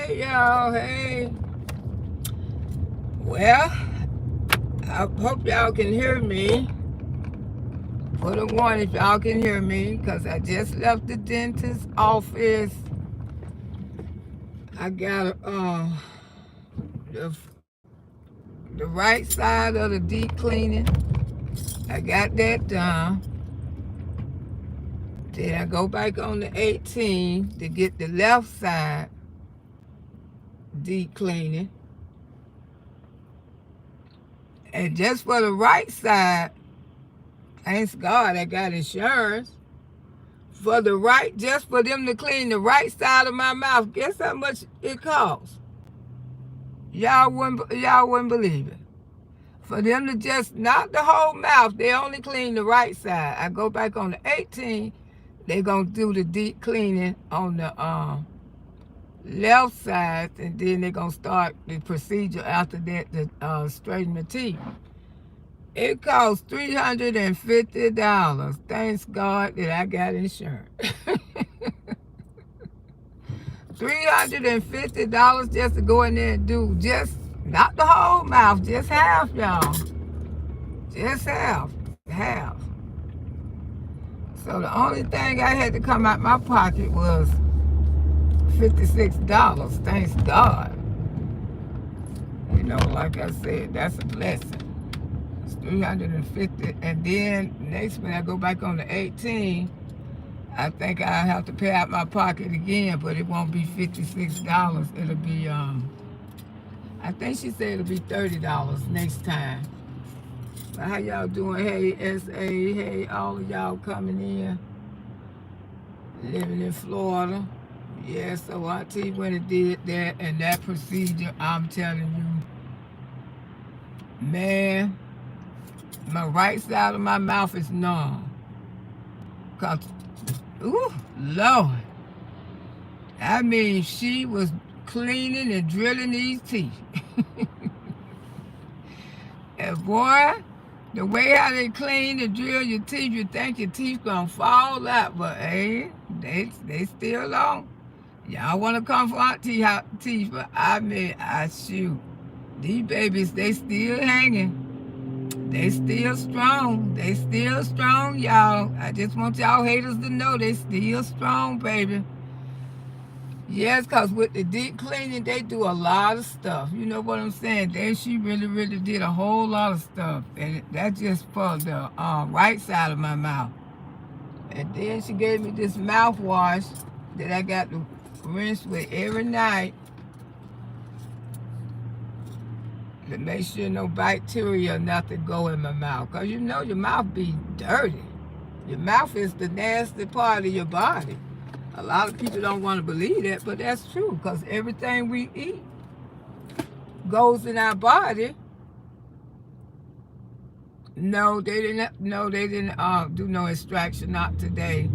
Hey y'all, hey. Well, I hope y'all can hear me. Put a one if y'all can hear me, because I just left the dentist's office. I got the, the right side of the deep cleaning. I got that done. Then I go back on the 18 to get the left side deep cleaning. And just for the right side, thanks God I got insurance. For the right, just for them to clean the right side of my mouth, guess how much it costs? Y'all wouldn't believe it. For them to just, not the whole mouth, they only clean the right side. I go back on the 18, they gonna do the deep cleaning on the left side, and then they gonna start the procedure after that to straighten the teeth. It costs $350. Thanks God that I got insurance. $350 just to go in there and do just, not the whole mouth, just half, y'all. Just half. So the only thing I had to come out my pocket was $56. Thanks God. You know, like I said, that's a blessing. It's $350. And then next when I go back on the 18, I think I have to pay out my pocket again, but it won't be $56. It'll be I think she said it'll be $30 next time. But how y'all doing? Hey SA, hey all of y'all coming in, living in Florida. Yeah, so Auntie went and did that, and that procedure, I'm telling you, man, my right side of my mouth is numb. Cause, ooh, Lord. I mean, she was cleaning and drilling these teeth. And boy, the way how they clean and drill your teeth, you think your teeth gonna fall out, but hey, they still on. Y'all wanna come for Auntie teeth, but I mean, I shoot. These babies, they still hanging. They still strong. They still strong, y'all. I just want y'all haters to know they still strong, baby. Yes, because with the deep cleaning, they do a lot of stuff. You know what I'm saying? She really did a whole lot of stuff. And that's just for the right side of my mouth. And then she gave me this mouthwash that I got to rinse with every night to make sure no bacteria or nothing go in my mouth. Because you know your mouth be dirty. Your mouth is the nasty part of your body. A lot of people don't want to believe that, but that's true, because everything we eat goes in our body. No, they didn't do no extraction, not today.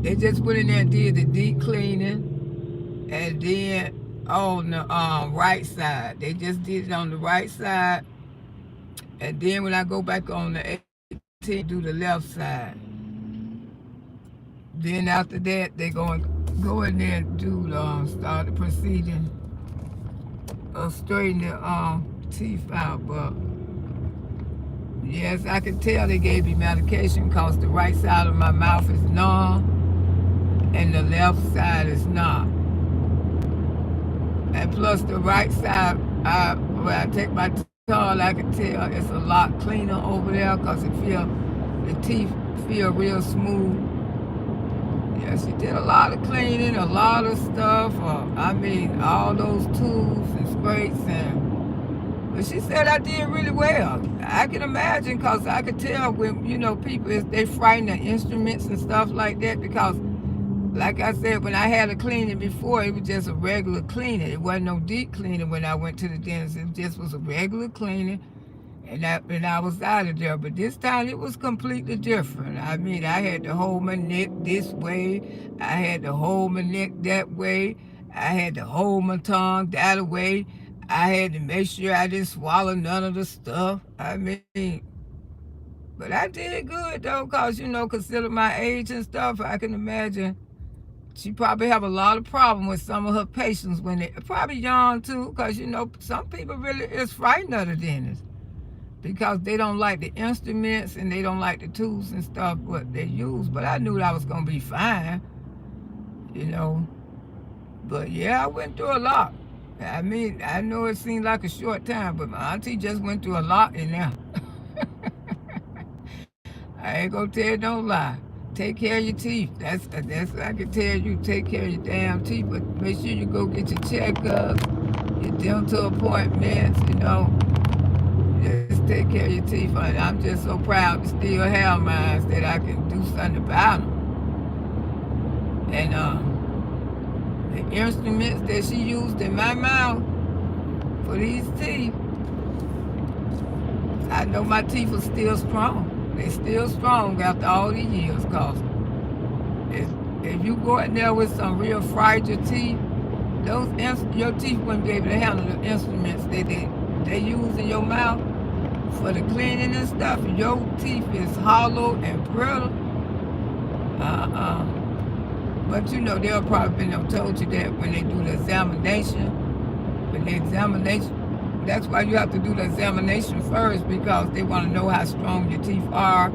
They just went in there and did the deep cleaning, and then on the right side. They just did it on the right side, and then when I go back on the 18, do the left side. Then after that, they go in there and do start the procedure of straightening the teeth out. But yes, I can tell they gave me medication because the right side of my mouth is numb and the left side is not. And plus the right side, when I take my tongue, I can tell it's a lot cleaner over there because the teeth feel real smooth. Yeah, she did a lot of cleaning, a lot of stuff. I mean, all those tools and scrapes, but she said I did really well. I can imagine, because I could tell when, people, they frighten the instruments and stuff like that, because like I said, when I had a cleaning before, it was just a regular cleaning. It wasn't no deep cleaning when I went to the dentist. It just was a regular cleaning. And I was out of there. But this time it was completely different. I mean, I had to hold my neck this way. I had to hold my neck that way. I had to hold my tongue that way. I had to make sure I didn't swallow none of the stuff. I mean, but I did good though, because, consider my age and stuff, I can imagine she probably have a lot of problem with some of her patients when they probably young too, because you know some people really is frightened of the dentist because they don't like the instruments and they don't like the tools and stuff what they use. But I knew that I was gonna be fine, you know. But yeah, I went through a lot. I mean, I know it seemed like a short time, but my auntie just went through a lot in there. I ain't gonna tell you, don't lie. Take care of your teeth. That's what I can tell you. Take care of your damn teeth, but make sure you go get your checkups, your dental appointments. You know, just take care of your teeth. And I'm just so proud to still have mine that I can do something about them. And the instruments that she used in my mouth for these teeth, I know my teeth are still strong. They still strong after all these years, cause if you go in there with some real fragile teeth, your teeth wouldn't be able to handle the instruments that they use in your mouth for the cleaning and stuff. Your teeth is hollow and brittle. But you know they'll probably been told you that when they do the examination. That's why you have to do the examination first, because they want to know how strong your teeth are.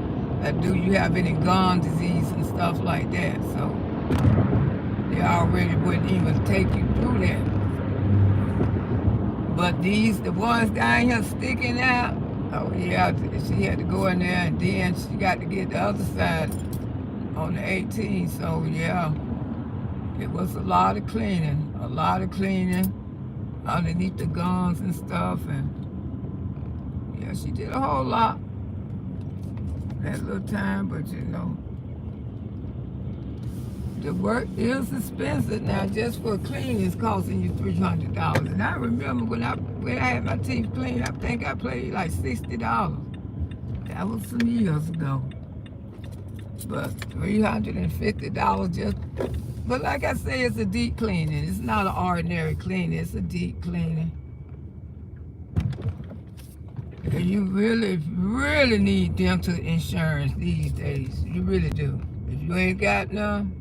Do you have any gum disease and stuff like that? So they already wouldn't even take you through that. But the ones down here sticking out, oh yeah, she had to go in there, and then she got to get the other side on the 18th. So yeah, it was a lot of cleaning underneath the gums and stuff, and yeah, she did a whole lot that little time. But you know, the work is expensive now. Just for cleaning is costing you $300. And I remember when I had my teeth cleaned, I think I paid like $60. That was some years ago. But $350 just. But like I say, it's a deep cleaning. It's not an ordinary cleaning. It's a deep cleaning. And you really need dental insurance these days. You really do. If you ain't got none.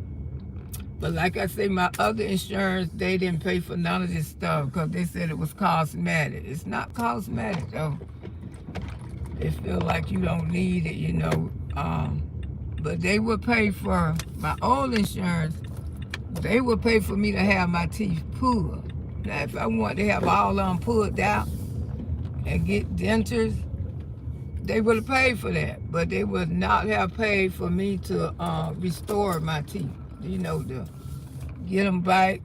But like I say, my other insurance, they didn't pay for none of this stuff because they said it was cosmetic. It's not cosmetic, though. It feel like you don't need it, you know. But they would pay for my old insurance. They would pay for me to have my teeth pulled. Now, if I wanted to have all of them pulled out and get dentures, they would have paid for that. But they would not have paid for me to restore my teeth, you know, to get them back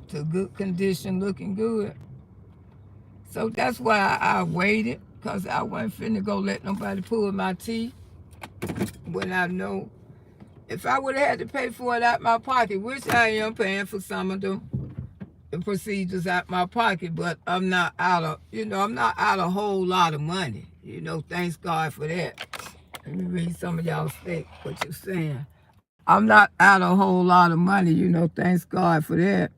to good condition, looking good. So that's why I waited, because I wasn't finna go let nobody pull my teeth when I know. If I would have had to pay for it out my pocket, which I am paying for some of the procedures out my pocket, but I'm not out of, I'm not out a whole lot of money. Thanks God for that. Let me read some of y'all state what you're saying. I'm not out a whole lot of money, thanks God for that.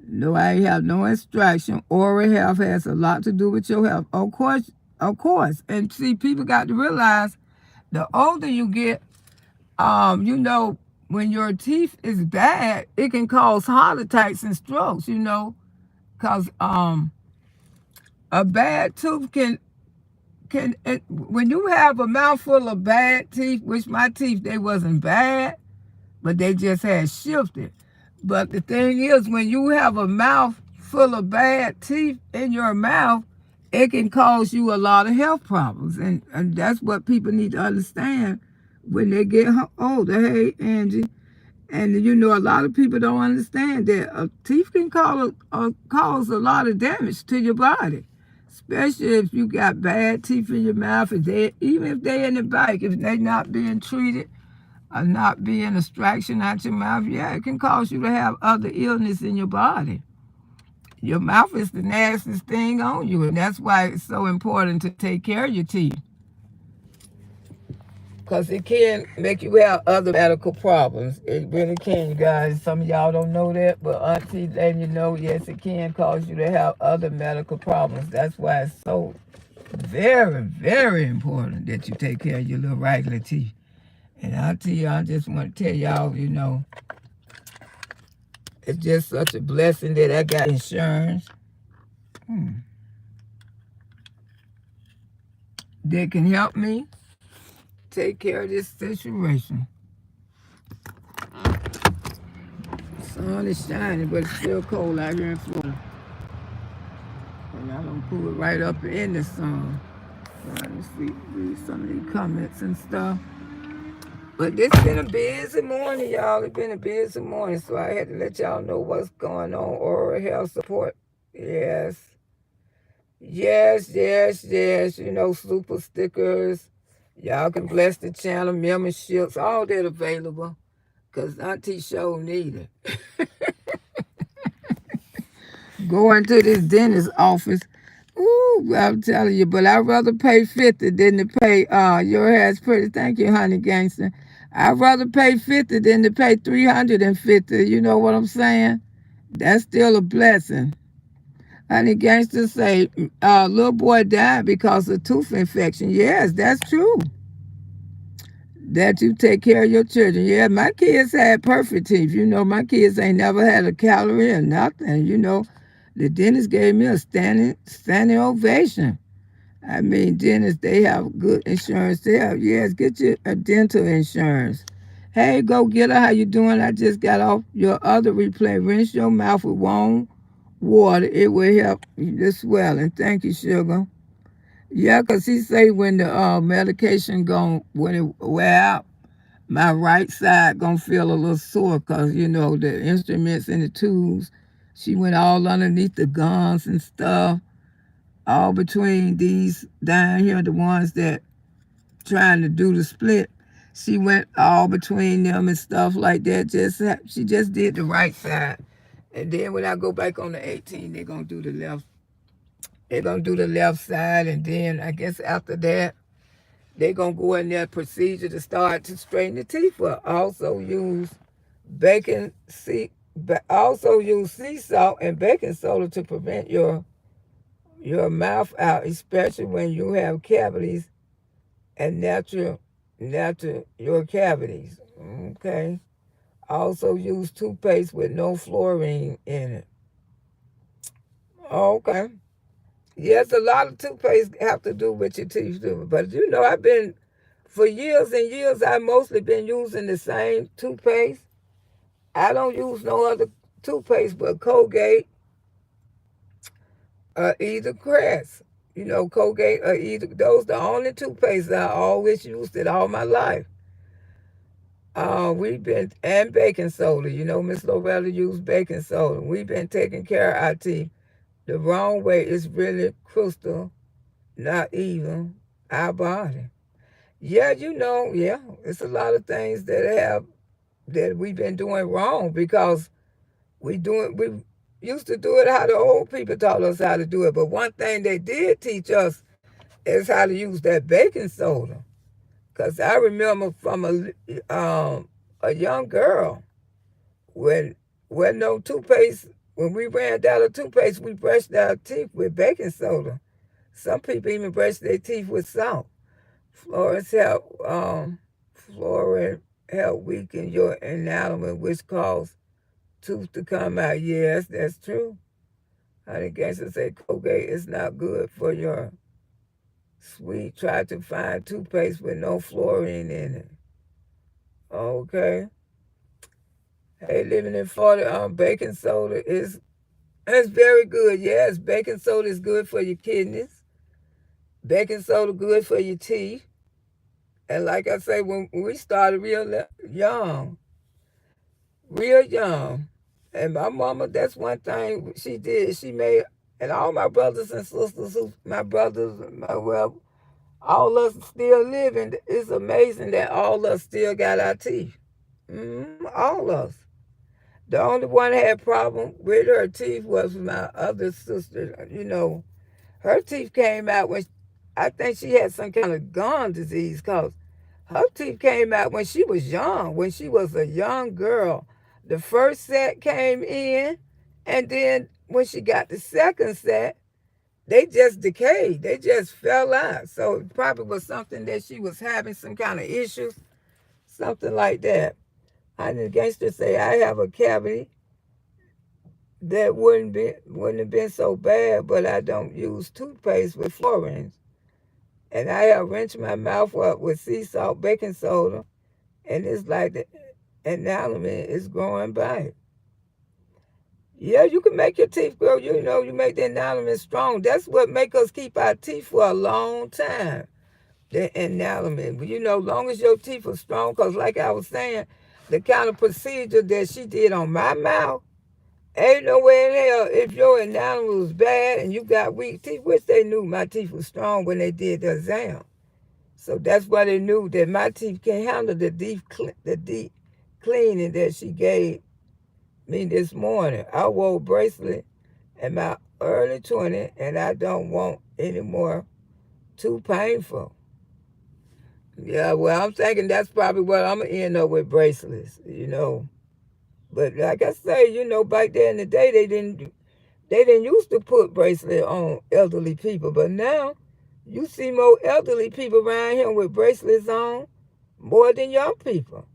No, I have no instruction. Oral health has a lot to do with your health. Of course. And see, people got to realize the older you get, when your teeth is bad, it can cause heart attacks and strokes, because a bad tooth can when you have a mouthful of bad teeth, which my teeth, they wasn't bad, but they just had shifted. But the thing is, when you have a mouth full of bad teeth in your mouth, it can cause you a lot of health problems. And that's what people need to understand when they get older. Hey, Angie. And a lot of people don't understand that teeth can cause a lot of damage to your body. Especially if you got bad teeth in your mouth, even if they're in the back, if they're not being treated or not being extraction out your mouth, yeah, it can cause you to have other illness in your body. Your mouth is the nastiest thing on you, and that's why it's so important to take care of your teeth. Because it can make you have other medical problems. It really can, you guys. Some of y'all don't know that, but Auntie letting you know, yes, it can cause you to have other medical problems. That's why it's so very, very important that you take care of your little regular teeth. And Auntie, I just want to tell y'all, It's just such a blessing that I got insurance that can help me take care of this situation. The sun is shining, but it's still cold out here in Florida. And I don't pull it right up in the sun. Let me see, read some of these comments and stuff. But this been a busy morning, y'all. It's been a busy morning, so I had to let y'all know what's going on. Oral health support. Yes. Yes. You know, super stickers. Y'all can bless the channel, memberships, all that available. Because Auntie Show need it. Going to this dentist office. Ooh, I'm telling you, but I'd rather pay 50 than to pay, your hair's pretty. Thank you, honey gangster. I'd rather pay 50 than to pay 350. You know what I'm saying? That's still a blessing. Honey gangster say, little boy died because of tooth infection. Yes, that's true. That you take care of your children. Yeah, my kids had perfect teeth. You know, my kids ain't never had a calorie or nothing. You know, the dentist gave me a standing ovation. I mean, dentists, they have good insurance there. Yes, get your dental insurance. Hey, go get her. How you doing? I just got off your other replay. Rinse your mouth with warm water. It will help the swelling. Thank you, sugar. Yeah, 'cause he say when the medication when it wear out, my right side gonna feel a little sore 'cause, you know, the instruments and the tools, she went all underneath the gums and stuff, all between these down here, the ones that trying to do the split. She went all between them and stuff like that. She just did the right side. And then when I go back on the 18, they're gonna do the left. They're gonna do the left side, and then I guess after that, they're gonna go in their procedure to start to straighten the teeth up. Baking sea also use sea salt and baking soda to prevent your mouth out, especially when you have cavities and natural your cavities. Okay. Also use toothpaste with no fluorine in it. Okay. Yes, a lot of toothpaste have to do with your teeth too. But you know, for years and years, I've mostly been using the same toothpaste. I don't use no other toothpaste but Colgate or either Crest. You know, Colgate or either, those the only toothpaste I always used it all my life. And baking soda. You know, Miss Loretta used baking soda. We've been taking care of our teeth the wrong way. It's really crystal, not even our body. Yeah, you know, yeah, it's a lot of things that we've been doing wrong because we used to do it how the old people taught us how to do it. But one thing they did teach us is how to use that baking soda. Cause I remember from a young girl when no toothpaste, when we ran out of toothpaste, we brushed our teeth with baking soda. Some people even brush their teeth with salt. Fluorides fluoride help weaken your enamel, which cause tooth to come out. Yes, that's true. Honey Gangster say Colgate is not good for your sweet. Try to find toothpaste with no fluorine in it. Okay. Hey, living in Florida, baking soda is very good. Yes, baking soda is good for your kidneys. Baking soda good for your teeth. And like I say, when we started real young, and my mama, that's one thing she did. She made, and all my brothers and sisters, well, all us still living. It's amazing that all us still got our teeth. All us. The only one that had problem with her teeth was my other sister. You know, her teeth came out when I think she had some kind of gum disease because her teeth came out when she was young, when she was a young girl. The first set came in, and then when she got the second set, they just decayed. They just fell out. So it probably was something that she was having some kind of issues, something like that. I the gangster say, I have a cavity that wouldn't have been so bad, but I don't use toothpaste with fluorines. And I have rinsed my mouth up with sea salt, baking soda, and it's like the enamel is growing back. Yeah, you can make your teeth grow. You know, you make the enamel strong. That's what make us keep our teeth for a long time. The enamel. But you know, long as your teeth are strong, because like I was saying, the kind of procedure that she did on my mouth, ain't no way in hell if your enamel was bad and you got weak teeth, which they knew my teeth was strong when they did the exam. So that's why they knew that my teeth can handle the deep cleaning that she gave me this morning. I wore a bracelet in my early 20s, and I don't want any more. Too painful. Yeah, well, I'm thinking that's probably what I'm going to end up with, bracelets, you know. But like I say, you know, back there in the day, they didn't used to put bracelet on elderly people, but now you see more elderly people around here with bracelets on more than young people.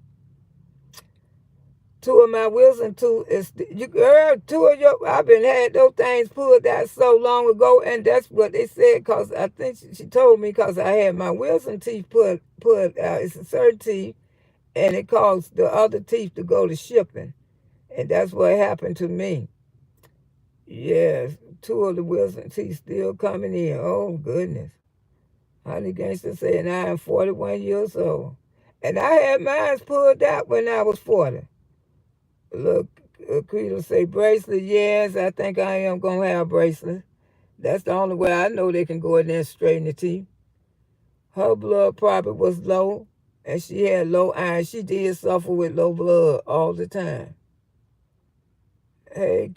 Two of my wisdom tooth is you girl. Two of your I've been had those things pulled out so long ago, and that's what they said. Cause I think she told me because I had my wisdom teeth put out. It's a certain teeth, and it caused the other teeth to go to shipping, and that's what happened to me. Yes, two of the wisdom teeth still coming in. Oh goodness, honey gangster said, and I am 41 years old, and I had mine pulled out when I was 40. Look, Credo say bracelet. Yes, I think I am going to have bracelets. That's the only way I know they can go in there and straighten the teeth. Her blood probably was low, and she had low iron. She did suffer with low blood all the time. Hey,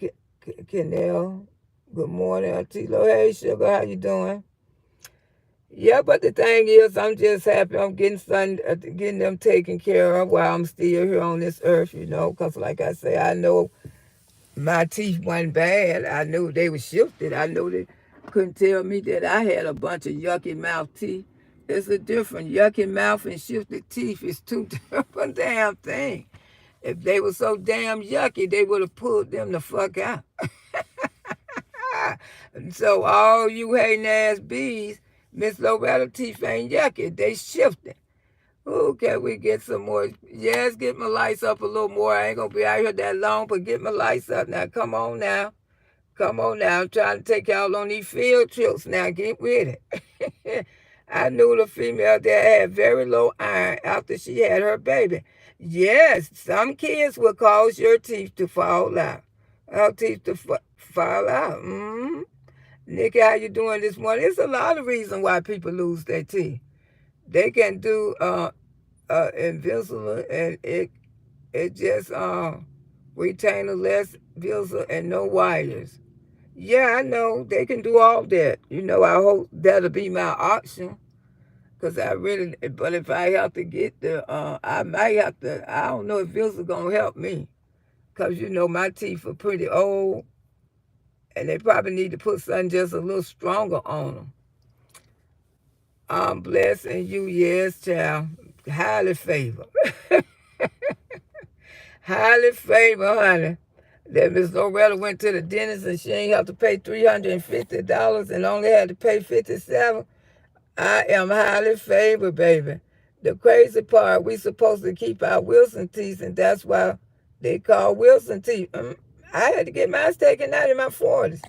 Kenel. Good morning, Auntie Lo. Hey, Sugar, how you doing? Yeah, but the thing is, I'm just happy I'm getting them taken care of while I'm still here on this earth, you know, because like I say, I know my teeth wasn't bad. I knew they were shifted. I knew they couldn't tell me that I had a bunch of yucky mouth teeth. It's a different yucky mouth and shifted teeth is two different damn things. If they were so damn yucky, they would have pulled them the fuck out. So all you hating ass bees, Miss Loretta teeth ain't yucky. They shifted. Ooh, can we get some more? Yes, get my lights up a little more. I ain't going to be out here that long, but get my lights up now. Come on now. Come on now. I'm trying to take y'all on these field trips now. Get with it. I knew the female that had very low iron after she had her baby. Yes, some kids will cause your teeth to fall out. Our teeth to fall out. Nikki, how you doing this morning? It's a lot of reasons why people lose their teeth. They can do Invisalign, and it just retain a less Invisalign and no wires. Yeah, I know they can do all that. You know, I hope that'll be my option. Cause I really, but if I have to get I might have to. I don't know if Invisalign gonna help me. Cause you know my teeth are pretty old, and they probably need to put something just a little stronger on them. I'm blessing you, yes, child. Highly favored. Highly favored, honey. That Miss Loretta went to the dentist and she ain't have to pay $350 and only had to pay $57. I am highly favored, baby. The crazy part, we supposed to keep our Wilson teeth, and that's why they call Wilson teeth. I had to get mine taken out in my 40s.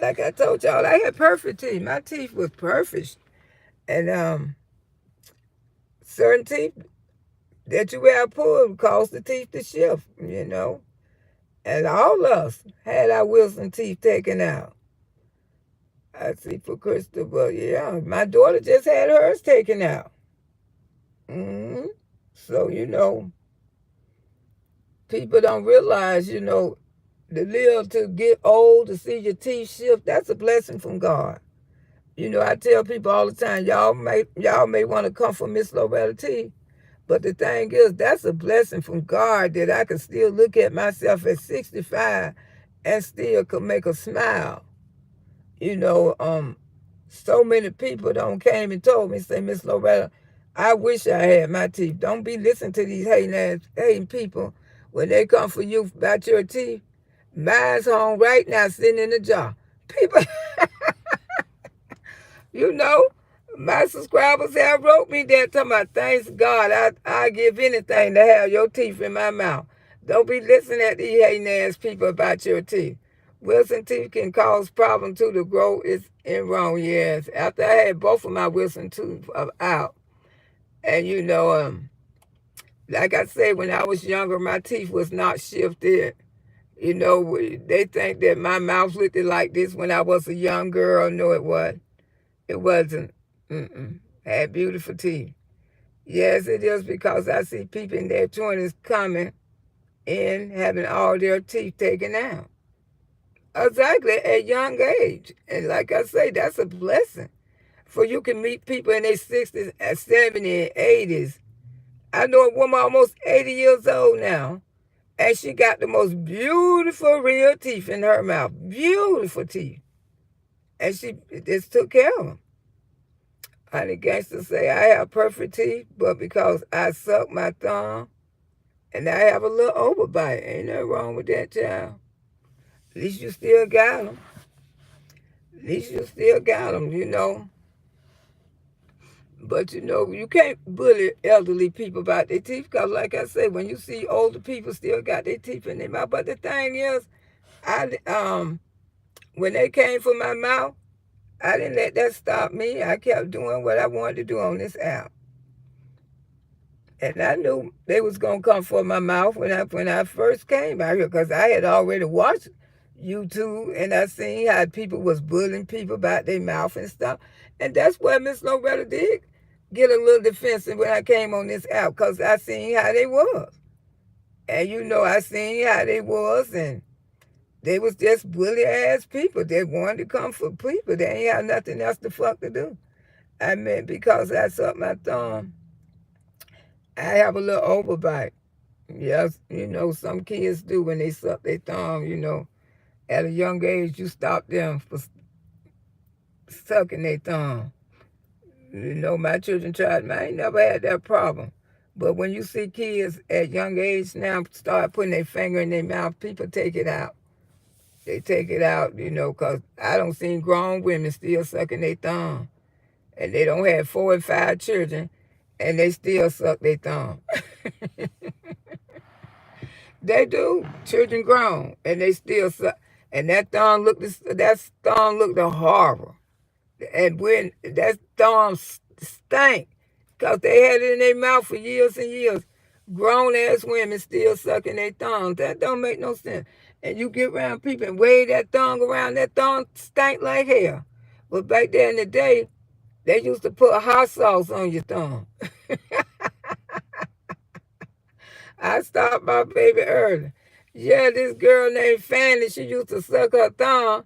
Like I told y'all, I had perfect teeth. My teeth was perfect. And certain teeth that you have pulled cause the teeth to shift, you know. And all of us had our Wilson teeth taken out. I see for Christopher, yeah. My daughter just had hers taken out. So, you know, people don't realize, you know, to live to get old, to see your teeth shift, that's a blessing from God. You know, I tell people all the time, y'all may want to come from Miss Loretta T, but the thing is, that's a blessing from God that I can still look at myself at 65 and still could make a smile. You know, so many people don't came and told me, say, Miss Loretta, I wish I had my teeth. Don't be listening to these hating people when they come for you about your teeth. Mine's home right now, sitting in the jar. People, you know, my subscribers have wrote me that talking about, thanks God, I give anything to have your teeth in my mouth. Don't be listening to these hating ass people about your teeth. Wilson teeth can cause problems too. The growth is in wrong, yes. After I had both of my Wilson teeth out, and like I said, when I was younger, my teeth was not shifted. They think that my mouth looked like this when I was a young girl. No, it was. It wasn't. Mm-mm. I had beautiful teeth. Yes, it is because I see people in their 20s coming in having all their teeth taken out. Exactly, at a young age. And like I say, that's a blessing. For you can meet people in their 60s, and 70s, and 80s. I know a woman almost 80 years old now, and she got the most beautiful real teeth in her mouth. Beautiful teeth. And she just took care of them. Honey gangsters say I have perfect teeth, but because I suck my thumb and I have a little overbite. Ain't nothing wrong with that, child. At least you still got them. At least you still got them. But, you can't bully elderly people about their teeth because, like I say, when you see older people still got their teeth in their mouth. But the thing is, when they came for my mouth, I didn't let that stop me. I kept doing what I wanted to do on this app. And I knew they was going to come for my mouth when I first came out here because I had already watched YouTube and I seen how people was bullying people about their mouth and stuff. And that's where Miss Loretta did get a little defensive when I came on this app because I seen how they was. And I seen how they was, and they was just bully ass people. They wanted to come for people. They ain't have nothing else to fuck to do. I mean, because I sucked my thumb, I have a little overbite. Yes, some kids do when they suck their thumb, at a young age, you stop them for sucking their thumb. My children tried, I ain't never had that problem. But when you see kids at young age now start putting their finger in their mouth, people take it out. They take it out, because I don't see grown women still sucking their thumb. And they don't have 4 and 5 children, and they still suck their thumb. They do. Children grown, and they still suck. And that thumb looked horrible. And when that thumb stank, because they had it in their mouth for years and years. Grown-ass women still sucking their thumbs. That don't make no sense. And you get around people and wave that thumb around, that thumb stank like hell. But back there in the day, they used to put hot sauce on your thumb. I stopped my baby early. Yeah, this girl named Fanny, she used to suck her thumb,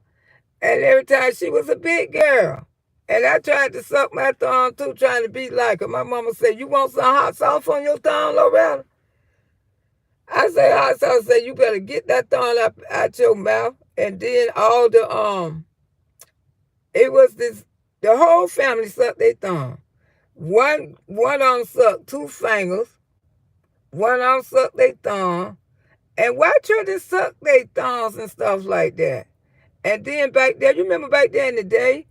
and every time she was a big girl. And I tried to suck my thumb too, trying to be like her. My mama said, "You want some hot sauce on your thumb, Loretta?" I said, hot sauce. Said, "You better get that thumb out your mouth." And then it was the whole family sucked their thumb. One of them sucked 2 fingers. One of them sucked their thumb. And why children suck their thumbs and stuff like that? And then back there, you remember back there in the day,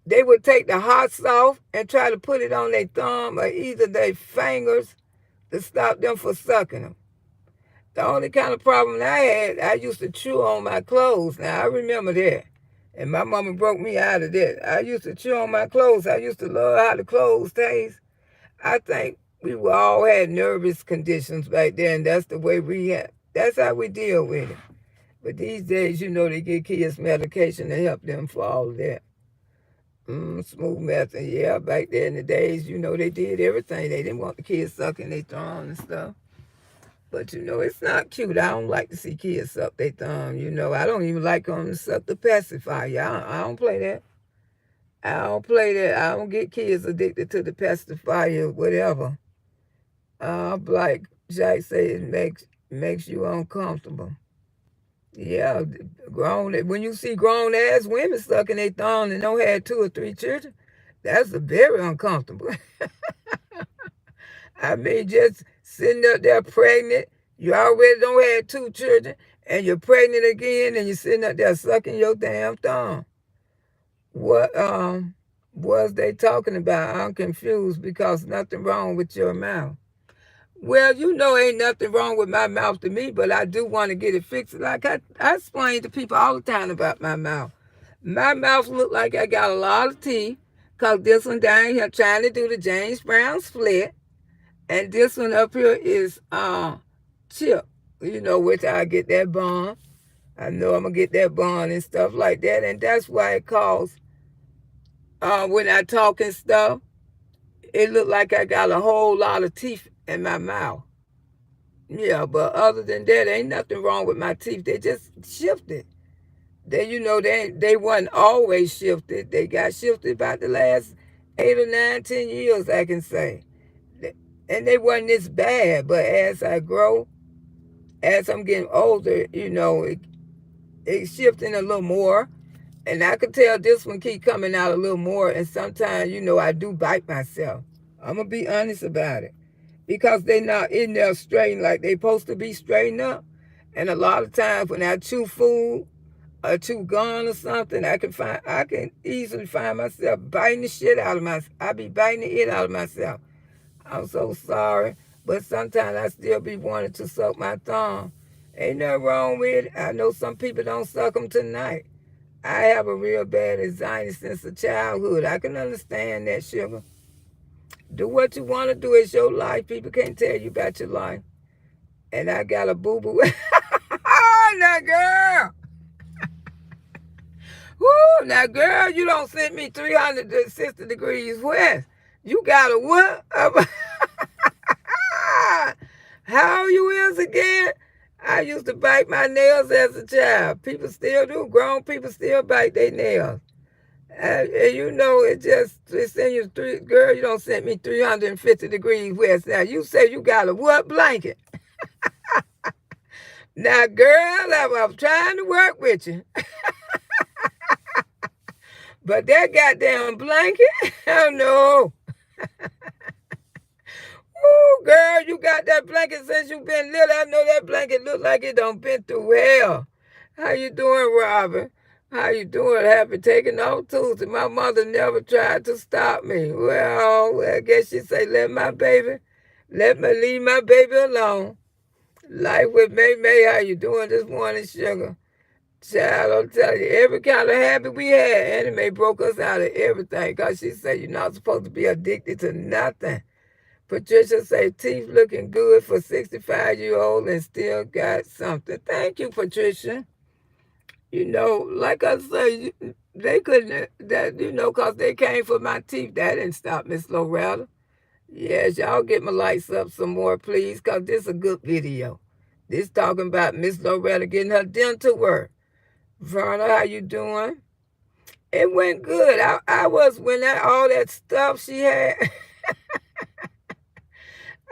they would take the hot sauce and try to put it on their thumb or either their fingers to stop them from sucking them. The only kind of problem I had, I used to chew on my clothes. Now, I remember that. And my mama broke me out of that. I used to chew on my clothes. I used to love how the clothes taste. I think we all had nervous conditions back then. That's the way we had. That's how we deal with it. But these days, they give kids medication to help them for all of that. Smooth method. Yeah, back there in the days, they did everything. They didn't want the kids sucking their thumb and stuff. But, it's not cute. I don't like to see kids suck their thumb. I don't even like them to suck the pacifier. I don't play that. I don't play that. I don't get kids addicted to the pacifier, whatever. Like Jack said, it makes you uncomfortable. Yeah, when you see grown-ass women sucking their thumb and don't have 2 or 3 children, that's very uncomfortable. I mean, just sitting up there pregnant, you already don't have 2 children, and you're pregnant again, and you're sitting up there sucking your damn thumb. What was they talking about? I'm confused because nothing wrong with your mouth. Well, ain't nothing wrong with my mouth to me, but I do want to get it fixed. Like I explain to people all the time about my mouth. My mouth look like I got a lot of teeth, because this one down here trying to do the James Brown split, and this one up here is chip, which I get that bun. I know I'm going to get that bun and stuff like that, and that's why it calls, when I talk and stuff, it look like I got a whole lot of teeth in my mouth. Yeah, but other than that, ain't nothing wrong with my teeth. They just shifted. They wasn't always shifted. They got shifted about the last 8 or 9, 10 years, I can say. And they wasn't this bad. But as I grow, as I'm getting older, it's shifting a little more. And I could tell this one keep coming out a little more. And sometimes, I do bite myself. I'm going to be honest about it. Because they not in there straightened like they supposed to be straightened up. And a lot of times when I chew food or chew gum or something, I can easily find myself biting the shit out of myself. I be biting the it out of myself. I'm so sorry. But sometimes I still be wanting to suck my thumb. Ain't nothing wrong with it. I know some people don't suck them tonight. I have a real bad anxiety since a childhood. I can understand that, sugar. Do what you want to do. It's your life. People can't tell you about your life. And I got a boo-boo. Now, girl. Woo, now, girl, you don't send me 360 degrees west. You got a what? How you is again? I used to bite my nails as a child. People still do. Grown people still bite their nails. And it send you girl, you don't send me 350 degrees west. Now, you say you got a what blanket? Now, girl, I'm trying to work with you. But that goddamn blanket, oh no. Ooh, girl, you got that blanket since you been little. I know that blanket look like it done been through hell. How you doing, Robin? How you doing? Happy taking off Tuesday. My mother never tried to stop me. Well, I guess she say, let me leave my baby alone. Life with May. How you doing this morning, sugar? Child, I'll tell you, every kind of habit we had, Anime broke us out of everything, because she said you're not supposed to be addicted to nothing. Patricia say, teeth looking good for 65-year-old and still got something. Thank you, Patricia. Like I say, they couldn't, because they came for my teeth. That didn't stop Miss Loretta. Yes, y'all get my lights up some more, please, because this is a good video. This talking about Miss Loretta getting her dental work. Verna, how you doing? It went good. I was, all that stuff she had,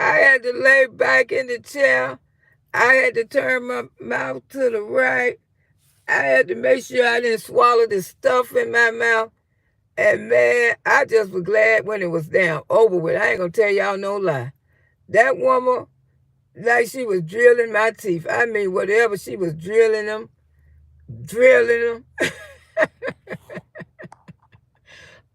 I had to lay back in the chair. I had to turn my mouth to the right. I had to make sure I didn't swallow the stuff in my mouth. And man, I just was glad when it was down, over with. I ain't going to tell y'all no lie. That woman, like she was drilling my teeth. I mean, whatever, she was drilling them.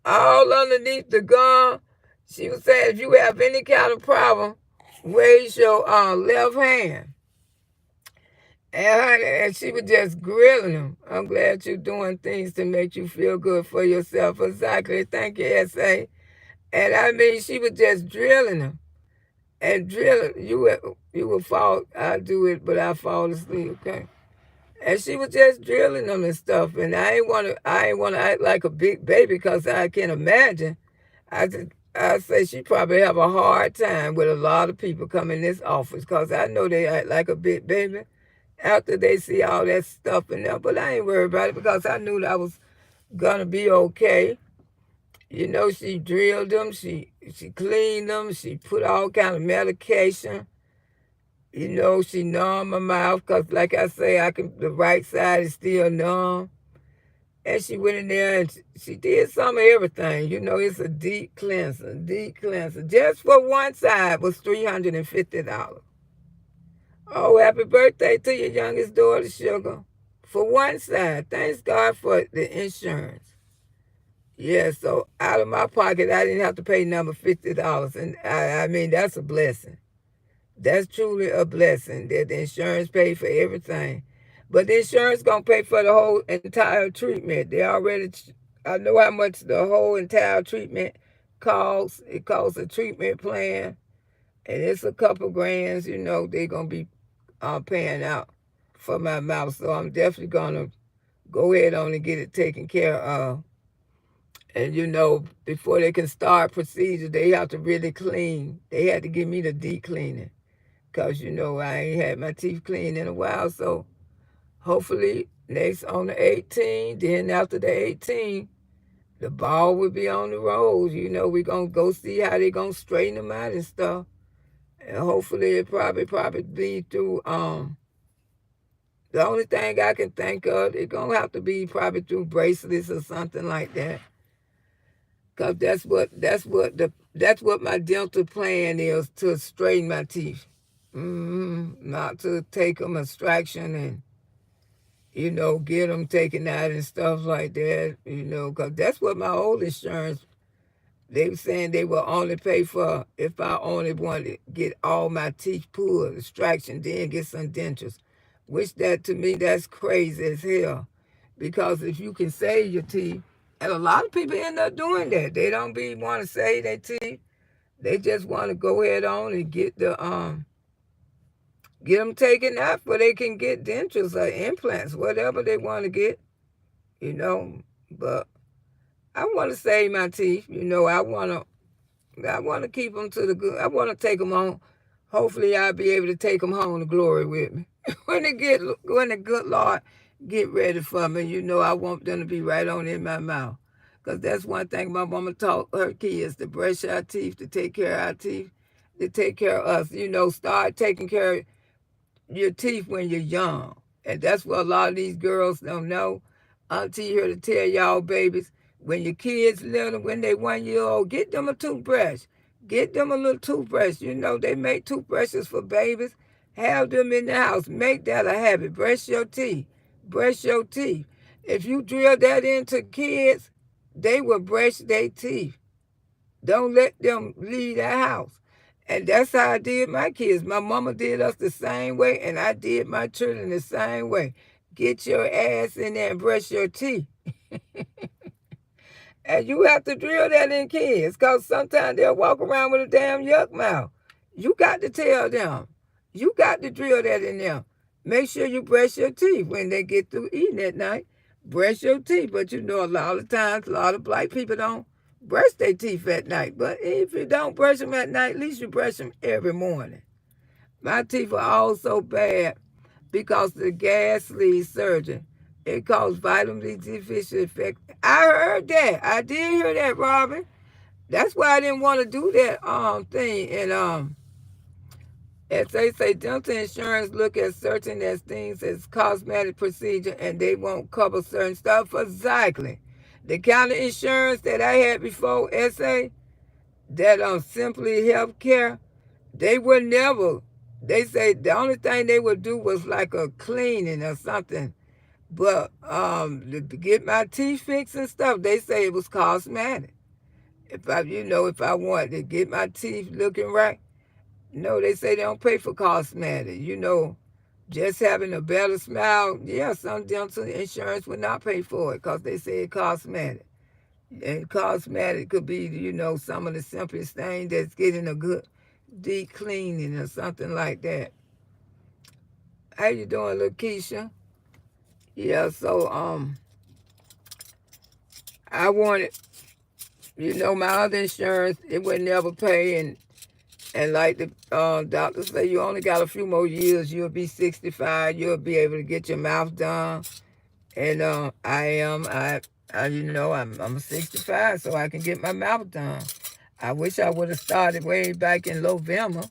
All underneath the gum. She was saying, if you have any kind of problem, raise your left hand. And she was just grilling them. I'm glad you're doing things to make you feel good for yourself. Exactly. Thank you, S.A. And I mean, she was just drilling them. And drilling. You would fall. I do it, but I fall asleep, okay? And she was just drilling them and stuff. And I ain't want to act like a big baby, because I can imagine. I say she probably have a hard time with a lot of people coming in this office, because I know they act like a big baby after they see all that stuff in there. But I ain't worried about it, because I knew that I was going to be okay. She drilled them, she cleaned them, she put all kind of medication. She numb my mouth, because like I say, the right side is still numb. And she went in there and she did some of everything. It's a deep cleanser. Just for one side was $350. Oh, happy birthday to your youngest daughter, Sugar. For one side, thanks God for the insurance. Yeah, so out of my pocket, I didn't have to pay number $50, and I mean that's a blessing. That's truly a blessing that the insurance paid for everything. But the insurance gonna pay for the whole entire treatment. They already, I know how much the whole entire treatment costs. It costs a treatment plan, and it's a couple grands. They're gonna be paying out for my mouth. So I'm definitely gonna go ahead on and get it taken care of. And before they can start procedure, they have to really clean. They had to give me the deep cleaning because I ain't had my teeth cleaned in a while. So hopefully next on the 18th, then after the 18th, the ball will be on the road. We're gonna go see how they gonna straighten them out and stuff. And hopefully it probably be through the only thing I can think of, it's gonna have to be probably through bracelets or something like that. Cause that's what my dental plan is, to straighten my teeth. Not to take them extraction and get them taken out and stuff like that. Cause that's what my old insurance, they were saying they will only pay for if I only want to get all my teeth pulled, extraction, then get some dentures. Which that to me, that's crazy as hell. Because if you can save your teeth, and a lot of people end up doing that. They don't be want to save their teeth. They just want to go ahead on and get them taken out where they can get dentures or implants, whatever they want to get. You know, but I want to save my teeth. I want to keep them to the good. I want to take them home. Hopefully, I'll be able to take them home to glory with me. When the good Lord get ready for me, I want them to be right on in my mouth. Because that's one thing my mama taught her kids, to brush our teeth, to take care of our teeth, to take care of us. Start taking care of your teeth when you're young. And that's what a lot of these girls don't know. Auntie here to tell y'all babies, when your kids little, when they 1 year old, get them a toothbrush. Get them a little toothbrush. They make toothbrushes for babies. Have them in the house. Make that a habit. Brush your teeth. Brush your teeth. If you drill that into kids, they will brush their teeth. Don't let them leave the house. And that's how I did my kids. My mama did us the same way, and I did my children the same way. Get your ass in there and brush your teeth. And you have to drill that in kids, because sometimes they'll walk around with a damn yuck mouth. You got to tell them. You got to drill that in them. Make sure you brush your teeth when they get through eating at night. Brush your teeth. But a lot of times, a lot of black people don't brush their teeth at night. But if you don't brush them at night, at least you brush them every morning. My teeth are all so bad because of the gas lead surgery. It caused vitamin D deficiency effect. I heard that. I did hear that, Robin. That's why I didn't want to do that thing. And as they say, dental insurance look at certain as things as cosmetic procedure, and they won't cover certain stuff. Exactly. The kind of insurance that I had before, SA, that Simply Healthcare, they would never. They say the only thing they would do was like a cleaning or something. But to get my teeth fixed and stuff, they say it was cosmetic. If I wanted to get my teeth looking right, no, they say they don't pay for cosmetic. Just having a better smile, yeah, some dental insurance would not pay for it because they say it's cosmetic. And cosmetic could be, some of the simplest things that's getting a good deep cleaning or something like that. How you doing, Lakeisha? Yeah, so I wanted, my other insurance, it would never pay, and like the doctors say, you only got a few more years. You'll be 65. You'll be able to get your mouth done. And I'm 65, so I can get my mouth done. I wish I would have started way back in November,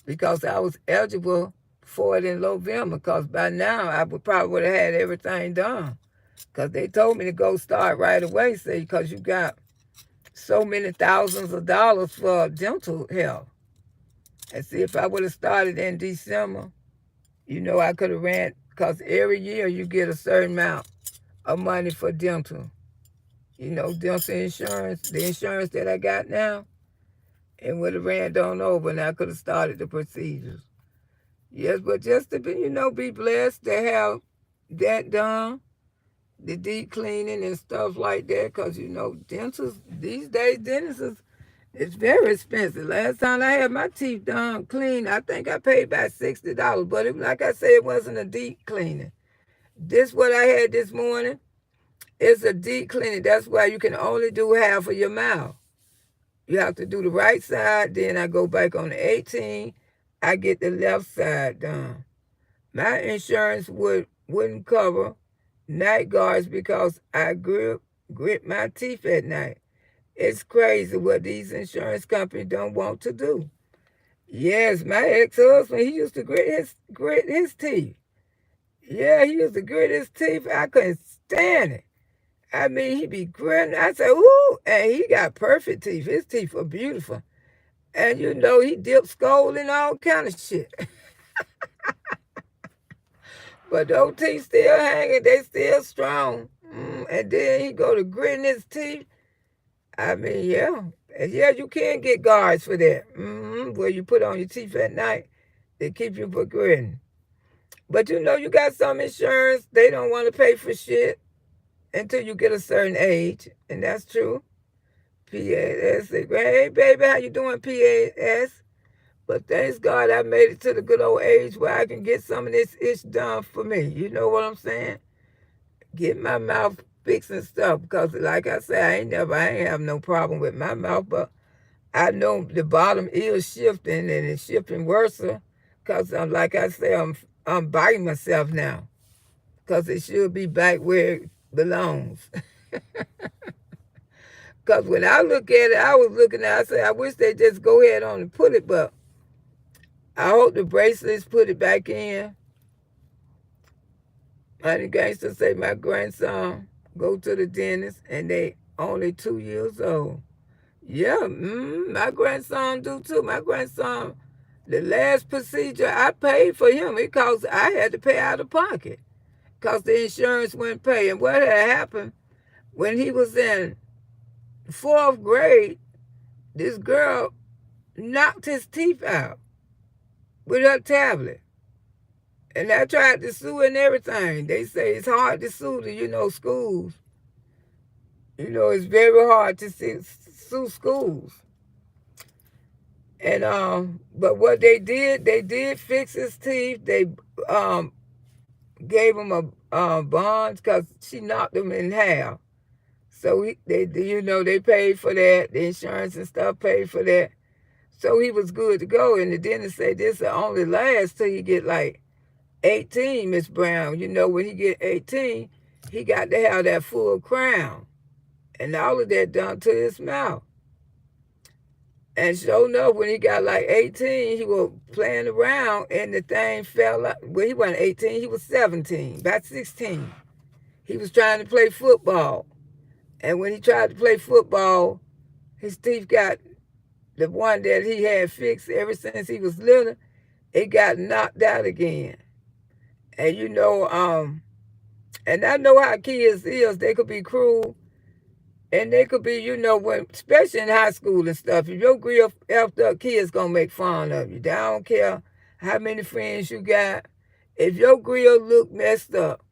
because I was eligible for it in November. Because by now I would have had everything done. Because they told me to go start right away, say, because you got so many thousands of dollars for dental health. And see, if I would have started in December, I could have ran, because every year you get a certain amount of money for dental. Dental insurance, the insurance that I got now, and would have ran on over and I could have started the procedures. Yes, but just to be blessed to have that done, the deep cleaning and stuff like that, because, dentists, these days, dentists, it's very expensive. Last time I had my teeth done clean, I think I paid about $60. But like I said, it wasn't a deep cleaning. This what I had this morning. It's a deep cleaning. That's why you can only do half of your mouth. You have to do the right side. Then I go back on the 18. I get the left side done. My insurance wouldn't cover night guards because I grit my teeth at night. It's crazy what these insurance companies don't want to do. Yes, my ex-husband, he used to grit his teeth. Yeah, he used to grit his teeth. I couldn't stand it. I mean, he be gritting. I said, ooh, and he got perfect teeth. His teeth are beautiful. And he dipped skull and all kind of shit. But those teeth still hanging. They still strong. And then he go to gritting his teeth. I mean, yeah. And yeah, you can get guards for that. Where you put on your teeth at night. They keep you from gritting. But you got some insurance. They don't want to pay for shit until you get a certain age. And that's true. PAS. Hey, baby, how you doing, PAS? But thanks God I made it to the good old age where I can get some of this itch done for me. You know what I'm saying? Get my mouth fixed and stuff. Because like I said, I ain't have no problem with my mouth. But I know the bottom is shifting, and it's shifting worse. Because like I said, I'm biting myself now. Because it should be back where it belongs. Because when I look at it, I was looking at it, I said, I wish they just go ahead on and put it, but I hope the bracelets put it back in. Honey Gangster say my grandson go to the dentist and they only 2 years old. Yeah, my grandson do too. My grandson, the last procedure I paid for him because I had to pay out of pocket because the insurance wouldn't pay. And what had happened when he was in 4th grade, this girl knocked his teeth out with her tablet. And I tried to sue and everything. They say it's hard to sue the, schools. It's very hard to sue schools. And but what they did fix his teeth. They gave him a bond because she knocked him in half. So they paid for that. The insurance and stuff paid for that. So he was good to go. And the dentist said this will only last till he get like 18, Miss Brown. When he get 18, he got to have that full crown. And all of that done to his mouth. And sure enough, when he got like 18, he was playing around and the thing fell out. Well, he wasn't 18, he was 17, about 16. He was trying to play football. And when he tried to play football, his teeth got, the one that he had fixed ever since he was little, it got knocked out again. And and I know how kids is, they could be cruel. And they could be, when, especially in high school and stuff, if your grill effed up, kids gonna make fun of you. They don't care how many friends you got. If your grill look messed up,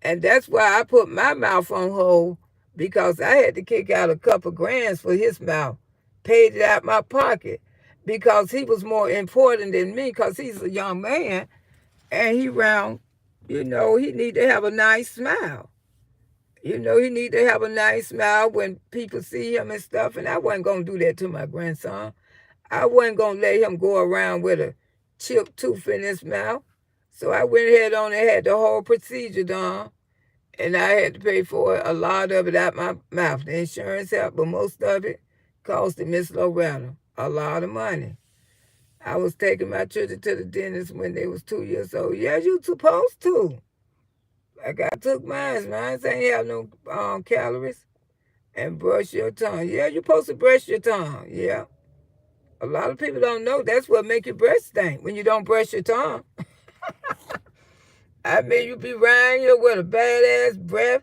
and that's why I put my mouth on hold, because I had to kick out a couple grands for his mouth, paid it out my pocket, because he was more important than me, because he's a young man, and he need to have a nice smile. He need to have a nice smile when people see him and stuff. And I wasn't going to do that to my grandson. I wasn't going to let him go around with a chipped tooth in his mouth. So I went ahead on and had the whole procedure done. And I had to pay for it, a lot of it out my mouth. The insurance helped, but most of it cost Miss Loretta a lot of money. I was taking my children to the dentist when they was 2 years old. Yeah, you supposed to. Like I took mine. Mine ain't have no calories. And brush your tongue. Yeah, you're supposed to brush your tongue. Yeah. A lot of people don't know that's what make your breath stink when you don't brush your tongue. I mean, you be around here with a badass breath.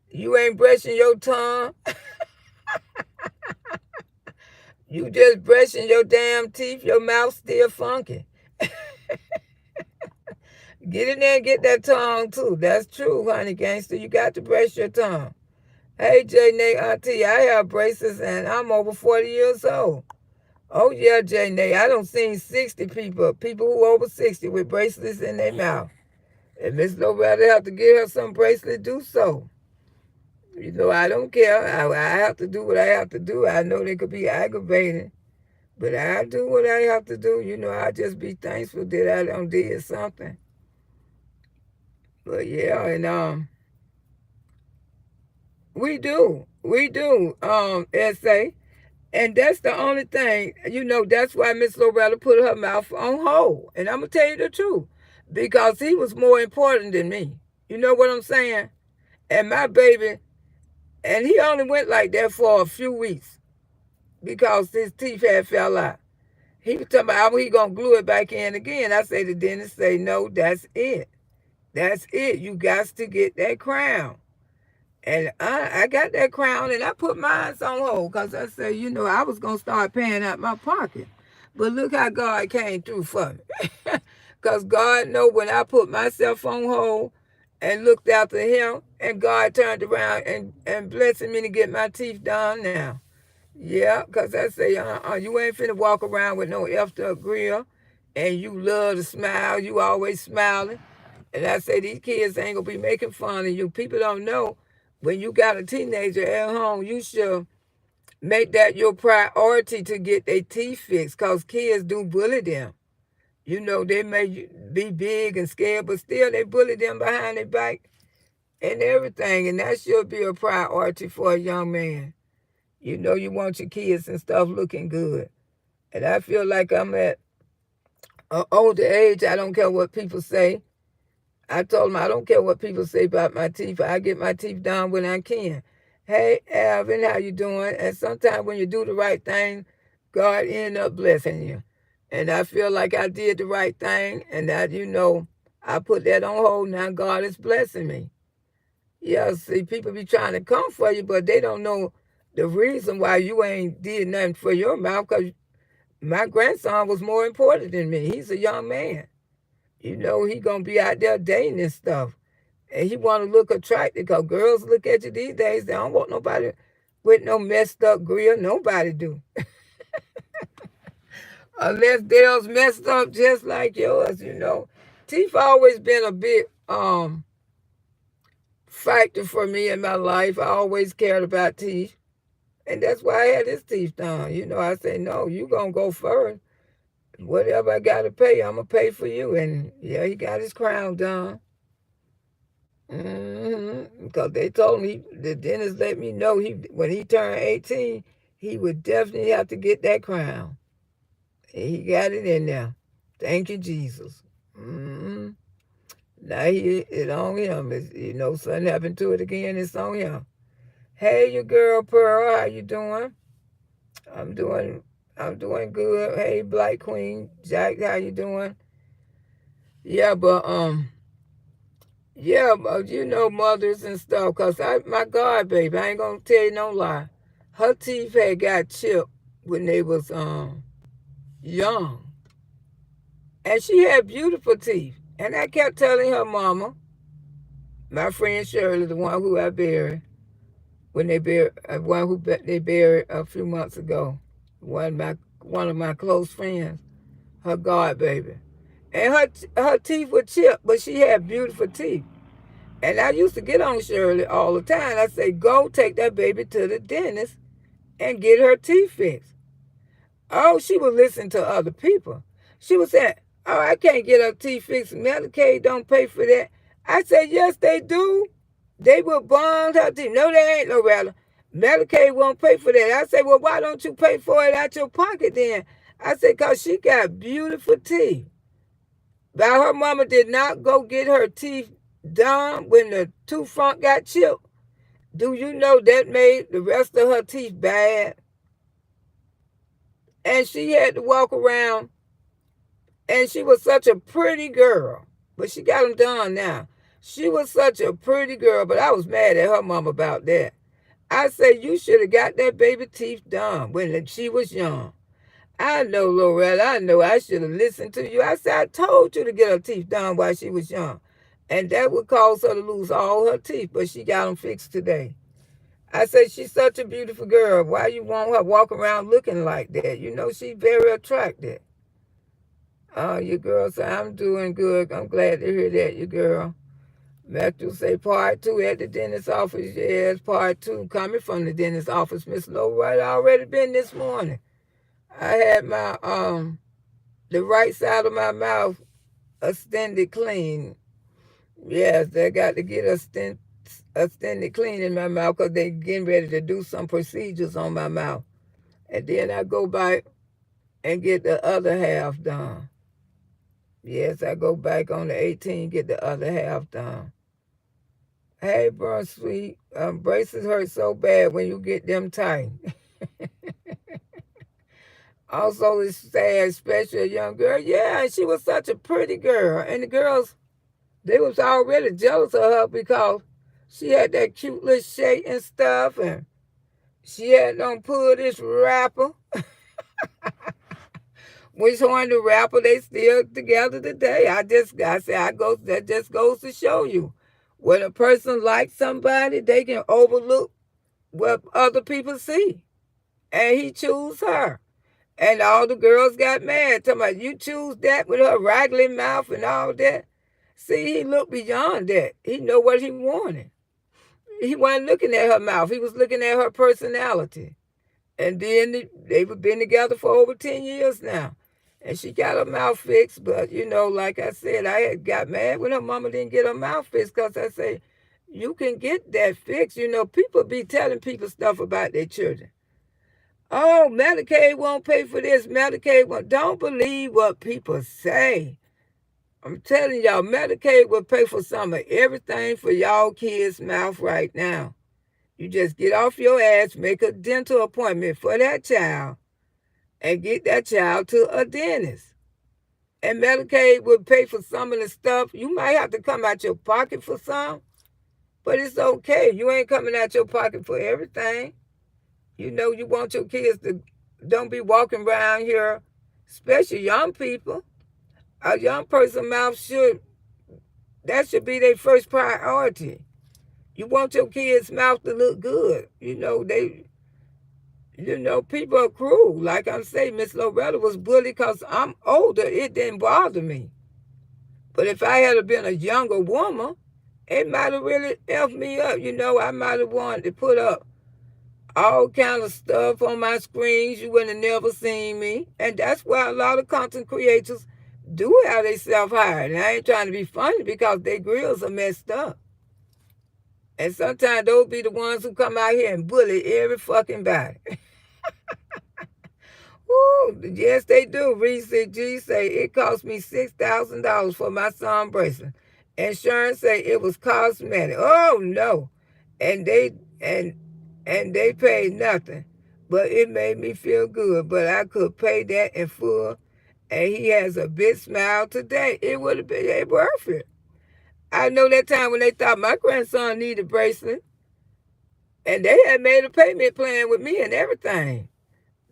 You ain't brushing your tongue. You just brushing your damn teeth. Your mouth still funky. Get in there and get that tongue too. That's true, honey gangster. You got to brush your tongue. Hey, J Nate Auntie, I have braces and I'm over 40 years old. Oh yeah, J Nate. I don't seen 60 people who over 60 with bracelets in their mouth. If Miss Loretta have to give her some bracelet, do so. You know, I don't care. I have to do what I have to do. I know they could be aggravating, but I do what I have to do. You know, I just be thankful that I done did something. But yeah, and we do, SA, and that's the only thing. You know, that's why Miss Loretta put her mouth on hold. And I'm gonna tell you the truth, because he was more important than me. You know what I'm saying? And my baby, and he only went like that for a few weeks because his teeth had fell out. He was talking about how he gonna glue it back in again. I say the dentist say, no, that's it. That's it. You got to get that crown. And I got that crown and I put mine on hold because I said, you know, I was going to start paying out my pocket. But look how God came through for me. Because God know when I put myself on hold and looked after him, and God turned around and blessed me to get my teeth done now. Yeah, because I say, you ain't finna walk around with no after grill and you love to smile. You always smiling. And I say, these kids ain't going to be making fun of you. People don't know when you got a teenager at home, you should make that your priority to get their teeth fixed because kids do bully them. You know, they may be big and scared, but still they bully them behind their back and everything. And that should be a priority for a young man. You know, you want your kids and stuff looking good. And I feel like I'm at an older age. I don't care what people say. I told him I don't care what people say about my teeth. I get my teeth done when I can. Hey, Alvin, how you doing? And sometimes when you do the right thing, God end up blessing you. And I feel like I did the right thing and that, you know, I put that on hold. Now God is blessing me. Yeah, see, people be trying to come for you, but they don't know the reason why you ain't did nothing for your mouth because my grandson was more important than me. He's a young man. You know, he going to be out there dating and stuff. And he want to look attractive because girls look at you these days. They don't want nobody with no messed up grill. Nobody do. Unless theirs messed up just like yours, you know. Teeth always been a big factor for me in my life. I always cared about teeth. And that's why I had his teeth done. You know, I say, no, you going to go first. Whatever I got to pay, I'm going to pay for you. And yeah, he got his crown done. Because they told me, the dentist let me know when he turned 18, he would definitely have to get that crown. And he got it in there. Thank you, Jesus. Now it's on him. You know, something happened to it again, it's on him. Hey, your girl Pearl, how you doing? I'm doing good. Hey, Black Queen, Jack, how you doing? Yeah, but you know, mothers and stuff, because my God, baby, I ain't going to tell you no lie. Her teeth had got chipped when they was young. And she had beautiful teeth. And I kept telling her mama, my friend Shirley, the one who I buried, when they buried, they buried a few months ago, one of my close friends, her God baby. And her teeth were chipped, but she had beautiful teeth. And I used to get on Shirley all the time. I say, go take that baby to the dentist and get her teeth fixed. Oh, she would listen to other people. She was saying, oh, I can't get her teeth fixed. Medicaid don't pay for that. I said, yes, they do. They will bond her teeth. No, they ain't, Loretta. Medicaid won't pay for that. I said, well, why don't you pay for it out your pocket then? I said, because she got beautiful teeth. But her mama did not go get her teeth done when the tooth front got chipped. Do you know that made the rest of her teeth bad? And she had to walk around, and she was such a pretty girl. But she got them done now. She was such a pretty girl, but I was mad at her mom about that. I said, you should have got that baby teeth done when she was young. I know, Loretta, I know I should have listened to you. I said, I told you to get her teeth done while she was young. And that would cause her to lose all her teeth, but she got them fixed today. I said, she's such a beautiful girl. Why you want her walking around looking like that? You know, she's very attractive. Oh, your girl said, I'm doing good. I'm glad to hear that, your girl. Matthew say part 2 at the dentist's office. Yes, part 2 coming from the dentist's office. Miss Loretta already been this morning. I had my the right side of my mouth extended clean. Yes, they got to get extended clean in my mouth because they getting ready to do some procedures on my mouth. And then I go back and get the other half done. Yes, I go back on the 18th, get the other half done. Hey, bro, sweet. Braces hurt so bad when you get them tight. Also, it's sad, especially a young girl. Yeah, and she was such a pretty girl. And the girls, they was already jealous of her because she had that cute little shape and stuff. And she had on pull this rapper. Which one the rapper, they still together today. That just goes to show you. When a person likes somebody, they can overlook what other people see. And he chose her. And all the girls got mad, talking about, you choose that with her raggedy mouth and all that. See, he looked beyond that. He know what he wanted. He wasn't looking at her mouth. He was looking at her personality. And then they've been together for over 10 years now. And she got her mouth fixed. But, you know, like I said, I had got mad when her mama didn't get her mouth fixed because I say, you can get that fixed. You know, people be telling people stuff about their children. Oh, Medicaid won't pay for this. Medicaid won't. Don't believe what people say. I'm telling y'all, Medicaid will pay for some of everything for y'all kids' mouth right now. You just get off your ass, make a dental appointment for that child, and get that child to a dentist. And Medicaid will pay for some of the stuff. You might have to come out your pocket for some, but it's okay. You ain't coming out your pocket for everything. You know, you want your kids to don't be walking around here, especially young people. A young person's mouth should be their first priority. You want your kids' mouth to look good. People are cruel. Like I'm saying, Miss Loretta was bullied because I'm older. It didn't bother me. But if I had been a younger woman, it might have really effed me up. You know, I might have wanted to put up all kind of stuff on my screens. You wouldn't have never seen me. And that's why a lot of content creators do have they self-hired. And I ain't trying to be funny because their grills are messed up. And sometimes those be the ones who come out here and bully every fucking body. Ooh, yes, they do. Reese G say it cost me $6,000 for my son bracelet. Insurance say it was cosmetic. Oh no, and they paid nothing, but it made me feel good. But I could pay that in full, and he has a big smile today. It would have been worth it. I know that time when they thought my grandson needed a bracelet, and they had made a payment plan with me and everything.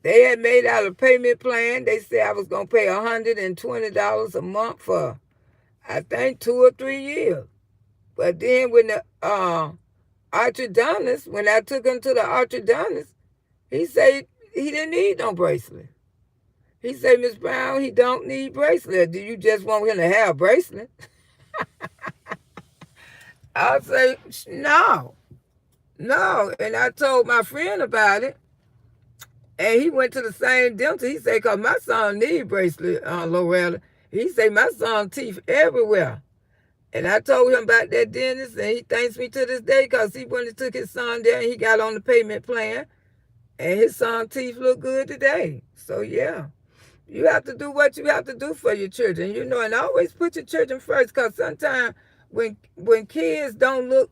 They had made out a payment plan. They said I was going to pay $120 a month for, I think, 2 or 3 years. But then when the orthodontist, when I took him to the orthodontist, he said he didn't need no bracelet. He said, Miss Brown, he don't need bracelet. Do you just want him to have a bracelet? I say, no. And I told my friend about it. And he went to the same dentist. He said, because my son need bracelet, Loretta. He said, my son teeth everywhere. And I told him about that dentist, and he thanks me to this day because he went and took his son there, and he got on the payment plan. And his son's teeth look good today. So, yeah. You have to do what you have to do for your children, and always put your children first because sometimes when kids don't look,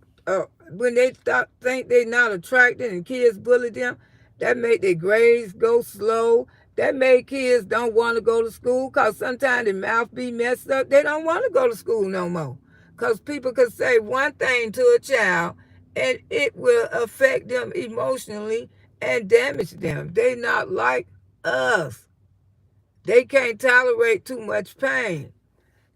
when they think they're not attracted and kids bully them, that make their grades go slow. That made kids don't want to go to school because sometimes their mouth be messed up. They don't want to go to school no more. Because people could say one thing to a child and it will affect them emotionally and damage them. They not like us. They can't tolerate too much pain.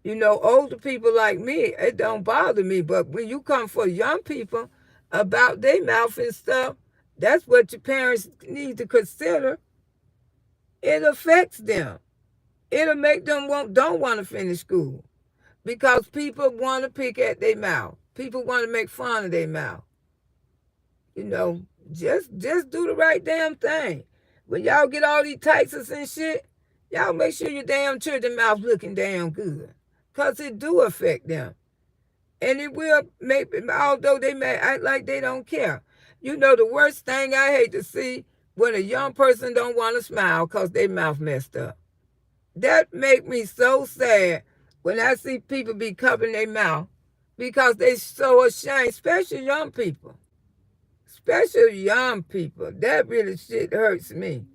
Older people like me, it don't bother me. But when you come for young people about their mouth and stuff, that's what your parents need to consider. It affects them. It'll make them don't want to finish school because people want to pick at their mouth. People want to make fun of their mouth. Just do the right damn thing. When y'all get all these taxes and shit, y'all make sure your damn children mouth looking damn good. Because it do affect them. And it will make, although they may act like they don't care. The worst thing I hate to see when a young person don't want to smile because their mouth messed up. That make me so sad when I see people be covering their mouth because they so ashamed, especially young people. Especially young people. That really shit hurts me.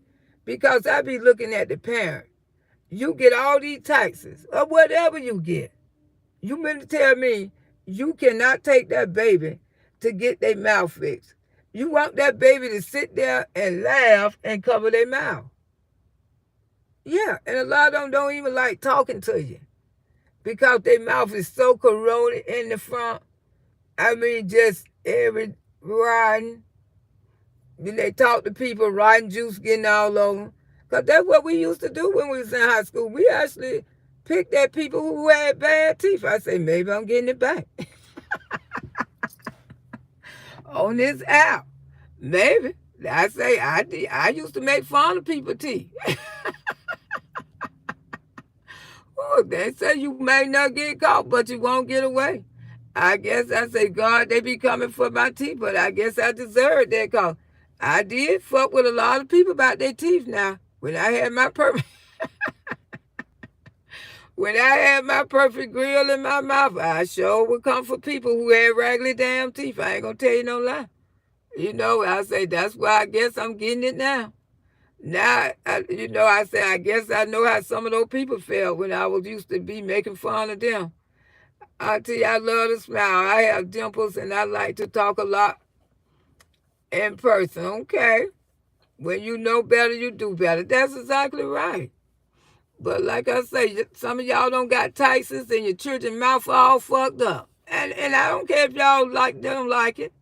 Because I be looking at the parent. You get all these taxes or whatever you get. You mean to tell me you cannot take that baby to get their mouth fixed? You want that baby to sit there and laugh and cover their mouth. Yeah, and a lot of them don't even like talking to you because their mouth is so corroded in the front. I mean, just every riding. Then they talk to people, riding juice getting all over. Because that's what we used to do when we was in high school. We actually picked at people who had bad teeth. I say, maybe I'm getting it back. On this app. Maybe. I say, I used to make fun of people's teeth. Oh, they say you may not get caught, but you won't get away. I guess I say, God, they be coming for my teeth, but I guess I deserve that because I did fuck with a lot of people about their teeth now. When I had my perfect grill in my mouth, I sure would come for people who had raggedy damn teeth. I ain't gonna tell you no lie. I say that's why I guess I'm getting it now. Now, I say I guess I know how some of those people felt when I was used to be making fun of them. I tell you, I love to smile. I have dimples and I like to talk a lot in person. Okay. When you know better, you do better. That's exactly right. But like I say, some of y'all don't got taxes and your children's mouth all fucked up. And I don't care if y'all don't like it.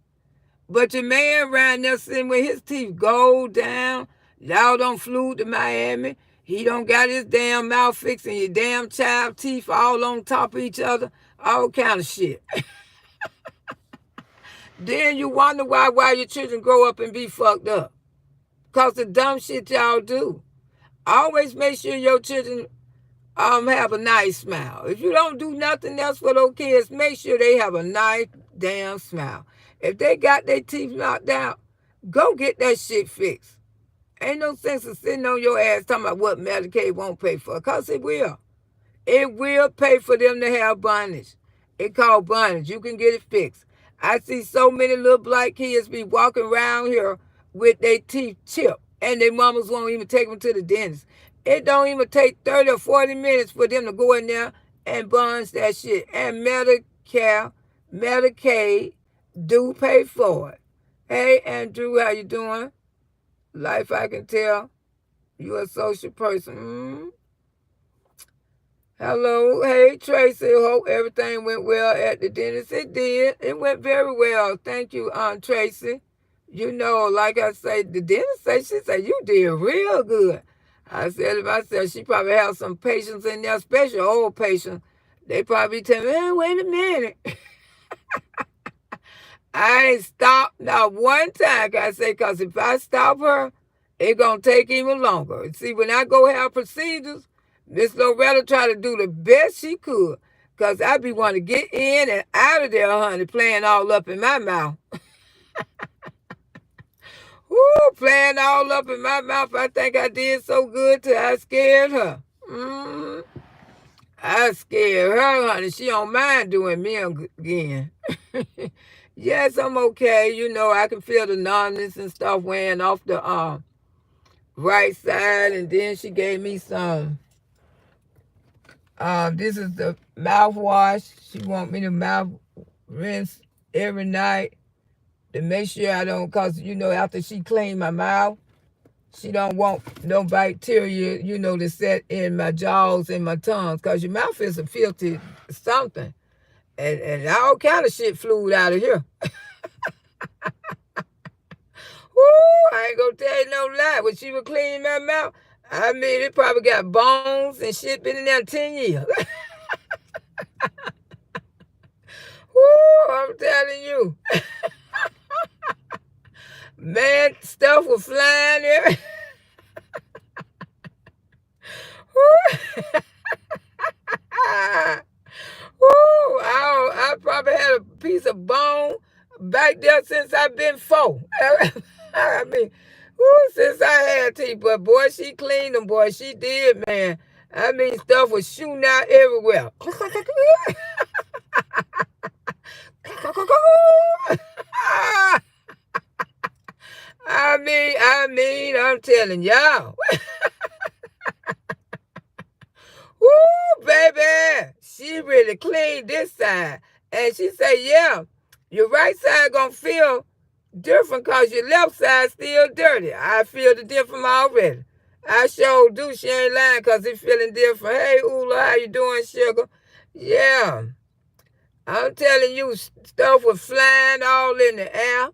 But your man around there sitting with his teeth gold down. Y'all don't flew to Miami. He don't got his damn mouth fixed and your damn child teeth all on top of each other. All kind of shit. Then you wonder why your children grow up and be fucked up. Because the dumb shit y'all do. Always make sure your children have a nice smile. If you don't do nothing else for those kids, make sure they have a nice damn smile. If they got their teeth knocked out, go get that shit fixed. Ain't no sense of sitting on your ass talking about what Medicaid won't pay for, because it will. It will pay for them to have bondage. It's called bondage. You can get it fixed. I see so many little black kids be walking around here with their teeth chipped, and their mamas won't even take them to the dentist. It don't even take 30 or 40 minutes for them to go in there and bonds that shit. And Medicare, Medicaid do pay for it. Hey, Andrew, how you doing? Life, I can tell. You a social person. Hello. Hey, Tracy. Hope everything went well at the dentist. It did. It went very well. Thank you, Aunt Tracy. Like I say, the dentist she said, you did real good. I said to myself, she probably have some patients in there, especially old patients. They probably tell me, hey, wait a minute. I ain't stopped not one time, I say, because if I stop her, it's going to take even longer. See, when I go have procedures, Miss Loretta try to do the best she could, because I be wanting to get in and out of there, honey, playing all up in my mouth. Woo, playing all up in my mouth. I think I did so good till I scared her. I scared her, honey. She don't mind doing me again. Yes, I'm okay. I can feel the numbness and stuff wearing off the right side, and then she gave me some. This is the mouthwash. She want me to mouth rinse every night to make sure I don't, cause after she cleaned my mouth, she don't want no bacteria, to set in my jaws and my tongues, cause your mouth is a filthy something, and all kind of shit flew out of here. Woo! I ain't gonna tell you no lie. When she was cleaning my mouth, I mean, it probably got bones and shit been in there 10 years. Woo! I'm telling you. Man, stuff was flying there. Woo! I probably had a piece of bone back there since I've been 4. I mean, woo, since I had teeth. But boy, she cleaned them, boy. She did, man. I mean, stuff was shooting out everywhere. I'm telling y'all. Woo, baby. She really cleaned this side. And she said, yeah, your right side gonna feel different because your left side still dirty. I feel the difference already. I sure do. She ain't lying because it's feeling different. Hey, Ula, how you doing, sugar? Yeah. I'm telling you, stuff was flying all in the air.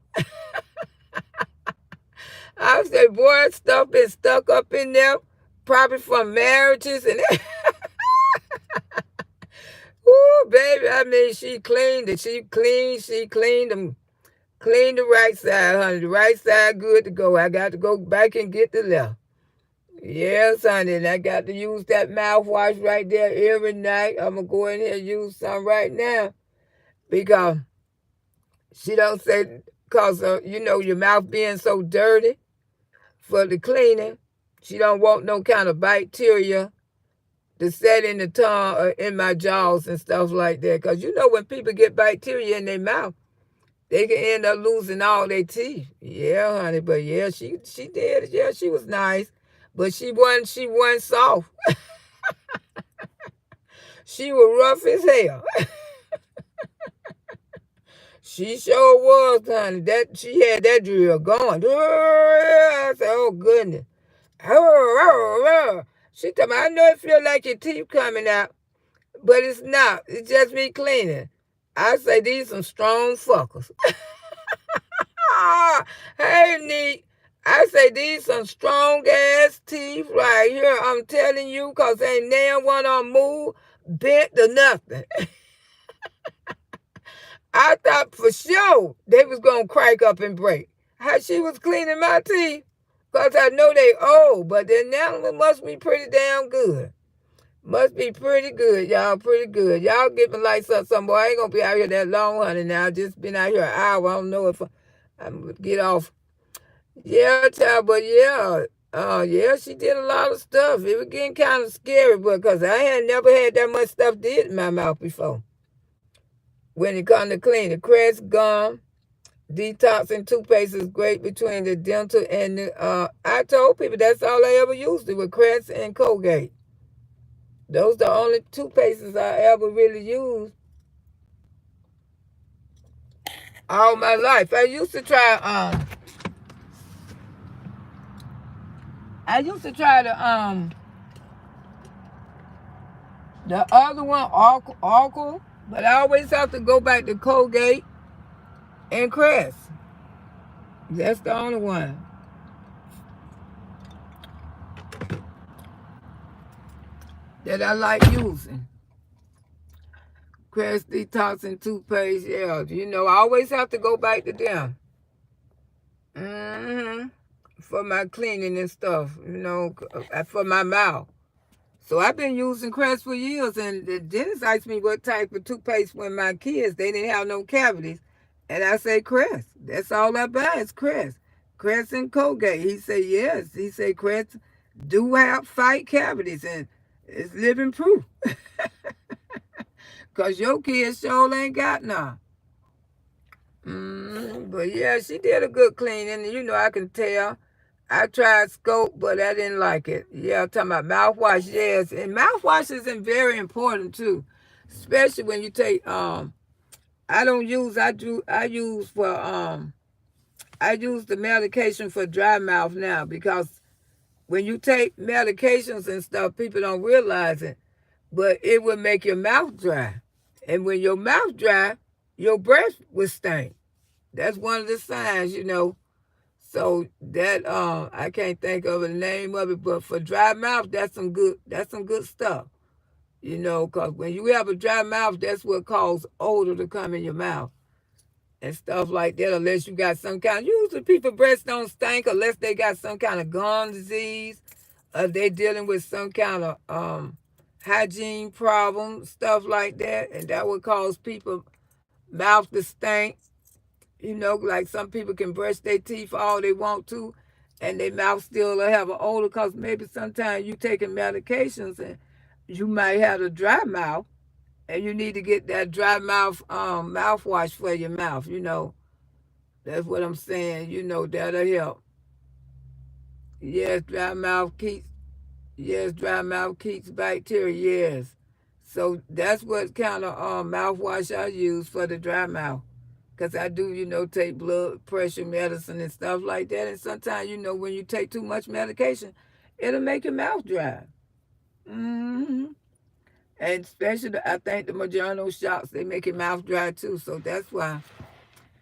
I say, boy, stuff been stuck up in there, probably from marriages and ooh, baby, I mean, she cleaned it. She cleaned them. Clean the right side, honey. The right side good to go. I got to go back and get the left. Yes, honey. And I got to use that mouthwash right there every night. I'm going to go in here and use some right now. Because she don't say, because, your mouth being so dirty for the cleaning. She don't want no kind of bacteria to set in the tongue or in my jaws and stuff like that. Because when people get bacteria in their mouth, they can end up losing all their teeth. Yeah, honey. But yeah, she did. Yeah, she was nice. But she wasn't soft. She was rough as hell. She sure was, honey. She had that drill going. I said, oh goodness. She told me, I know it feel like your teeth coming out, but it's not. It's just me cleaning. I say these some strong fuckers. Hey, neat. I say these some strong ass teeth right here. I'm telling you, cause ain't now one on move, bent or nothing. I thought for sure they was gonna crack up and break. How she was cleaning my teeth, cause I know they old, but their now must be pretty damn good. Must be pretty good, y'all. Pretty good. Y'all get me lights up some boy. I ain't gonna be out here that long, honey. Now I just been out here an hour. I don't know if I'm gonna get off. Yeah, child, but yeah, she did a lot of stuff. It was getting kind of scary, but because I had never had that much stuff did in my mouth before. When it comes to cleaning, Crest gum, detoxing toothpaste is great between the dental and the. I told people that's all I ever used it with Crest and Colgate. Those the only toothpastes I ever really used all my life. I used to try the other one, Arkle, but I always have to go back to Colgate and Crest. That's the only one that I like using. Crest detoxing toothpaste, yeah. I always have to go back to them. For my cleaning and stuff, for my mouth. So I've been using Crest for years, and the dentist asked me what type of toothpaste when my kids, they didn't have no cavities. And I say Crest. That's all I buy is Crest. Crest and Colgate. He said yes. He said Crest do have fight cavities, and it's living proof. Because your kids sure ain't got none. But yeah, she did a good cleaning. I can tell. I tried Scope, but I didn't like it. Yeah, I'm talking about mouthwash. Yes, and mouthwash is very important too, especially when you take. I don't use. I use for. I use the medication for dry mouth now because when you take medications and stuff, people don't realize it, but it will make your mouth dry, and when your mouth dry, your breath will stink. That's one of the signs. So that I can't think of the name of it, but for dry mouth, that's some good stuff. Cause when you have a dry mouth, that's what causes odor to come in your mouth and stuff like that. Unless you got some kind, usually people breaths don't stink unless they got some kind of gum disease, or they dealing with some kind of hygiene problem, stuff like that, and that would cause people mouth to stink. Like some people can brush their teeth all they want to, and their mouth still will have an odor because maybe sometimes you taking medications and you might have a dry mouth, and you need to get that dry mouth mouthwash for your mouth. That's what I'm saying. That'll help. Yes, dry mouth keeps bacteria. Yes, so that's what kind of mouthwash I use for the dry mouth. Because I do, take blood pressure medicine and stuff like that. And sometimes, when you take too much medication, it'll make your mouth dry. hmm And especially, I think the Majono shots, they make your mouth dry too. So that's why,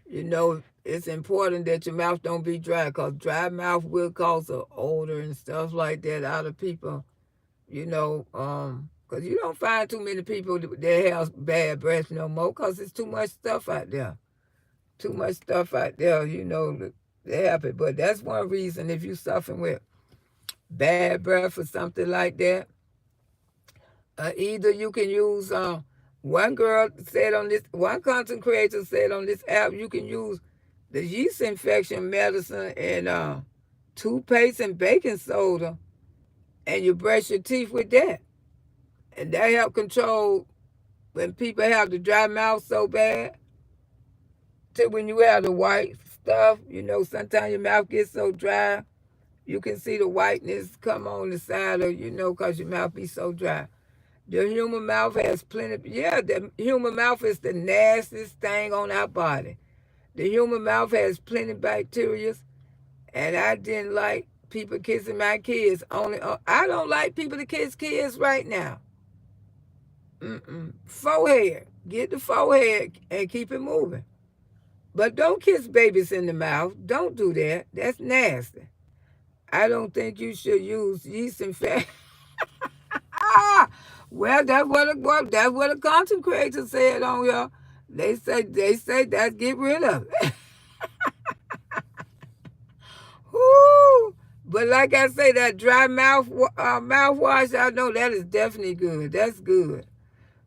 it's important that your mouth don't be dry because dry mouth will cause an odor and stuff like that out of people, because you don't find too many people that have bad breath no more because there's too much stuff out there. Too much stuff out there, that happen. But that's one reason if you suffering with bad breath or something like that, either you can use one content creator said on this app, you can use the yeast infection medicine and toothpaste and baking soda, and you brush your teeth with that. And that help control when people have the dry mouth so bad to when you have the white stuff, sometimes your mouth gets so dry, you can see the whiteness come on the side of, because your mouth be so dry. The human mouth has plenty, yeah, the human mouth is the nastiest thing on our body. The human mouth has plenty bacteria, and I didn't like people kissing my kids. I don't like people to kiss kids right now. Forehead. Get the forehead and keep it moving. But don't kiss babies in the mouth. Don't do that. That's nasty. I don't think you should use yeast infection. Ah, well, that's what a content creator said on here. They say that get rid of it. Woo! But like I say, that dry mouthwash, I know that is definitely good. That's good.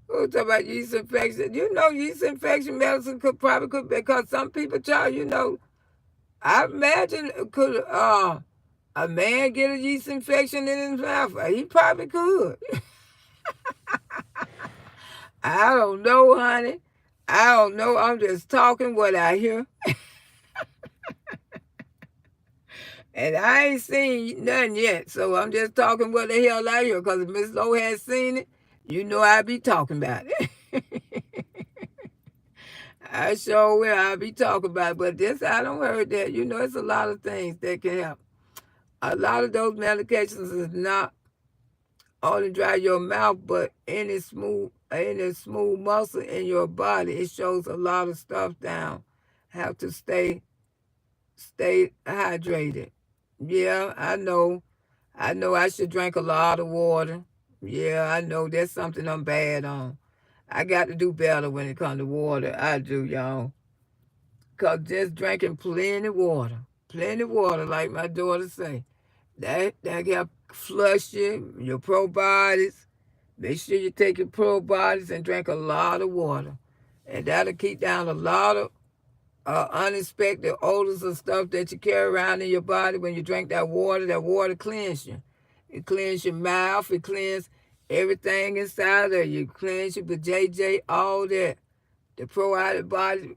Who talk about yeast infection? Yeast infection medicine could because some people try. I imagine could a man get a yeast infection in his mouth? He probably could. I don't know, honey. I don't know. I'm just talking what I hear. And I ain't seen nothing yet. So I'm just talking what the hell I hear. Because if Miss Lowe has seen it, I be talking about it. I sure will. I'll be talking about it. But I don't heard that. It's a lot of things that can help. A lot of those medications is not only dry your mouth, but any smooth muscle in your body. It shows a lot of stuff down. Have to stay hydrated. Yeah, I know. I know I should drink a lot of water. Yeah, I know that's something I'm bad on. I got to do better when it comes to water. I do, y'all. Because just drinking plenty water, like my daughter say, that help flush your probiotics. Make sure you take your probiotics and drink a lot of water. And that'll keep down a lot of unexpected odors and stuff that you carry around in your body when you drink that water. That water cleans you. It cleans your mouth. It cleans everything inside of you. It cleans you with JJ, all that. The probiotic body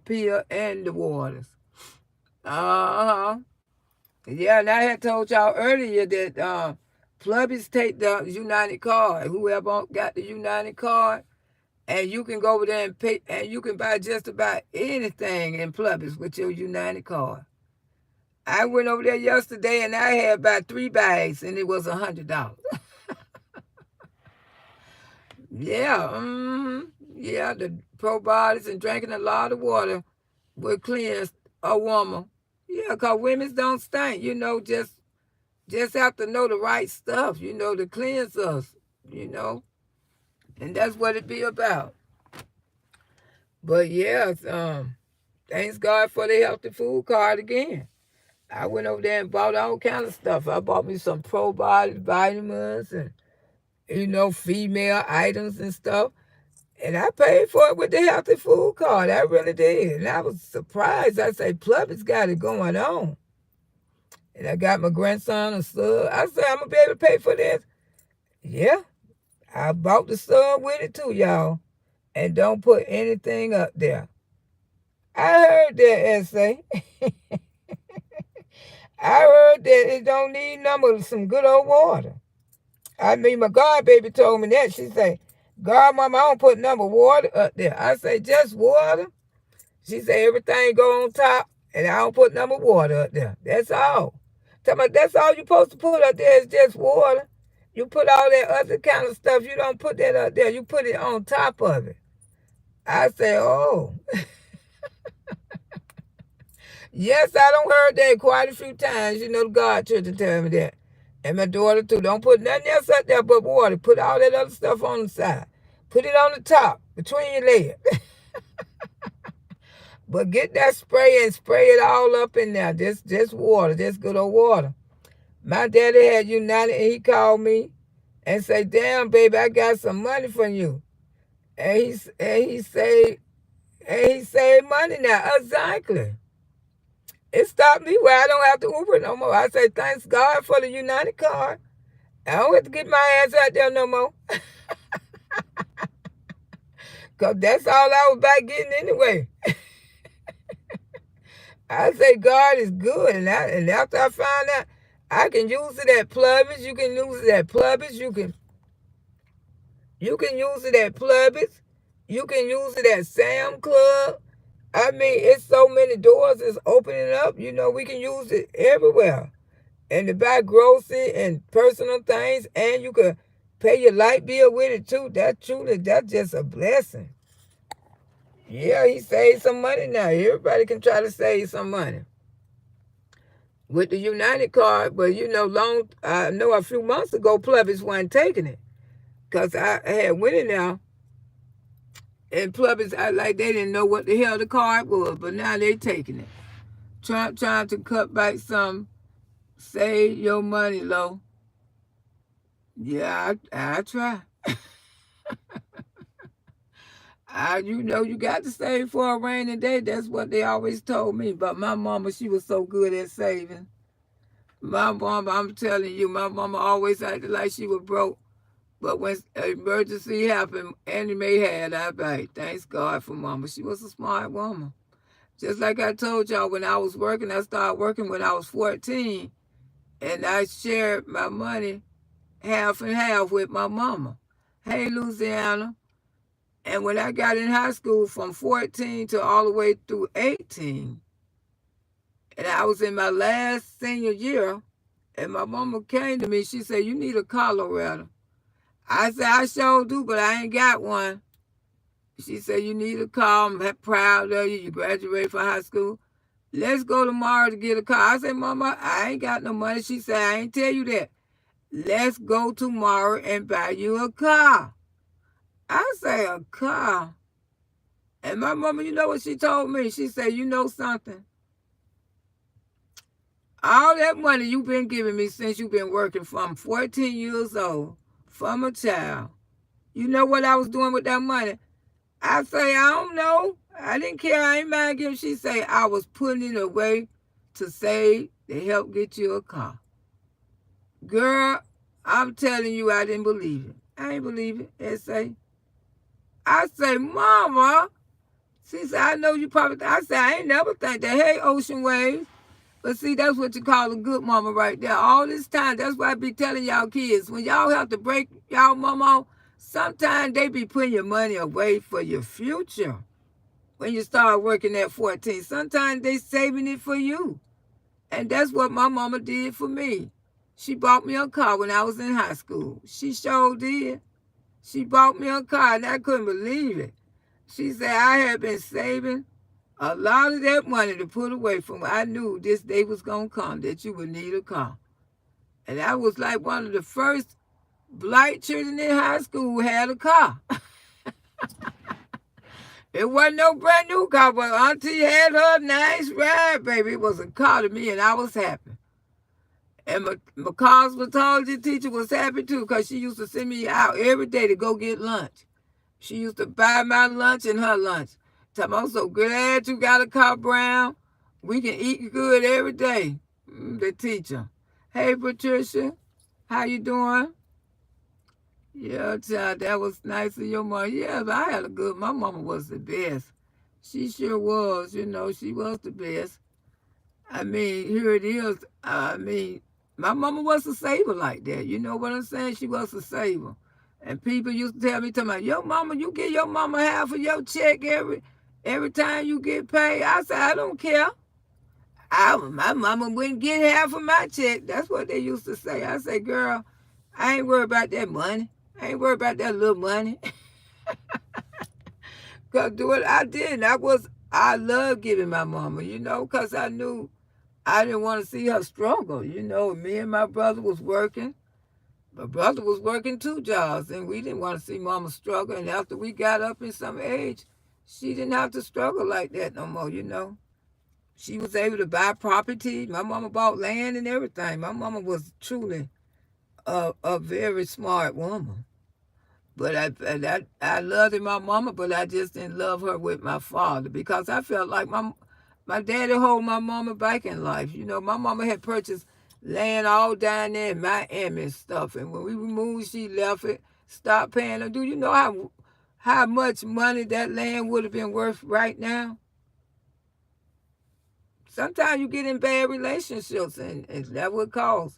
pill and the waters. Uh-huh. Yeah, and I had told y'all earlier that Plubbies take the United card. Whoever got the United card, and you can go over there and pay, and you can buy just about anything in Plubbies with your United card. I went over there yesterday and I had about 3 bags, and it was $100. Yeah, yeah, the probiotics and drinking a lot of water will cleanse a woman. Yeah, 'cause women don't stink, just have to know the right stuff, to cleanse us, you know, and that's what it be about. But yes, thanks God for the healthy food card again. I went over there and bought all kind of stuff. I bought me some probiotic vitamins and female items and stuff. And I paid for it with the healthy food card. I really did. And I was surprised. I say, Plubby's got it going on. And I got my grandson a sub. I said, I'm going to be able to pay for this. Yeah, I bought the sub with it too, y'all. And don't put anything up there. I heard that essay. I heard that it don't need some good old water. I mean, my God baby told me that. She say, God, Mama, I don't put water up there. I say, just water? She say, everything go on top, and I don't put water up there. That's all. Tell me, that's all you supposed to put up there is just water. You put all that other kind of stuff, you don't put that up there. You put it on top of it. I say, oh. Yes, I don't heard that quite a few times. The God children tell me that. And my daughter too. Don't put nothing else up there but water. Put all that other stuff on the side. Put it on the top, between your legs. But get that spray and spray it all up in there. Just water, just good old water. My daddy had United, and he called me and said, damn, baby, I got some money from you. And he saved money now. Exactly. It stopped me where I don't have to Uber no more. I say, thanks God for the United card. I don't have to get my ass out there no more. Because that's all I was about getting anyway. I say God is good. And after I find out, I can use it at Plubbies. You can use it at Plubbies. You can use it at Plubbies. You can use it at Sam Club. I mean, it's so many doors is opening up. We can use it everywhere. And to buy grocery and personal things, and you can pay your light bill with it too. That's just a blessing. Yeah, he saved some money now. Everybody can try to save some money with the United card, but I know a few months ago, Plubbies wasn't taking it. Because I had went in there, and Plubbies, they didn't know what the hell the card was, but now they taking it. Trying to cut back some, save your money low. Yeah, I try. You got to save for a rainy day. That's what they always told me. But my mama, she was so good at saving. My mama, I'm telling you, my mama always acted like she was broke. But when an emergency happened, Annie Mae had, I like, thanks God for mama. She was a smart woman. Just like I told y'all, when I was working, I started working when I was 14. And I shared my money half and half with my mama. Hey, Louisiana. And when I got in high school from 14 to all the way through 18, and I was in my last senior year, and my mama came to me, she said, you need a car, Loretta. I said, I sure do, but I ain't got one. She said, you need a car. I'm proud of you. You graduated from high school. Let's go tomorrow to get a car. I said, Mama, I ain't got no money. She said, I ain't tell you that. Let's go tomorrow and buy you a car. I say, a car? And my mama, you know what she told me? She said, you know something? All that money you've been giving me since you've been working from 14 years old, from a child, you know what I was doing with that money? I say, I don't know. I didn't care. I ain't mind giving. She say, I was putting it away to save to help get you a car. Girl, I'm telling you, I didn't believe it. I ain't believe it. I say, Mama. She said, I know you probably, I said, I ain't never think that. Hey, Ocean Waves. But see, that's what you call a good mama right there. All this time, that's why I be telling y'all kids, when y'all have to break y'all mama off, sometimes they be putting your money away for your future. When you start working at 14, sometimes they saving it for you. And that's what my mama did for me. She bought me a car when I was in high school. She sure did. She bought me a car, and I couldn't believe it. She said I had been saving a lot of that money to put away from. I knew this day was going to come that you would need a car. And I was like one of the first black children in high school who had a car. It wasn't no brand new car, but Auntie had her nice ride, baby. It was a car to me, and I was happy. And my cosmetology teacher was happy too, because she used to send me out every day to go get lunch. She used to buy my lunch and her lunch. Tell me, I'm so glad you got a car, Brown. We can eat good every day. The teacher. Hey, Patricia. How you doing? Yeah, child, that was nice of your mom. Yeah, but I had a good, my mama was the best. She sure was, she was the best. I mean, here it is. I mean, my mama was a saver like that. You know what I'm saying? She was a saver. And people used to tell me, your mama, you get your mama half of your check every time you get paid. I said, I don't care. My mama wouldn't get half of my check. That's what they used to say. I say, girl, I ain't worried about that money. I ain't worried about that little money. Because do what I did. And I love giving my mama, because I knew I didn't want to see her struggle. Me and my brother was working. My brother was working 2 jobs, and we didn't want to see mama struggle. And after we got up in some age, she didn't have to struggle like that no more, She was able to buy property. My mama bought land and everything. My mama was truly a very smart woman. But I loved my mama, but I just didn't love her with my father, because I felt like my daddy hold my mama back in life. My mama had purchased land all down there in Miami and stuff. And when we moved, she left it, stopped paying her. Do you know how much money that land would have been worth right now? Sometimes you get in bad relationships, and that would cause.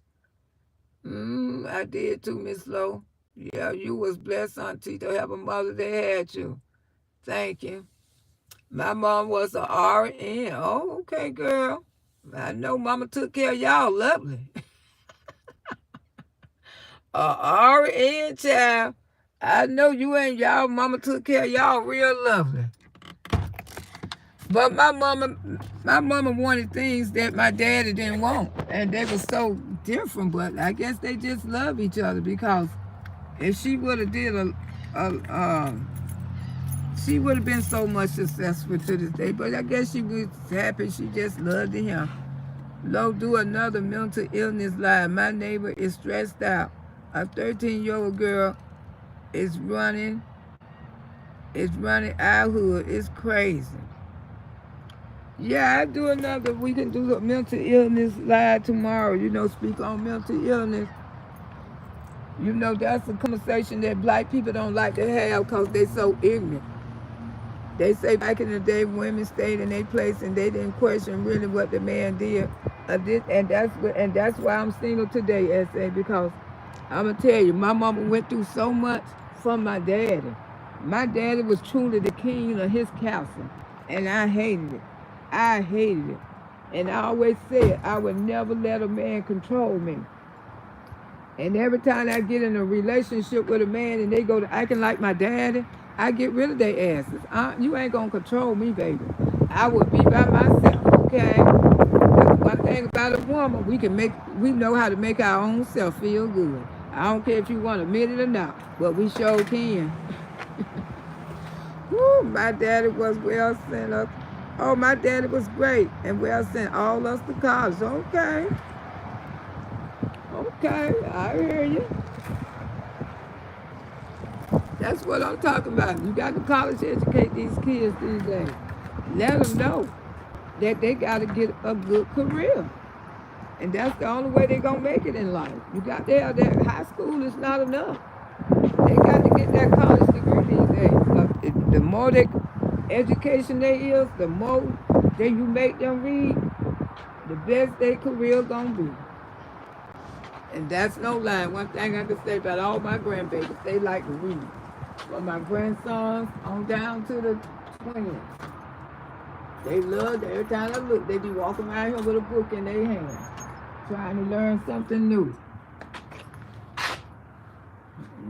I did too, Miss Lowe. Yeah, you was blessed, Auntie, to have a mother that had you. Thank you. My mom was a RN. Oh, okay, girl. I know mama took care of y'all lovely. A RN child. I know you and y'all mama took care of y'all real lovely. But my mama wanted things that my daddy didn't want. And they were so different, but I guess they just love each other, because if she would have did she would have been so much successful to this day. But I guess she was happy. She just loved him. Lo, do another mental illness line. My neighbor is stressed out. A 13-year-old girl is running our hood. It's crazy. Yeah, we can do a mental illness live tomorrow, speak on mental illness. That's a conversation that black people don't like to have, because they're so ignorant. They say back in the day, women stayed in their place and they didn't question really what the man did. And that's why I'm single today, S.A., because I'm going to tell you, my mama went through so much from my daddy. My daddy was truly the king of his castle, and I hated it. And I always said I would never let a man control me. And every time I get in a relationship with a man and they go to acting like my daddy, I get rid of their asses. You ain't gonna control me, baby. I will be by myself, okay? That's one thing about a woman. We know how to make our own self feel good. I don't care if you want to admit it or not, but we sure can. Woo, my daddy was well sent us. Oh, my daddy was great and well sent all us to college. Okay, I hear you. That's what I'm talking about. You got to college educate these kids these days. Let them know that they got to get a good career. And that's the only way they're going to make it in life. You got to have that. High school is not enough. They got to get that college degree these days. The more education there is, the more that you make them read, the best their career gonna be. And that's no lie. One thing I can say about all my grandbabies, they like to read. From my grandsons on down to the twins. They love it. Every time I look, they be walking around here with a book in their hand, trying to learn something new.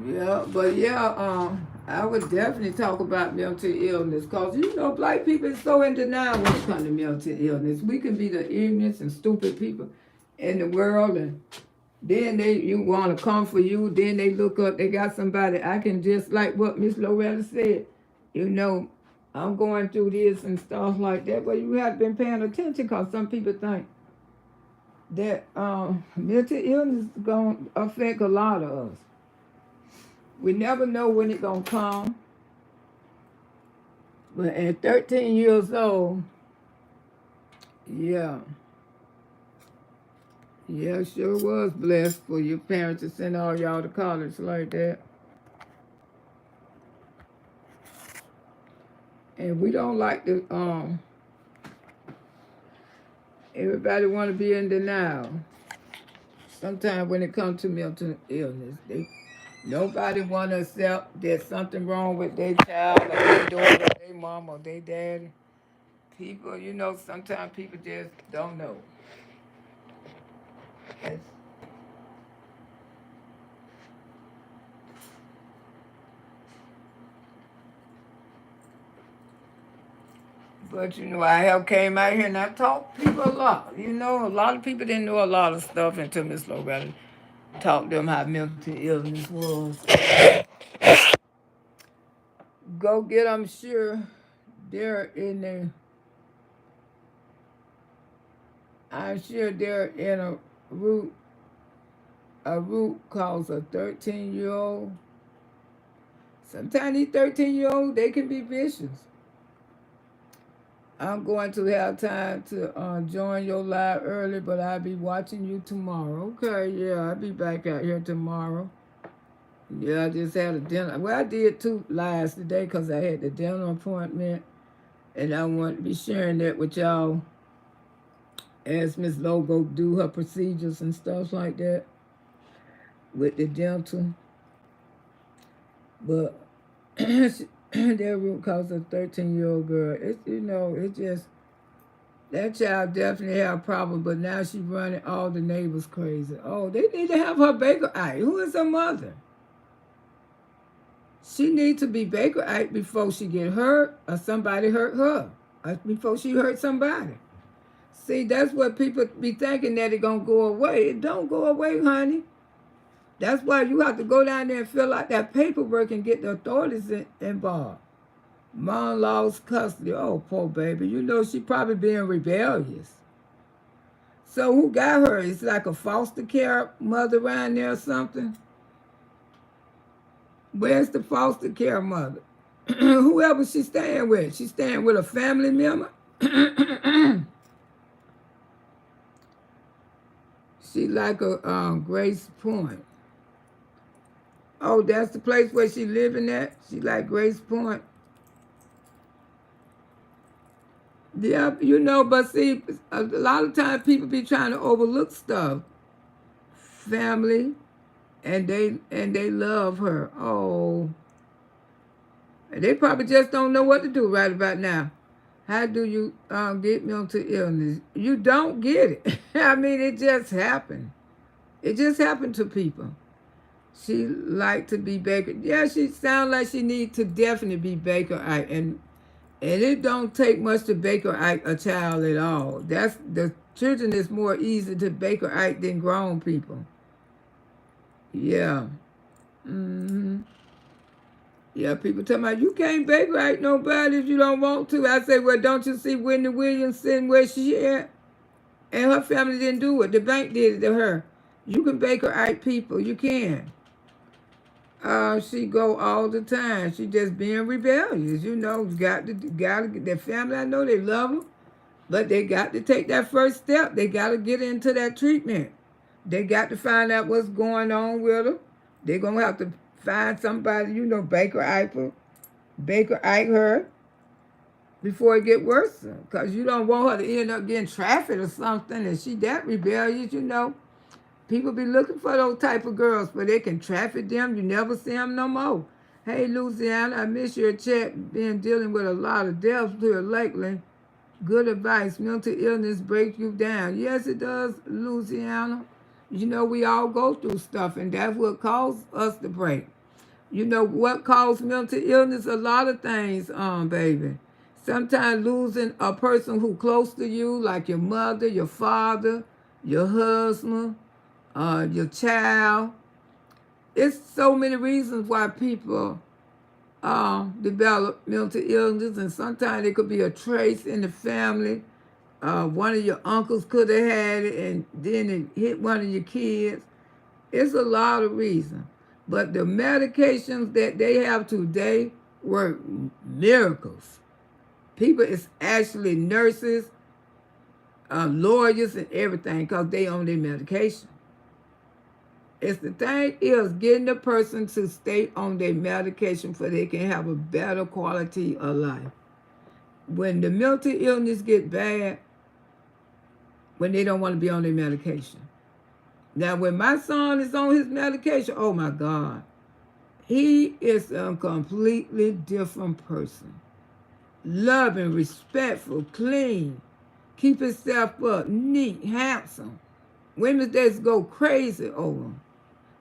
Yeah, but yeah, I would definitely talk about mental illness because, you know, black people is so in denial when it comes to mental illness. We can be the ignorant and stupid people in the world, and then you want to come for you, then they look up, they got somebody, I can just, like what Miss Loretta said, you know, I'm going through this and stuff like that, but you have been paying attention because some people think that mental illness is going to affect a lot of us. We never know when it's going to come. But at 13 years old, yeah, sure was blessed for your parents to send all y'all to college like that. And we don't like to, everybody want to be in denial. Sometimes when it comes to mental illness, nobody want to accept there's something wrong with their child or their daughter, or their mom or their daddy. People, you know, sometimes people just don't know. It's, but, you know, I have came out here and I taught people a lot. You know, a lot of people didn't know a lot of stuff until Miss Loretta taught them how mental illness was. Go get them, sure. They're in the, I'm sure they're in a root cause a 13-year-old. Sometimes these 13-year-olds, they can be vicious. I'm going to have time to join your live early, but I'll be watching you tomorrow. Okay, yeah, I'll be back out here tomorrow. Yeah, I just had a dinner. Well, I did 2 lives today because I had the dental appointment, and I want to be sharing that with y'all as Miss Logo do her procedures and stuff like that with the dental. But their root cause a 13-year-old girl. It's, you know, it just, that child definitely had a problem, but now she's running all the neighbors crazy. Oh, they need to have her Baker Eye. Who is her mother? She needs to be Baker Eye before she get hurt or somebody hurt her, or before she hurt somebody. See, that's what people be thinking, that it gonna go away. It don't go away, honey. That's why you have to go down there and fill out that paperwork and get the authorities involved. Mom lost custody. Oh, poor baby. You know she probably being rebellious. So who got her? It's like a foster care mother around there or something? Where's the foster care mother? Whoever she's staying with. She's staying with a family member? She like a Grace Point. Oh, that's the place where she living at? She like Grace Point. Yeah, you know, but see, a lot of times people be trying to overlook stuff. Family, and they love her. Oh, and they probably just don't know what to do right about now. How do you get mental illness? You don't get it. I mean, it just happened. It just happened to people. She like to be Baker. Yeah, she sound like she need to definitely be Baker Ike. And it don't take much to Baker Ike a child at all. That's, the children is more easy to Baker Ike than grown people. Yeah. Mm-hmm. Yeah, people tell me, you can't Baker Ike nobody if you don't want to. I say, well, don't you see Whitney Williams sitting where she at? And her family didn't do it. The bank did it to her. You can Baker Ike people. You can. She go all the time. She just being rebellious. You know, got to their family, I know they love her, but they got to take that first step. They got to get into that treatment. They got to find out what's going on with her. They're going to have to find somebody, you know, Baker Ike her. before it get worse. Because you don't want her to end up getting trafficked or something, and she that rebellious, you know. People be looking for those type of girls, but they can traffic them. You never see them no more. Hey, Louisiana, I miss your chat. Been dealing with a lot of deaths here lately. Good advice. Mental illness breaks you down. Yes, it does, Louisiana. You know, we all go through stuff, and that's what caused us to break. You know what caused mental illness? A lot of things, baby. Sometimes losing a person who close to you, like your mother, your father, your husband, your child. It's so many reasons why people develop mental illness, and sometimes it could be a trace in the family. One of your uncles could have had it, and then it hit one of your kids. It's a lot of reasons. But the medications that they have today were miracles. People is actually nurses, lawyers, and everything because they on their medication. It's the thing is getting the person to stay on their medication so they can have a better quality of life. When the mental illness get bad, when they don't want to be on their medication. Now, when my son is on his medication, oh my God, he is a completely different person. Loving, respectful, clean, keep himself up, neat, handsome. Women just go crazy over him.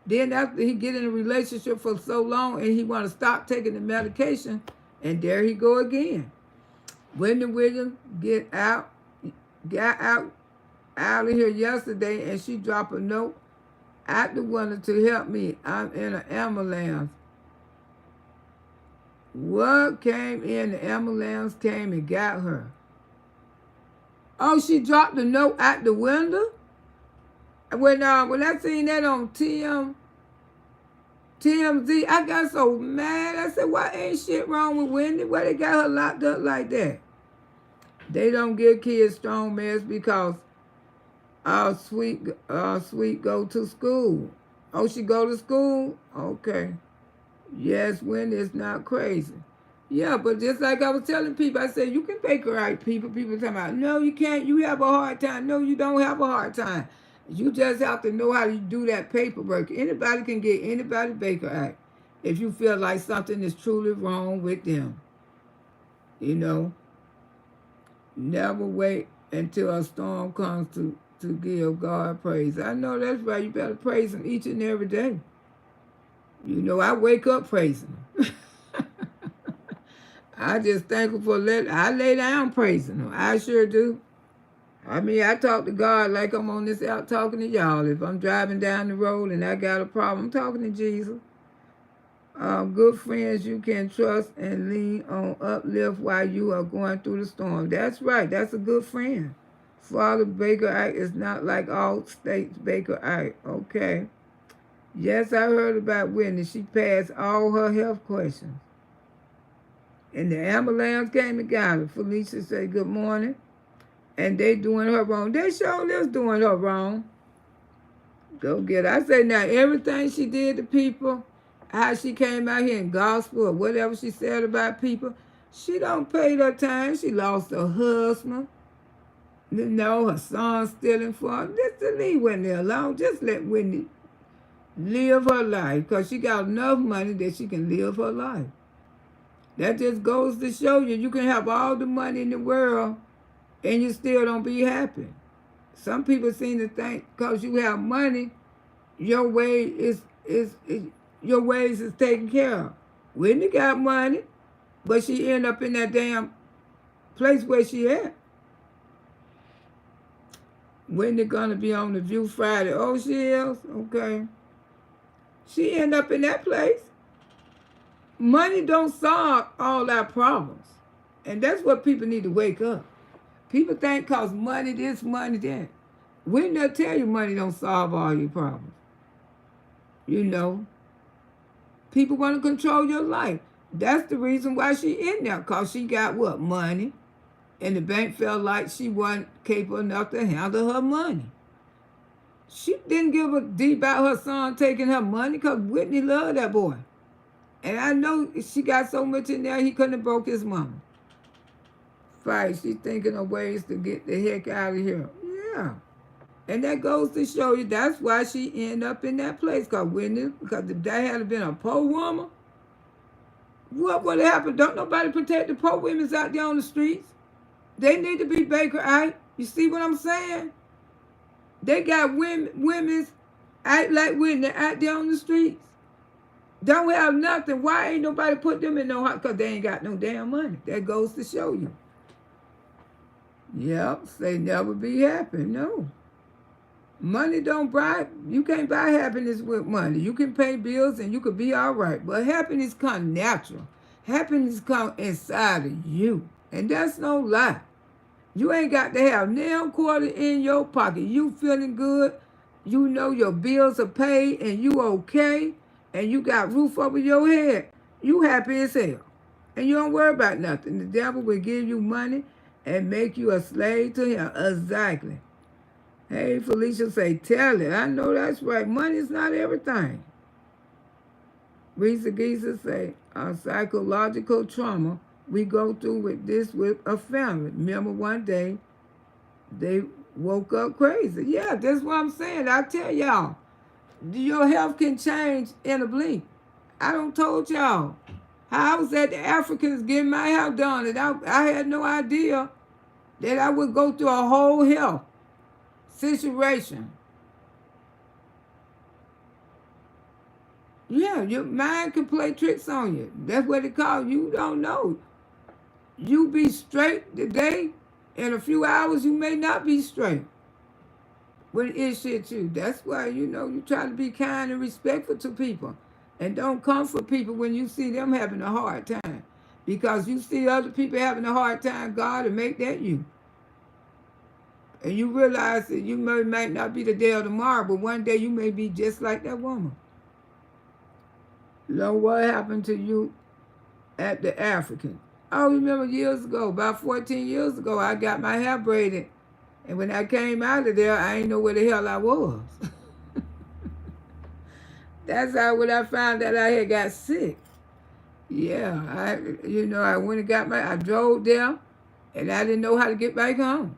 Then after he get in a relationship for so long and he want to stop taking the medication, and there he go again. Wendy Williams got out of here yesterday, and she dropped a note out the window to help me. I'm in an ambulance. What came in? The ambulance came and got her. Oh, she dropped the note out the window? When I seen that on TMZ, I got so mad. I said, why ain't shit wrong with Wendy? Why they got her locked up like that? They don't give kids strong meds because Sweet go to school. Oh, she go to school? Okay. Yes, Wendy is not crazy. Yeah, but just like I was telling people, I said, you can fake right, people. People talking about, no, you can't. You have a hard time. No, you don't have a hard time. You just have to know how to do that paperwork. Anybody can get anybody Baker Act if you feel like something is truly wrong with them. You know, never wait until a storm comes to give God praise. I know that's right. You better praise him each and every day. You know, I wake up praising him. I just thankful for I lay down praising him. I sure do. I mean, I talk to God like I'm on this out talking to y'all. If I'm driving down the road and I got a problem, I'm talking to Jesus. Good friends you can trust and lean on, uplift while you are going through the storm. That's right. That's a good friend. Father Baker Act is not like all states Baker Act. Okay. Yes, I heard about Whitney. She passed all her health questions. And the ambulance came and got her. Felicia said, good morning. And they doing her wrong. They sure is doing her wrong. Go get her. I say now, everything she did to people, how she came out here in gospel or whatever she said about people, she don't pay her time. She lost her husband. You know, her son stealing for her. Just to leave Whitney alone. Just let Whitney live her life because she got enough money that she can live her life. That just goes to show you, you can have all the money in the world and you still don't be happy. Some people seem to think because you have money, your way your ways is taken care of. Whitney got money, but she end up in that damn place where she at. Whitney gonna be on The View Friday. Oh, she is? Okay. She end up in that place. Money don't solve all our problems. And that's what people need to wake up. People think because money this, money that. When they'll tell you money don't solve all your problems. You know. People want to control your life. That's the reason why she in there. Because she got what? Money. And the bank felt like she wasn't capable enough to handle her money. She didn't give a deep about her son taking her money because Whitney loved that boy. And I know she got so much in there, he couldn't have broke his mama. fight. She's thinking of ways to get the heck out of here. Yeah. And that goes to show you that's why she ended up in that place. Because if that had been a poor woman, what would have happened? Don't nobody protect the poor women out there on the streets. They need to be Baker-ite. You see what I'm saying? They got women's act like women out there on the streets. Don't have nothing. Why ain't nobody put them in no house? Because they ain't got no damn money. That goes to show you. Yep, they never be happy. No. Money don't buy. You can't buy happiness with money. You can pay bills and you could be all right. But happiness comes natural. Happiness comes inside of you. And that's no lie. You ain't got to have nail quarter in your pocket. You feeling good. You know your bills are paid and you okay. And you got roof over your head. You happy as hell. And you don't worry about nothing. The devil will give you money and make you a slave to him. Exactly. Hey, Felicia say, tell it. I know that's right. Money is not everything. Risa Geisa say, psychological trauma we go through with a family. Remember one day, they woke up crazy. Yeah, that's what I'm saying. I tell y'all, your health can change in a blink. I don't told y'all how I was at the Africans getting my hair done, and I had no idea that I would go through a whole health situation. Yeah, your mind can play tricks on you. That's what it called. You don't know. You be straight today, in a few hours you may not be straight when it shit you. That's why, you try to be kind and respectful to people. And don't comfort people when you see them having a hard time. Because you see other people having a hard time, God will make that you. And you realize that you might not be the day of tomorrow, but one day you may be just like that woman. Lord, what happened to you at the African? I remember years ago, about 14 years ago, I got my hair braided. And when I came out of there, I didn't know where the hell I was. That's how when I found that I had got sick. Yeah, I went and I drove there, and I didn't know how to get back home.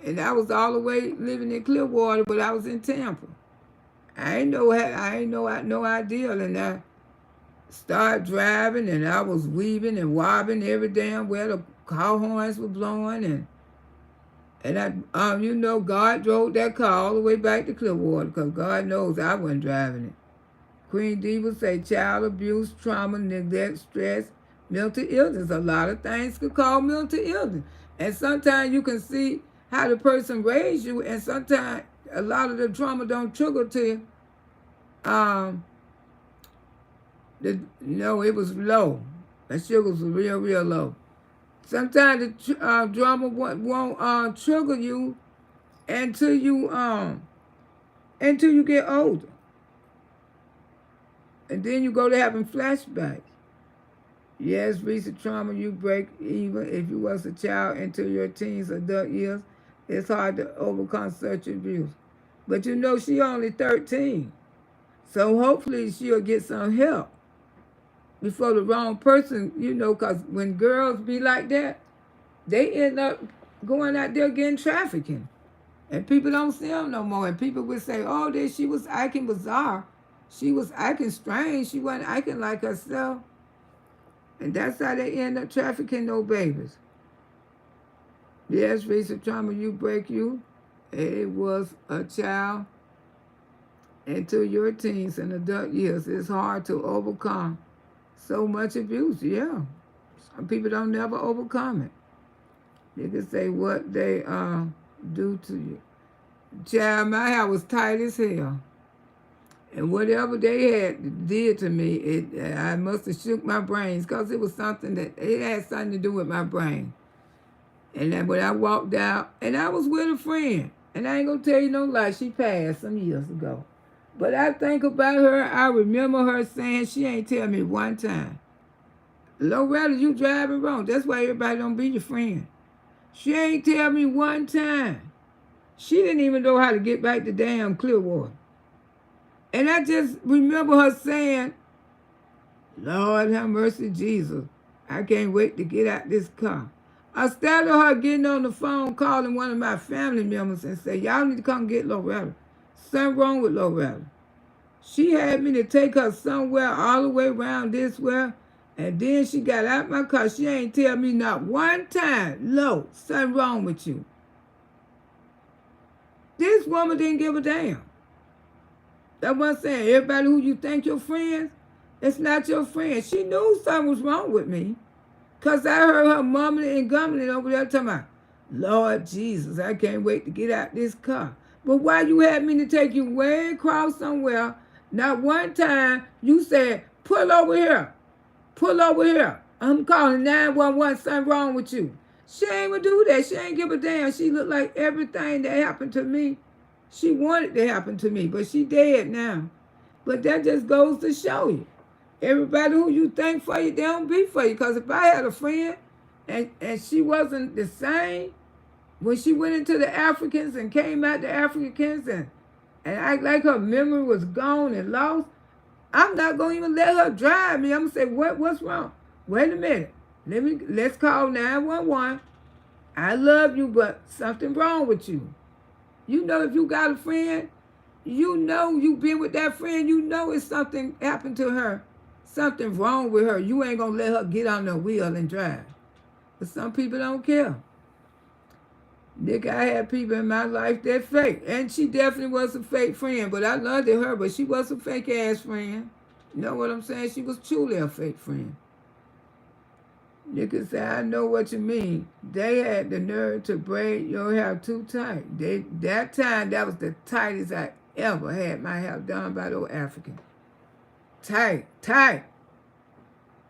And I was all the way living in Clearwater, but I was in Tampa. I ain't no idea. And I started driving, and I was weaving and wobbling every damn where the car horns were blowing. And I, God drove that car all the way back to Clearwater, because God knows I wasn't driving it. Queen Diva say child abuse, trauma, neglect, stress, mental illness. A lot of things could cause mental illness. And sometimes you can see how the person raised you, and sometimes a lot of the trauma don't trigger to you. It was low. The sugars was real, real low. Sometimes the drama won't trigger you until you get older. And then you go to having flashbacks. Yes, recent trauma, you break even if you was a child into your teens, adult years. It's hard to overcome such abuse. But she only 13. So hopefully she'll get some help before the wrong person, because when girls be like that, they end up going out there getting trafficking. And people don't see them no more. And people would say, oh, she was acting bizarre. She was acting strange. She wasn't acting like herself. And that's how they end up trafficking those babies. Yes, recent trauma, you break you. It was a child into your teens and adult years. It's hard to overcome so much abuse. Yeah. Some people don't never overcome it. They can say what they do to you. Child, my hair was tight as hell. And whatever they did to me, I must have shook my brains, because it was it had something to do with my brain. And then when I walked out, and I was with a friend, and I ain't gonna tell you no lie, she passed some years ago. But I think about her, I remember her saying, she ain't tell me one time, Loretta, you driving wrong. That's why everybody don't be your friend. She ain't tell me one time. She didn't even know how to get back to damn Clearwater. And I just remember her saying, Lord have mercy, Jesus. I can't wait to get out this car. Instead of her getting on the phone calling one of my family members and say, y'all need to come get Loretta. Something wrong with Loretta. She had me to take her somewhere all the way around this way. And then she got out my car. She ain't tell me not one time, Lo, something wrong with you. This woman didn't give a damn. That's what I'm saying. Everybody who you think your friends, it's not your friend. She knew something was wrong with me. Because I heard her mumbling and grumbling over there talking about, Lord Jesus, I can't wait to get out this car. But why you had me to take you way across somewhere, not one time you said, pull over here. Pull over here. I'm calling 911, something wrong with you. She ain't gonna do that. She ain't give a damn. She looked like everything that happened to me, she wanted to happen to me, but she dead now. But that just goes to show you. Everybody who you think for you, they don't be for you. Because if I had a friend and she wasn't the same, when she went into the Africans and came out the Africans and act like her memory was gone and lost, I'm not going to even let her drive me. I'm going to say, what's wrong? Wait a minute. Let's call 911. I love you, but something wrong with you. You know, if you got a friend, you know you've been with that friend, you know it's something happened to her. Something wrong with her. You ain't going to let her get on the wheel and drive. But some people don't care. Nick, I had people in my life that fake. And she definitely was a fake friend. But I loved her, but she was a fake-ass friend. You know what I'm saying? She was truly a fake friend. Nigga said, I know what you mean. They had the nerve to braid your hair too tight. That time, that was the tightest I ever had my hair done by those Africans. Tight.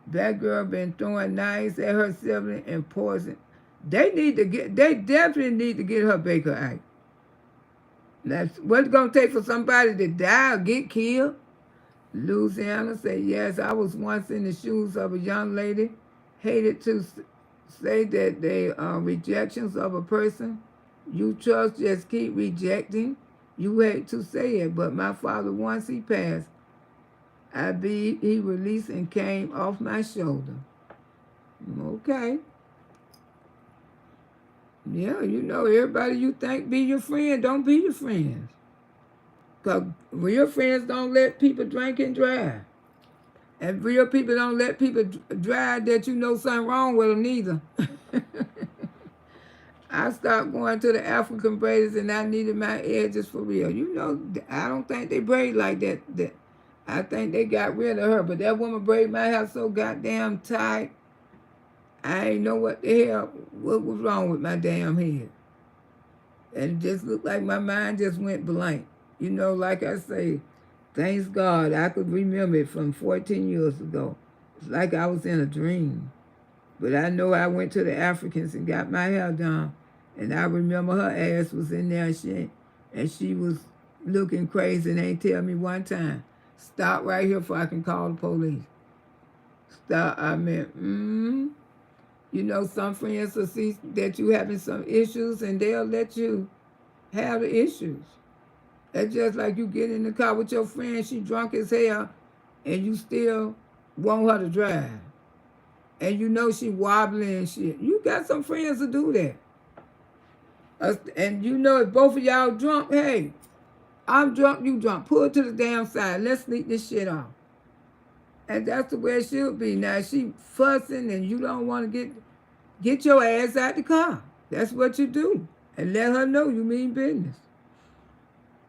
That girl been throwing knives at her sibling and poison. They definitely need to get her Baker Act. That's what's gonna take for somebody to die or get killed. Louisiana said, yes, I was once in the shoes of a young lady, hated to say that they are rejections of a person. You trust, just keep rejecting. You hate to say it, but my father, once he passed, he released and came off my shoulder. Okay. Yeah, you know, everybody you think be your friend, don't be your friends. Because real friends don't let people drink and drive. And real people don't let people drive that you know something wrong with them neither. I stopped going to the African braiders and I needed my edges for real. You know, I don't think they braid like that. I think they got rid of her. But that woman braided my hair so goddamn tight. I ain't know what the hell, what was wrong with my damn head. And it just looked like my mind just went blank. You know, like I say, thanks God, I could remember it from 14 years ago. It's like I was in a dream. But I know I went to the Africans and got my hair done. And I remember her ass was in there and she was looking crazy and ain't tell me one time, stop right here before I can call the police. Stop, I meant, You know, some friends will see that you having some issues and they'll let you have the issues. That's just like you get in the car with your friend, she drunk as hell, and you still want her to drive. And you know she wobbling and shit. You got some friends to do that. And you know if both of y'all drunk, hey, I'm drunk, you drunk. Pull to the damn side. Let's sneak this shit off. And that's the way it should be. Now she fussing and you don't want to get your ass out the car. That's what you do. And let her know you mean business.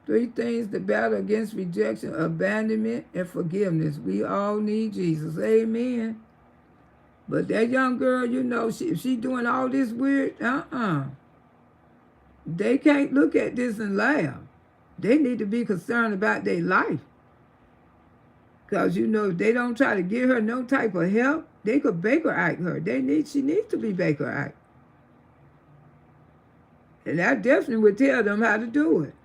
3 things to battle against rejection, abandonment, and forgiveness. We all need Jesus. Amen. But that young girl, you know, she doing all this weird, They can't look at this and laugh. They need to be concerned about their life. Because, you know, if they don't try to give her no type of help, they could Baker Act her. She needs to be Baker Act. And I definitely would tell them how to do it.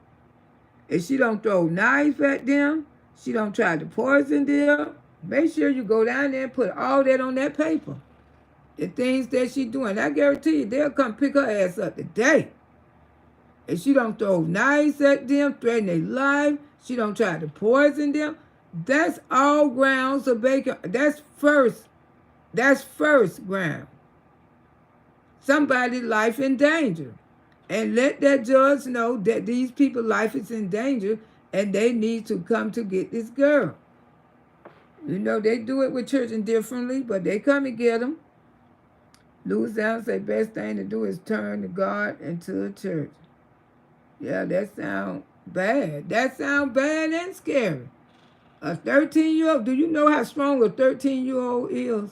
If she don't throw knives at them, she don't try to poison them, make sure you go down there and put all that on that paper. The things that she doing. I guarantee you, they'll come pick her ass up today. If she don't throw knives at them, threaten their life, she don't try to poison them, that's all grounds of Baker. That's first ground. somebody's life in danger. And let that judge know that these people's life is in danger and they need to come to get this girl. You know, they do it with children differently, but they come and get them. Louisiana say best thing to do is turn the God into a church. Yeah, that sound bad. That sound bad and scary. A 13-year-old, do you know how strong a 13-year-old is?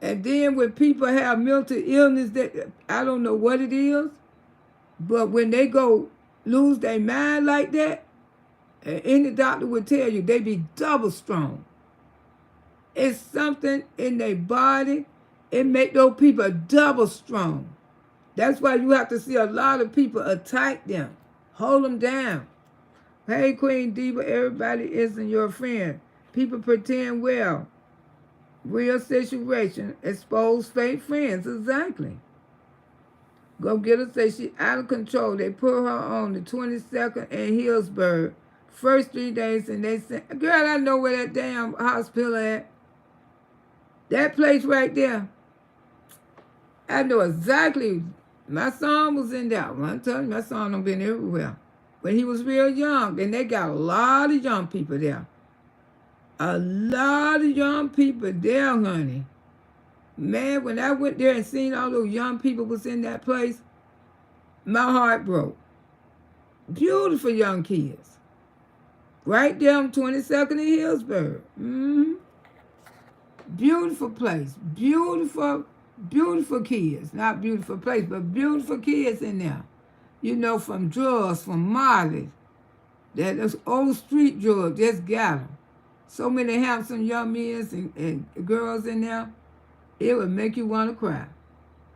And then when people have mental illness, that I don't know what it is, but when they go lose their mind like that, and any doctor would tell you they be double strong. It's something in their body. It make those people double strong. That's why you have to see a lot of people attack them, hold them down. Hey, Queen Diva, everybody isn't your friend. People pretend well. Real situation, expose fake friends, exactly. Go get her, say she out of control. They put her on the 22nd in Hillsburg. First 3 days, and they said, girl, I know where that damn hospital at. That place right there. I know exactly. My son was in there. I'm telling you, my son done been everywhere. When he was real young, and they got a lot of young people there. A lot of young people there, honey. Man, when I went there and seen all those young people was in that place, my heart broke. Beautiful young kids. Right there on 22nd in Hillsburg. Beautiful place. Beautiful, beautiful kids. Not beautiful place, but beautiful kids in there. You know, from drugs, from Molly. Those old street drugs just got them. So many handsome young men and girls in there, it would make you want to cry.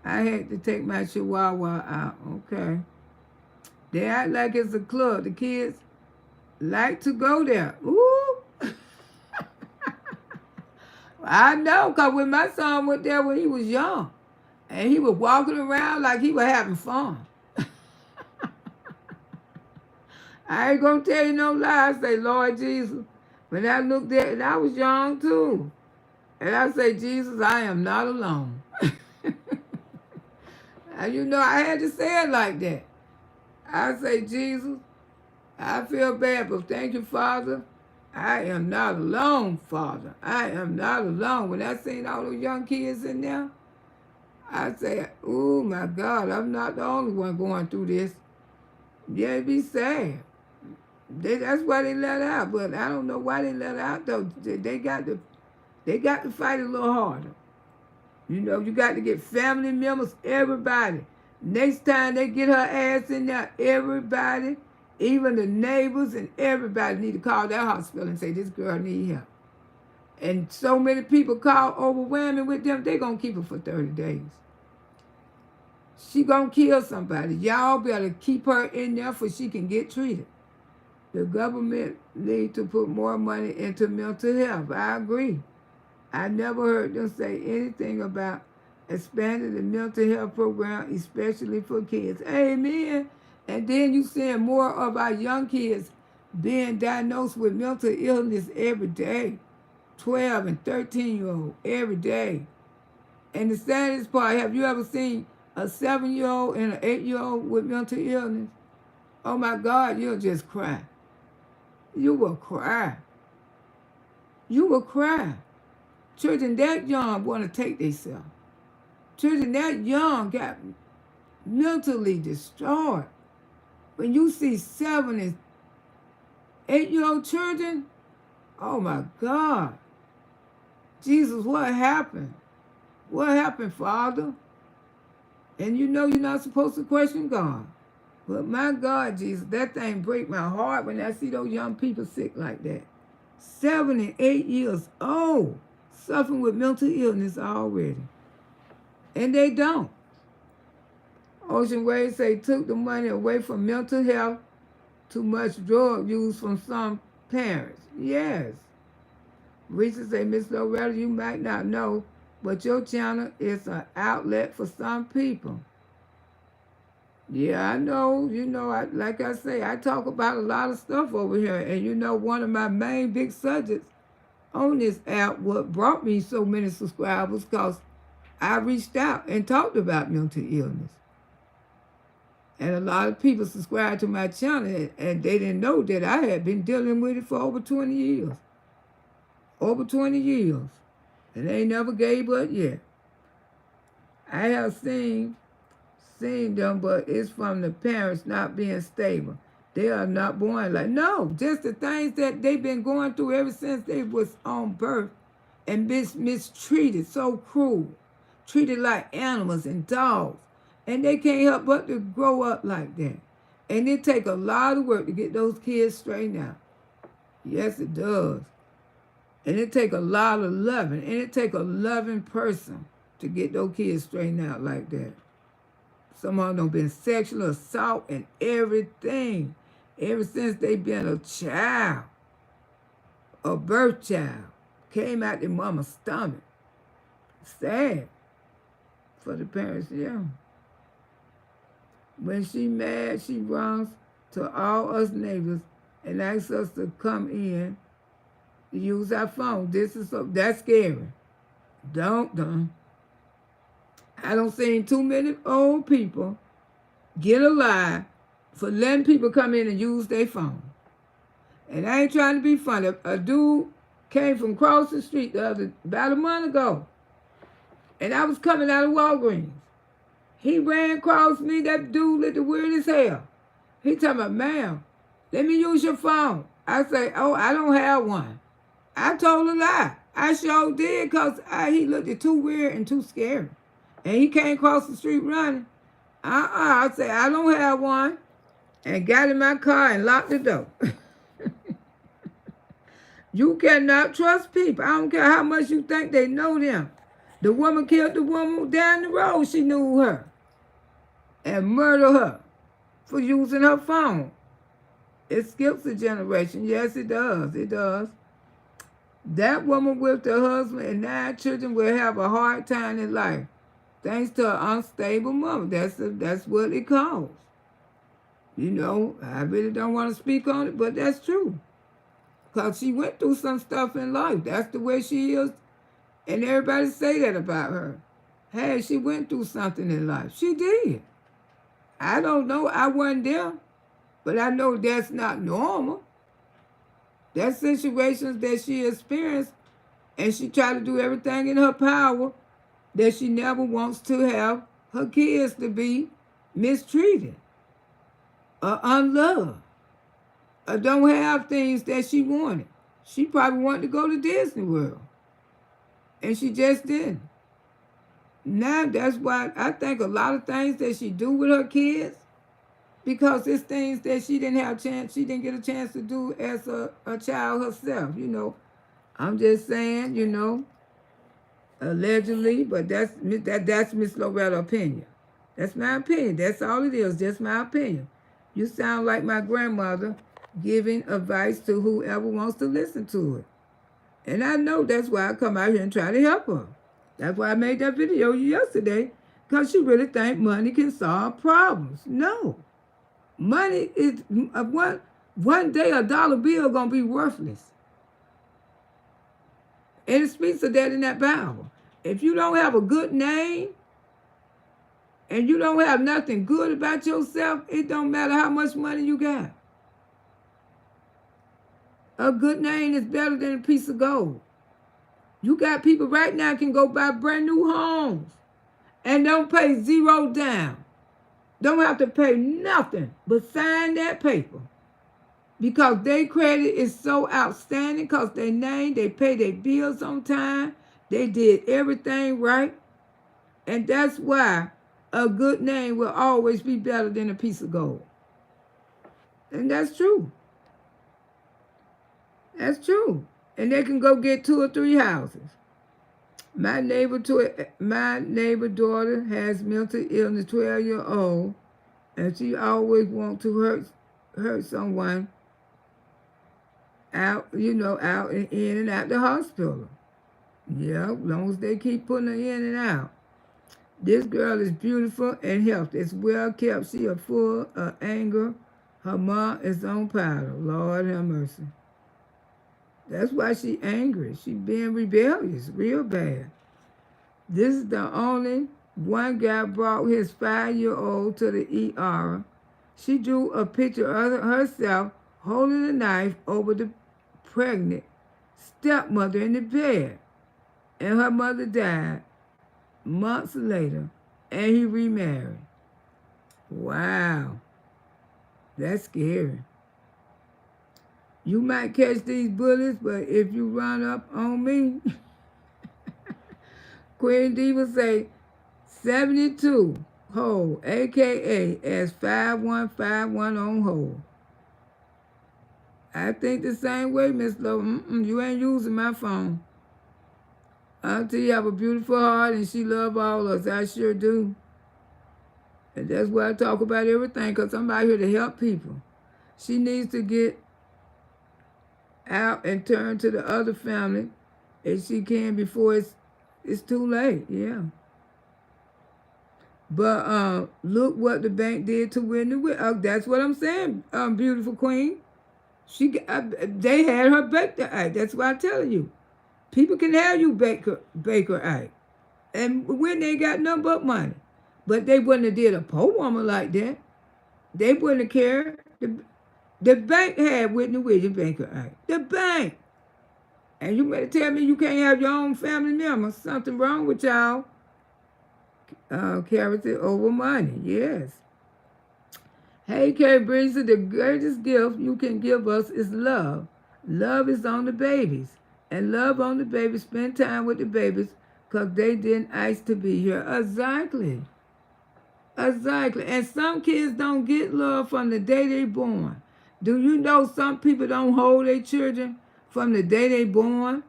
I had to take my chihuahua out, okay? They act like it's a club. The kids like to go there. Ooh. I know, because when my son went there when he was young, and he was walking around like he was having fun. I ain't going to tell you no lie. I say, Lord Jesus, when I looked there, and I was young too, and I say, Jesus, I am not alone. And you know, I had to say it like that. I say, Jesus, I feel bad, but thank you, Father. I am not alone, Father. I am not alone. When I seen all those young kids in there, I say, oh my God, I'm not the only one going through this. Yeah, it'd be sad. That's why they let out, but I don't know why they let out though. They got to fight a little harder. You know, you got to get family members, everybody. Next time they get her ass in there, everybody, even the neighbors and everybody need to call that hospital and say, this girl need help. And so many people call overwhelming with them, they going to keep her for 30 days. She going to kill somebody. Y'all better keep her in there so she can get treated. The government need to put more money into mental health. I agree. I never heard them say anything about expanding the mental health program, especially for kids. Amen. And then you seeing more of our young kids being diagnosed with mental illness every day. 12 and 13-year-old every day. And the saddest part, have you ever seen a 7-year-old and an 8-year-old with mental illness? Oh my God, you'll just cry. You will cry. You will cry. Children that young want to take themselves. Children that young got mentally destroyed. When you see 7 and 8-year-old children, oh my God. Jesus, what happened? What happened, Father? And you know you're not supposed to question God. But my God, Jesus, that thing break my heart when I see those young people sick like that. 7 and 8 years old, suffering with mental illness already. And they don't. Ocean Waves say took the money away from mental health, too much drug use from some parents. Yes. Risa say, Miss Loretta, you might not know, but your channel is an outlet for some people. Yeah, I know. You know, like I say, I talk about a lot of stuff over here. And you know, one of my main big subjects on this app, what brought me so many subscribers, because I reached out and talked about mental illness. And a lot of people subscribed to my channel, and they didn't know that I had been dealing with it for over 20 years. Over 20 years. And they never gave up yet. I have seen them, but it's from the parents not being stable. They are not born like, no, just the things that they've been going through ever since they was on birth and mistreated, so cruel, treated like animals and dogs. And they can't help but to grow up like that. And it take a lot of work to get those kids straightened out. Yes, it does. And it take a lot of loving. And it take a loving person to get those kids straightened out like that. Some of them been sexual assault and everything. Ever since they been a child. A birth child. Came out their mama's stomach. Sad. For the parents, yeah. When she mad, she runs to all us neighbors and asks us to come in to use our phone. That's scary. Don't. I don't see too many old people get alive for letting people come in and use their phone. And I ain't trying to be funny. A dude came from across the street about a month ago. And I was coming out of Walgreens. He ran across me. That dude looked weird as hell. He talking about, ma'am, let me use your phone. I say, oh, I don't have one. I told a lie. I sure did because he looked too weird and too scary. And he came across the street running. I said, I don't have one. And got in my car and locked the door. You cannot trust people. I don't care how much you think they know them. The woman killed the woman down the road. She knew her. And murdered her for using her phone. It skips a generation. Yes, it does. It does. That woman with her husband and 9 children will have a hard time in life. Thanks to an unstable mother. That's what it calls. You know, I really don't want to speak on it, but that's true. Because she went through some stuff in life. That's the way she is. And everybody say that about her. Hey, she went through something in life. She did. I don't know. I wasn't there. But I know that's not normal. That's situations that she experienced. And she tried to do everything in her power that she never wants to have her kids to be mistreated or unloved or don't have things that she wanted. She probably wanted to go to Disney World. And she just didn't. Now, that's why I think a lot of things that she do with her kids, because it's things that she didn't get a chance to do as a child herself, you know. I'm just saying, you know, allegedly, but that's Miss Loretta's opinion. That's my opinion. That's all it is, just my opinion. You sound like my grandmother giving advice to whoever wants to listen to it. And I know that's why I come out here and try to help her. That's why I made that video yesterday, because she really think money can solve problems. No. Money is, one day a dollar bill going to be worthless. And it speaks of that in that Bible. If you don't have a good name, and you don't have nothing good about yourself, it don't matter how much money you got. A good name is better than a piece of gold. You got people right now can go buy brand new homes and don't pay zero down. Don't have to pay nothing but sign that paper. Because their credit is so outstanding, because their name, they pay their bills on time. They did everything right. And that's why a good name will always be better than a piece of gold. And that's true. That's true. And they can go get 2 or 3 houses. My neighbor daughter has mental illness, 12-year-old, and she always wants to hurt someone out, you know, out and in and out the hospital. Yeah, as long as they keep putting her in and out. This girl is beautiful and healthy. It's well kept. She is full of anger. Her mom is on powder. Lord have mercy. That's why she angry. She being rebellious, real bad. This is the only one guy brought his 5-year-old to the ER. She drew a picture of herself holding a knife over the pregnant stepmother in the bed. And her mother died months later, and he remarried. Wow, that's scary. You might catch these bullets, but if you run up on me, Queen D would say 72 hold, aka as 5151 on hold. I think the same way, Miss Lowe. You ain't using my phone. Auntie have a beautiful heart and she love all of us. I sure do. And that's why I talk about everything, because I'm out here to help people. She needs to get out and turn to the other family if she can before it's too late. Yeah. But look what the bank did to Whitney. That's what I'm saying, beautiful queen. They had her Baker Act. That's why I'm telling you. People can have you Baker Act. And Whitney ain't got nothing but money. But they wouldn't have did a poor woman like that. They wouldn't have cared. The bank had Whitney Williams Baker Act. The bank. And you better tell me you can't have your own family members. Something wrong with y'all. Carries it over money. Yes. Hey, K. Breezy, the greatest gift you can give us is love. Love is on the babies. And love on the babies. Spend time with the babies because they didn't ask to be here. Exactly. Exactly. And some kids don't get love from the day they born. Do you know some people don't hold their children from the day they born?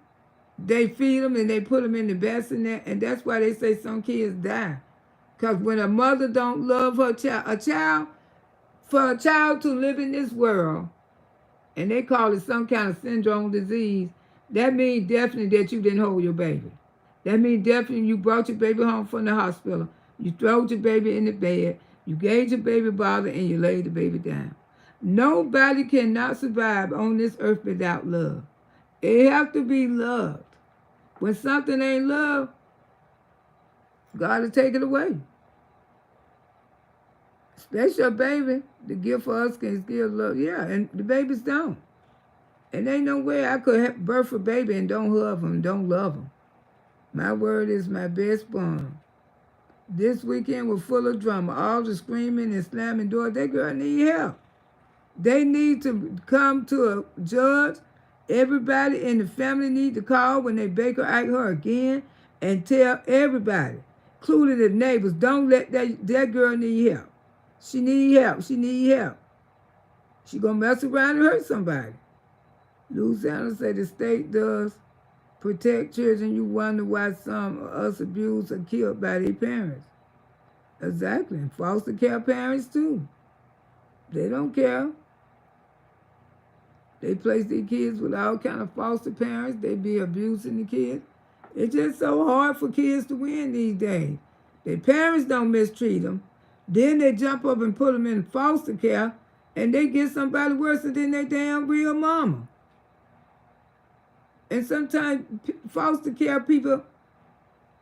They feed them and they put them in the bassinet, and that's why they say some kids die. Because when a mother don't love her child, for a child to live in this world, and they call it some kind of syndrome disease, that means definitely that you didn't hold your baby. That means definitely you brought your baby home from the hospital. You throwed your baby in the bed. You gave your baby bottle and you laid the baby down. Nobody cannot survive on this earth without love. It have to be loved. When something ain't love, God will take it away. That's your baby. The gift for us can give love. Yeah, and the babies don't. And ain't no way I could birth a baby and don't love them, don't love them. My word is my best bond. This weekend was full of drama. All the screaming and slamming doors. That girl need help. They need to come to a judge. Everybody in the family need to call when they Baker Act her again and tell everybody, including the neighbors, don't let that girl need help. She need help. She need help. She gonna mess around and hurt somebody. Louisiana say the state does protect children. You wonder why some of us abused or killed by their parents. Exactly. And foster care parents too. They don't care. They place their kids with all kind of foster parents. They be abusing the kids. It's just so hard for kids to win these days. Their parents don't mistreat them. Then they jump up and put them in foster care, and they get somebody worse than their damn real mama. And sometimes foster care people,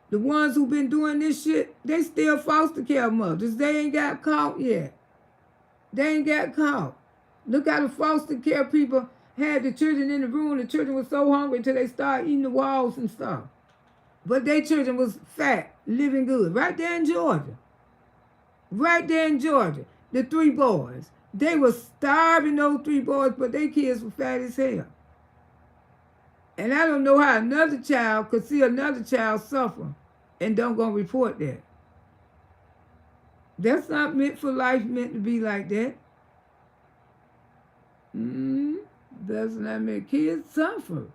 the ones who've been doing this shit, they still foster care mothers. They ain't got caught yet. They ain't got caught. Look how the foster care people had the children in the room. The children were so hungry until they started eating the walls and stuff. But their children was fat, living good. Right there in Georgia. Right there in Georgia. The 3 boys. They were starving, those 3 boys, but their kids were fat as hell. And I don't know how another child could see another child suffer and don't go report that. That's not meant for life, meant to be like that. That's not meant. Kids suffer.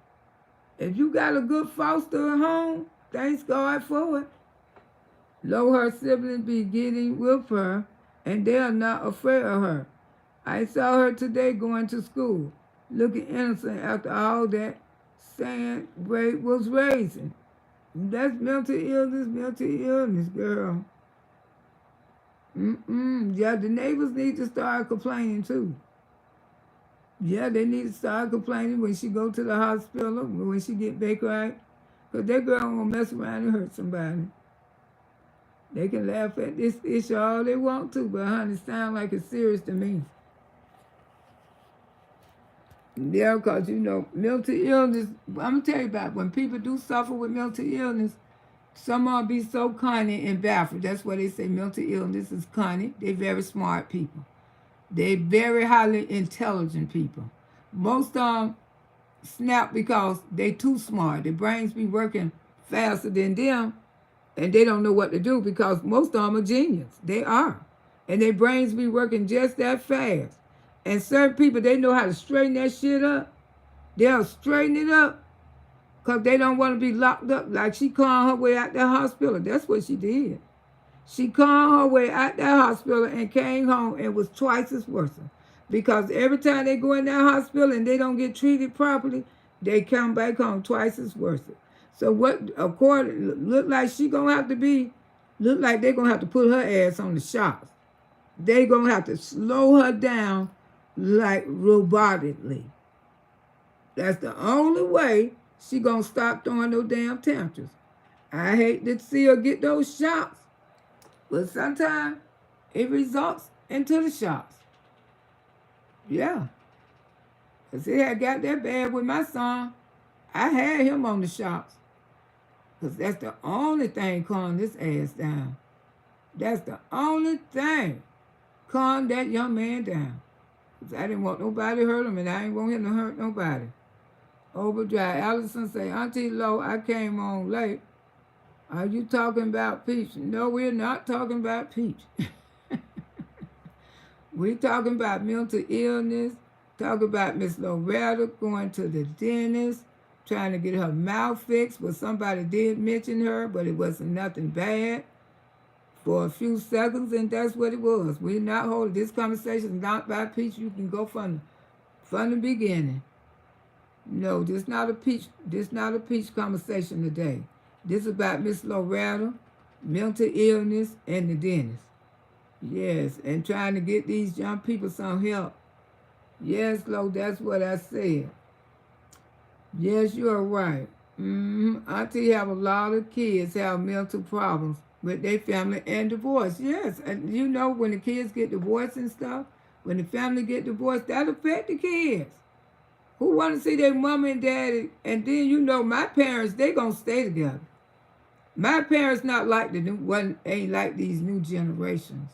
If you got a good foster home, thanks God for it. Lo, her siblings be getting with her, and they are not afraid of her. I saw her today going to school, looking innocent after all that saying Ray was raising. That's mental illness, girl. Yeah, the neighbors need to start complaining too. Yeah, they need to start complaining when she go to the hospital, when she get Baker Act. Because that girl gonna mess around and hurt somebody. They can laugh at this issue all they want to, but honey, it sound like it's serious to me. Yeah, because, you know, mental illness, I'm going to tell you about when people do suffer with mental illness, some of them be so cunning and baffled. That's why they say mental illness is cunning. They're very smart people. They're very highly intelligent people. Most of them snap because they too smart. Their brains be working faster than them, and they don't know what to do because most of them are genius. They are. And their brains be working just that fast. And certain people, they know how to straighten that shit up. They'll straighten it up because they don't want to be locked up. Like she called her way out the hospital. That's what she did. She called her way out that hospital and came home and was twice as worse. Because every time they go in that hospital and they don't get treated properly, they come back home twice as worse. So what, according, look like she gonna have to be, look like they're gonna have to put her ass on the shots. They gonna have to slow her down like robotically. That's the only way she gonna stop throwing those damn tantrums. I hate to see her get those shots, but sometimes it results into the shots. Yeah. Because it had got that bad with my son. I had him on the shots. Because that's the only thing calming this ass down. That's the only thing calm that young man down. Because I didn't want nobody to hurt him, and I ain't want him to hurt nobody. Overdrive. Allison say, Auntie Lo, I came on late. Are you talking about Peach? No, we're not talking about Peach. We're talking about mental illness, talking about Miss Loretta going to the dentist, trying to get her mouth fixed, but somebody did mention her, but it wasn't nothing bad for a few seconds, and that's what it was. We're not holding this conversation is not about Peach. You can go from the beginning. No, this not a Peach conversation today. This is about Miss Loretta, mental illness, and the dentist. Yes, and trying to get these young people some help. Yes, Lo, that's what I said. Yes, you're right. Auntie have a lot of kids have mental problems with their family and divorce. Yes, and you know when the kids get divorced and stuff, when the family get divorced, that affect the kids. Who want to see their mama and daddy? And then you know my parents, they gonna stay together. My parents not like ain't like these new generations.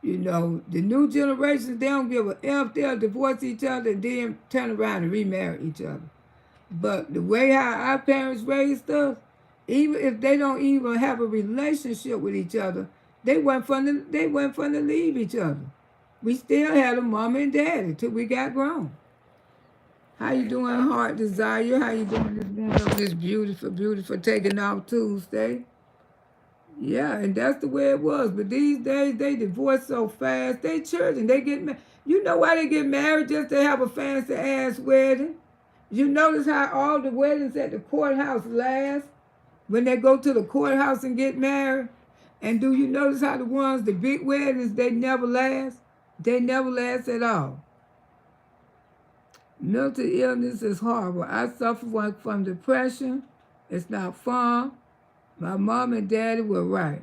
You know, the new generations, they don't give a F. They'll divorce each other and then turn around and remarry each other. But the way how our parents raised us, even if they don't even have a relationship with each other, they weren't fun to leave each other. We still had a mama and daddy till we got grown. How you doing, Heart Desire? How you doing this morning? This beautiful, beautiful taking off Tuesday. Yeah, and that's the way it was. But these days, they divorce so fast. They children, they get married. You know why they get married? Just to have a fancy-ass wedding. You notice how all the weddings at the courthouse last? When they go to the courthouse and get married? And do you notice how the big weddings, they never last? They never last at all. Mental illness is horrible. I suffer from depression. It's not fun. My mom and daddy were right.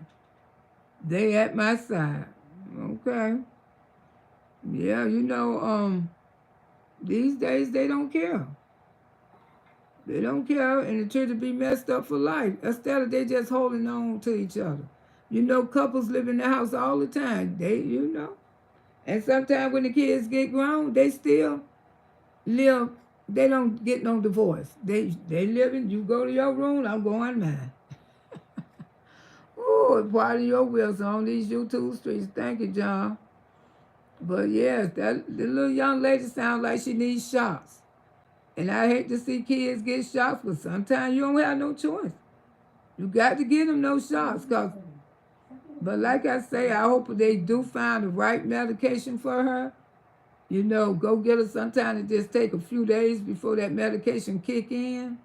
They at my side. Okay. Yeah, you know, these days they don't care. They don't care, and the children be messed up for life. Instead of they just holding on to each other. You know, couples live in the house all the time. You know. And sometimes when the kids get grown, they still live. They don't get no divorce. They live in, you go to your room, I'm going mine. Oh, part of your wheels on these YouTube streets. Thank you, John. But yes, the little young lady sounds like she needs shots. And I hate to see kids get shots, but sometimes you don't have no choice. You got to give them those shots. But like I say, I hope they do find the right medication for her. You know, go get her. Sometimes it just take a few days before that medication kick in.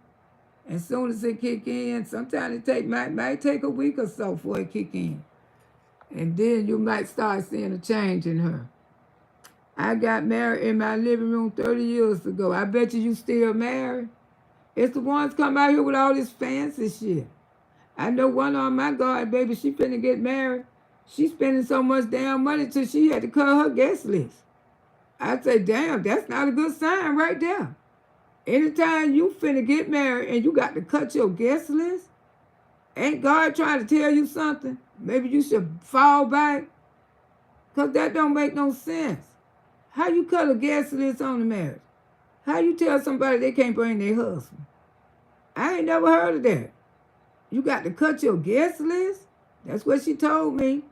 And as soon as it kick in, sometimes it might take a week or so before it kick in. And then you might start seeing a change in her. I got married in my living room 30 years ago. I bet you still married. It's the ones come out here with all this fancy shit. I know one on my God, baby, she finna get married. She spending so much damn money till she had to cut her guest list. I say, damn, that's not a good sign right there. Anytime you finna get married and you got to cut your guest list, ain't God trying to tell you something? Maybe you should fall back, because that don't make no sense. How you cut a guest list on the marriage? How you tell somebody they can't bring their husband? I ain't never heard of that. You got to cut your guest list? That's what she told me.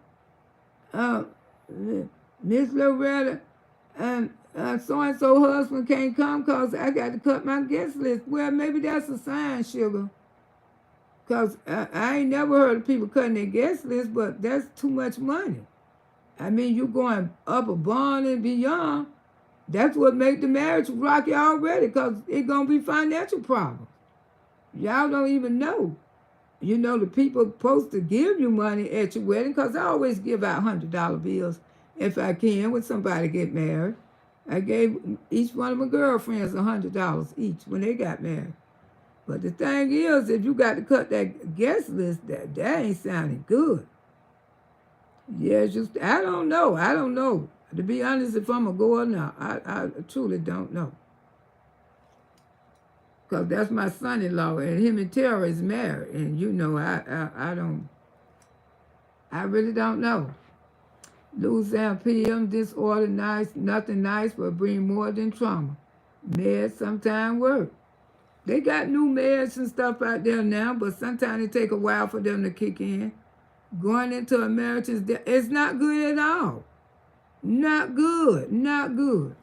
Miss Loretta and so-and-so husband can't come because I got to cut my guest list. Well, maybe that's a sign, sugar. Because I ain't never heard of people cutting their guest list, but that's too much money. I mean, you going up above and beyond. That's what make the marriage rocky already, because it's going to be financial problems. Y'all don't even know. You know, the people supposed to give you money at your wedding, because I always give out $100 bills if I can when somebody get married. I gave each one of my girlfriends $100 each when they got married. But the thing is, if you got to cut that guest list, that ain't sounding good. Yeah, just I don't know. To be honest, if I'm going to go or not, I truly don't know. Because that's my son-in-law, and him and Tara is married. And, you know, I really don't know. Louisiana PM, disorder, nice, nothing nice, but bring more than trauma. Meds sometimes work. They got new meds and stuff out there now, but sometimes it take a while for them to kick in. Going into a marriage, it's not good at all. Not good, not good.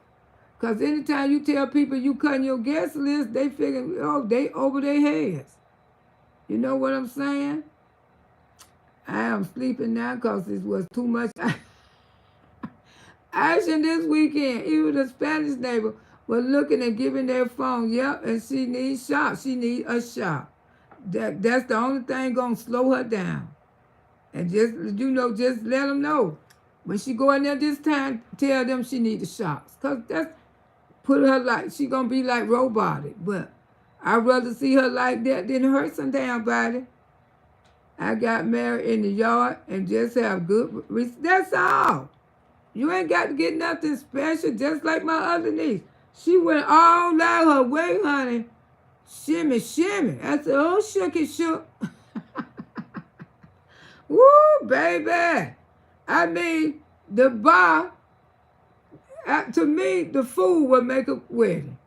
Because anytime you tell people you cutting your guest list, they figure, oh, they over their heads. You know what I'm saying? I am sleeping now because it was too much action this weekend. Even the Spanish neighbor was looking and giving their phone, yep, and she needs shots. She needs a shot. That's the only thing going to slow her down. And just, you know, just let them know. When she go in there this time, tell them she need the shots. Because that's, put her like, she going to be like robotic. But I'd rather see her like that than hurt some damn body. I got married in the yard and just have good, that's all. You ain't got to get nothing special, just like my other niece. She went all out her way, honey. Shimmy, shimmy. I said, oh, shooky, shook. Woo, baby. I mean, the bar, to me, the food will make a wedding.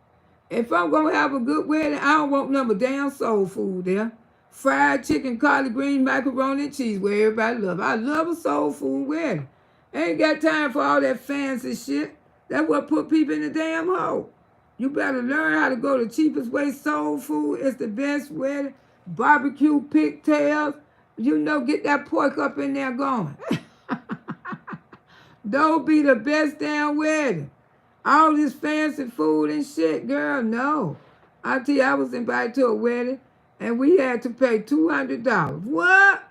If I'm going to have a good wedding, I don't want number damn soul food there. Fried chicken, collard greens, macaroni and cheese, where everybody love. I love a soul food wedding. Ain't got time for all that fancy shit. That's what put people in the damn hole. You better learn how to go the cheapest way. Soul food is the best wedding. Barbecue pigtails. You know, get that pork up in there going. Don't be the best damn wedding. All this fancy food and shit, girl, no. I tell you, I was invited to a wedding, and we had to pay $200. What?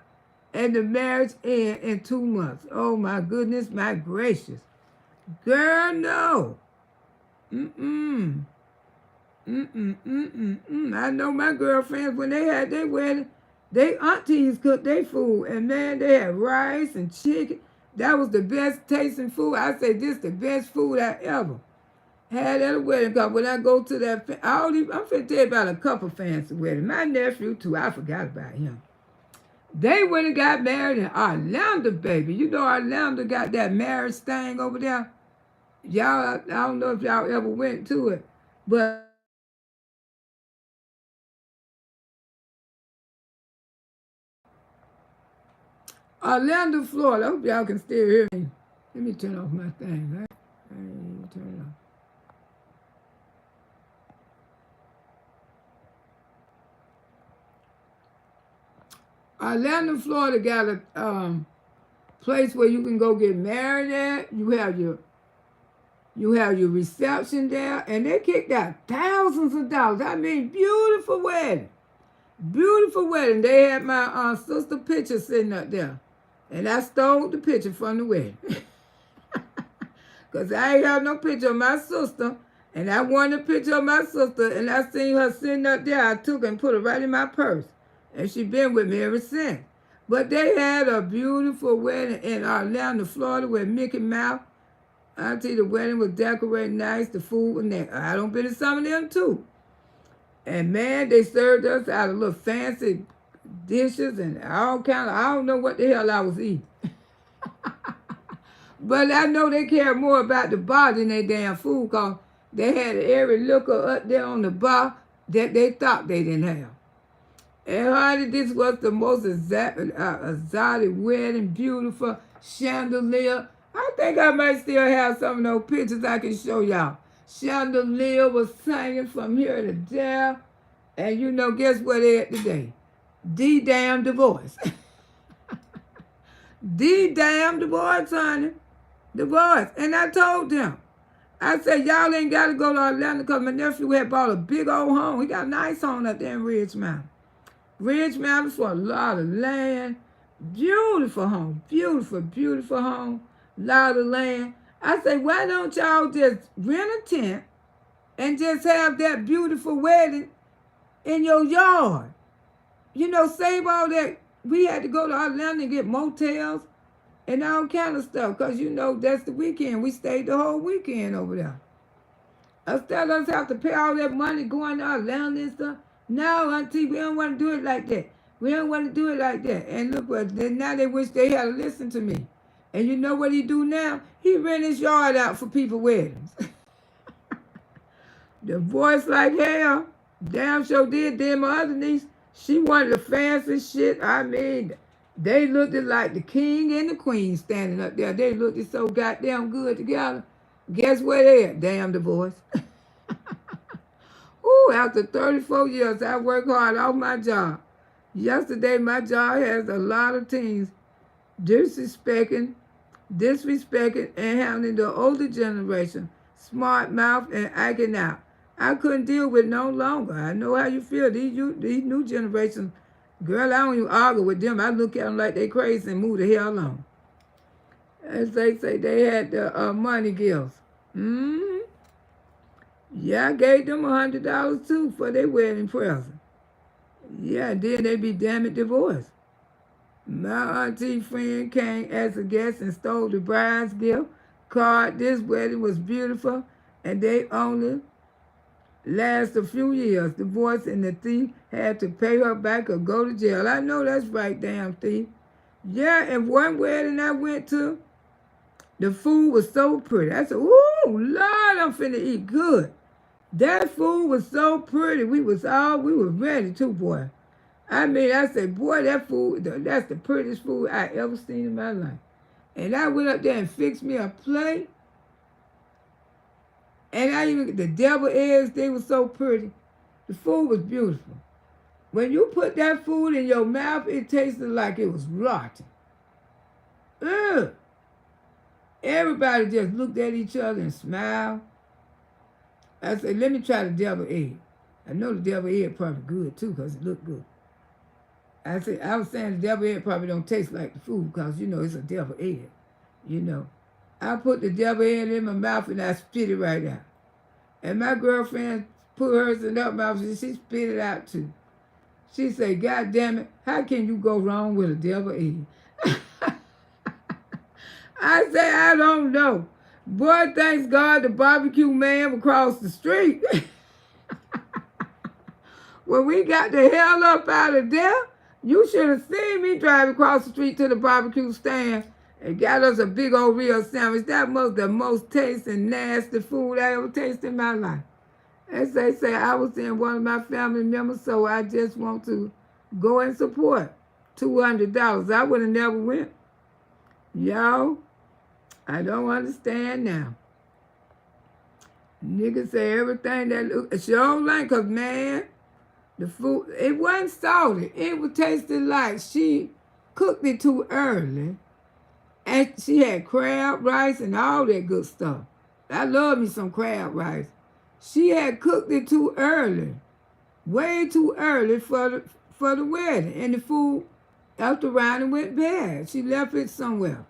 And the marriage ended in 2 months. Oh, my goodness, my gracious. Girl, no. I know my girlfriends, when they had their wedding, they aunties cooked their food. And, man, they had rice and chicken. That was the best tasting food. I say this the best food I ever had at a wedding. Because when I go to that, I'm finna tell you about a couple fancy weddings. My nephew, too, I forgot about him. They went and got married in Orlando, baby. You know Orlando got that marriage thing over there. Y'all, I don't know if y'all ever went to it. But Orlando, Florida. I hope y'all can still hear me. Let me turn off my thing, right? I ain't even turn it off. Orlando, Florida got a place where you can go get married at. You have your reception there, and they kicked out thousands of dollars. I mean, beautiful wedding. Beautiful wedding. They had my sister picture sitting up there. And I stole the picture from the wedding. Because I ain't have no picture of my sister And I wanted a picture of my sister, and I seen her sitting up there. I took her and put her right in my purse. And she been with me ever since. But they had a beautiful wedding in Orlando, Florida, with Mickey Mouse. I tell you, the wedding was decorated nice. The food was nice. I don't been to some of them, too. And, man, they served us out of little fancy dishes and all kind of, I don't know what the hell I was eating. But I know they cared more about the bar than they damn food, because they had every liquor up there on the bar that they thought they didn't have. And honey, this was the most exotic wedding, beautiful chandelier. I think I might still have some of those pictures I can show y'all. Chandelier was singing from here to there. And you know, guess what they at today? The damn divorce. The damn divorce, honey. Divorce. And I told them, I said, y'all ain't got to go to Atlanta, because my nephew had bought a big old home. He got a nice home up there in Ridge Mountain. Ridge Mountain for a lot of land. Beautiful home. Beautiful, beautiful home. Lot of land. I said, why don't y'all just rent a tent and just have that beautiful wedding in your yard? You know, save all that. We had to go to Atlanta and get motels and all kind of stuff, because, you know, that's the weekend. We stayed the whole weekend over there. Instead of us have to pay all that money going to Atlanta and stuff. No, Auntie, we don't want to do it like that. We don't want to do it like that. And look what, now they wish they had listened to me. And you know what he do now? He rent his yard out for people weddings. The voice like hell. Damn sure did. Then my other niece, she wanted the fancy shit. I mean, they looked like the king and the queen standing up there. They looked so goddamn good together. Guess where they at? Damn divorce. Ooh, after 34 years, I work hard off my job. Yesterday, my job has a lot of teens disrespecting, and handling the older generation, smart mouth and acting out. I couldn't deal with no longer. I know how you feel. These new generations, girl, I don't even argue with them. I look at them like they crazy and move the hell along. As they say, they had the money gifts. Yeah, I gave them $100 too for their wedding present. Yeah, then they be damn it divorced. My auntie friend came as a guest and stole the bride's gift card. This wedding was beautiful, and they only last a few years. Divorce, and the thief had to pay her back or go to jail. I know that's right, damn thief. Yeah, and one wedding I went to, the food was so pretty. I said, ooh, Lord, I'm finna eat good. That food was so pretty. We was ready too, boy. I mean, I said, boy, that food, that's the prettiest food I ever seen in my life. And I went up there and fixed me a plate. And I even, the devil eggs, they were so pretty. The food was beautiful. When you put that food in your mouth, it tasted like it was rotten. Ugh. Everybody just looked at each other and smiled. I said, let me try the devil egg. I know the devil egg probably good too, because it looked good. I was saying the devil egg probably don't taste like the food, because, you know, it's a devil egg, you know. I put the devil egg in my mouth and I spit it right out. And my girlfriend put hers in her mouth and she spit it out too. She said, God damn it, how can you go wrong with a devil egg? I say, I don't know. Boy, thanks God the barbecue man across the street. When we got the hell up out of there, you should have seen me drive across the street to the barbecue stand and got us a big old real sandwich. That was the most tasty, nasty food I ever tasted in my life. As they say, I was in one of my family members, so I just want to go and support. $200. I would have never went. Y'all, I don't understand now. Niggas say everything that look, sure like, because, man, the food, it wasn't salty. It was tasting like she cooked it too early. And she had crab rice and all that good stuff. I love me some crab rice. She had cooked it too early. Way too early for the wedding. And the food, after around, it went bad. She left it somewhere.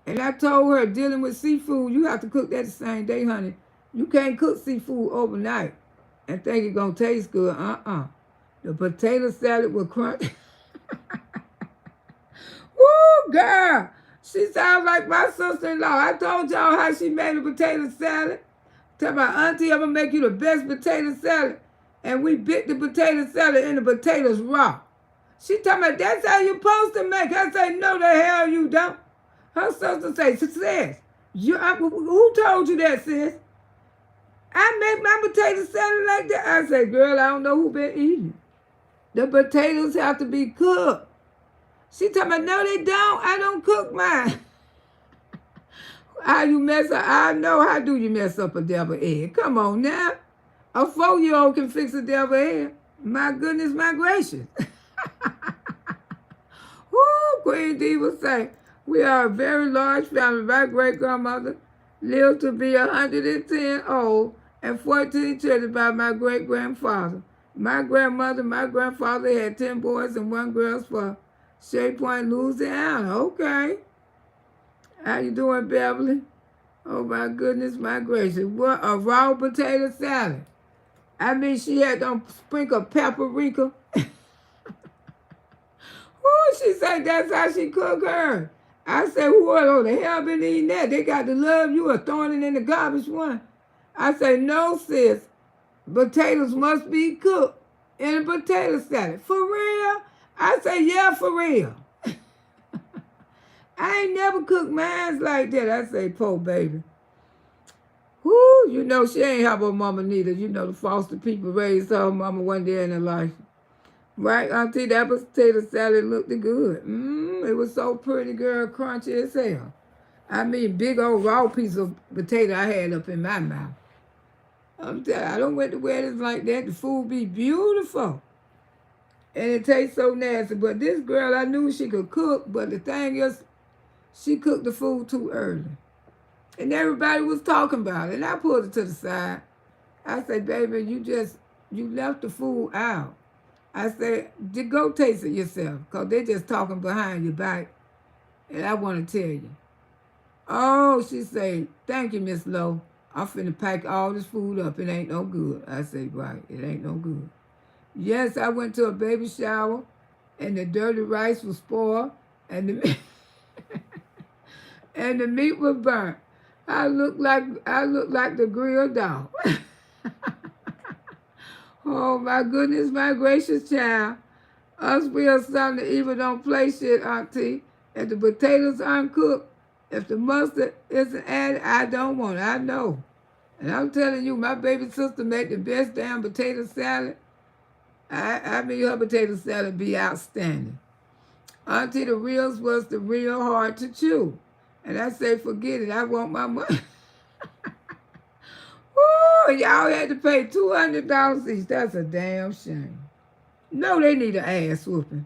And I told her, dealing with seafood, you have to cook that the same day, honey. You can't cook seafood overnight and think it's going to taste good. The potato salad will crunch. Woo, girl. She sounds like my sister-in-law. I told y'all how she made a potato salad. Tell my auntie, I'm going to make you the best potato salad. And we bit the potato salad and the potatoes raw. She told me, that's how you're supposed to make it. I say, no, the hell you don't. Her sister say, sis, who told you that, sis? I make my potato salad like that. I say, girl, I don't know who been eating. The potatoes have to be cooked. She told me, no, they don't. I don't cook mine. How you mess up? I know. How do you mess up a deviled egg? Come on now. A 4-year-old can fix a deviled egg. My goodness, my gracious. Woo, Queen Diva say, we are a very large family. My great-grandmother lived to be 110 old and 14 children by my great-grandfather. My grandmother, my grandfather had 10 boys and 1 girl for Shea Point, Louisiana. Okay. How you doing, Beverly? Oh, my goodness, my gracious. What, a raw potato salad? I mean, she had them sprinkle paprika. Oh, she said that's how she cook her. I said, who the hell been eating that? They got to love you or throwing it in the garbage one. I said, no, sis. Potatoes must be cooked in a potato salad. For real? I say, yeah, for real. I ain't never cooked mine like that. I say, poor baby. Whoo, you know, she ain't have her mama neither. You know, the foster people raised her mama one day in her life. Right, Auntie, that potato salad looked good. It was so pretty, girl, crunchy as hell. I mean, big old raw piece of potato I had up in my mouth. I'm telling you, I don't went to weddings like that. The food be beautiful. And it tastes so nasty. But this girl, I knew she could cook, but the thing is, she cooked the food too early. And everybody was talking about it. And I pulled it to the side. I said, baby, you left the food out. I said, go taste it yourself, because they're just talking behind your back. And I want to tell you. Oh, she said, thank you, Miss Lowe. I'm finna pack all this food up. It ain't no good. I said, right, it ain't no good. Yes, I went to a baby shower, and the dirty rice was spoiled, and the and the meat was burnt. I looked like the grilled dog. Oh, my goodness, my gracious child. Us real Sunday even don't play shit, Auntie. If the potatoes aren't cooked, if the mustard isn't added, I don't want it. I know. And I'm telling you, my baby sister made the best damn potato salad. I mean, her potato salad be outstanding. Auntie, the reals was the real hard to chew. And I say, forget it. I want my money. Woo, y'all had to pay $200 each. That's a damn shame. No, they need an ass whooping.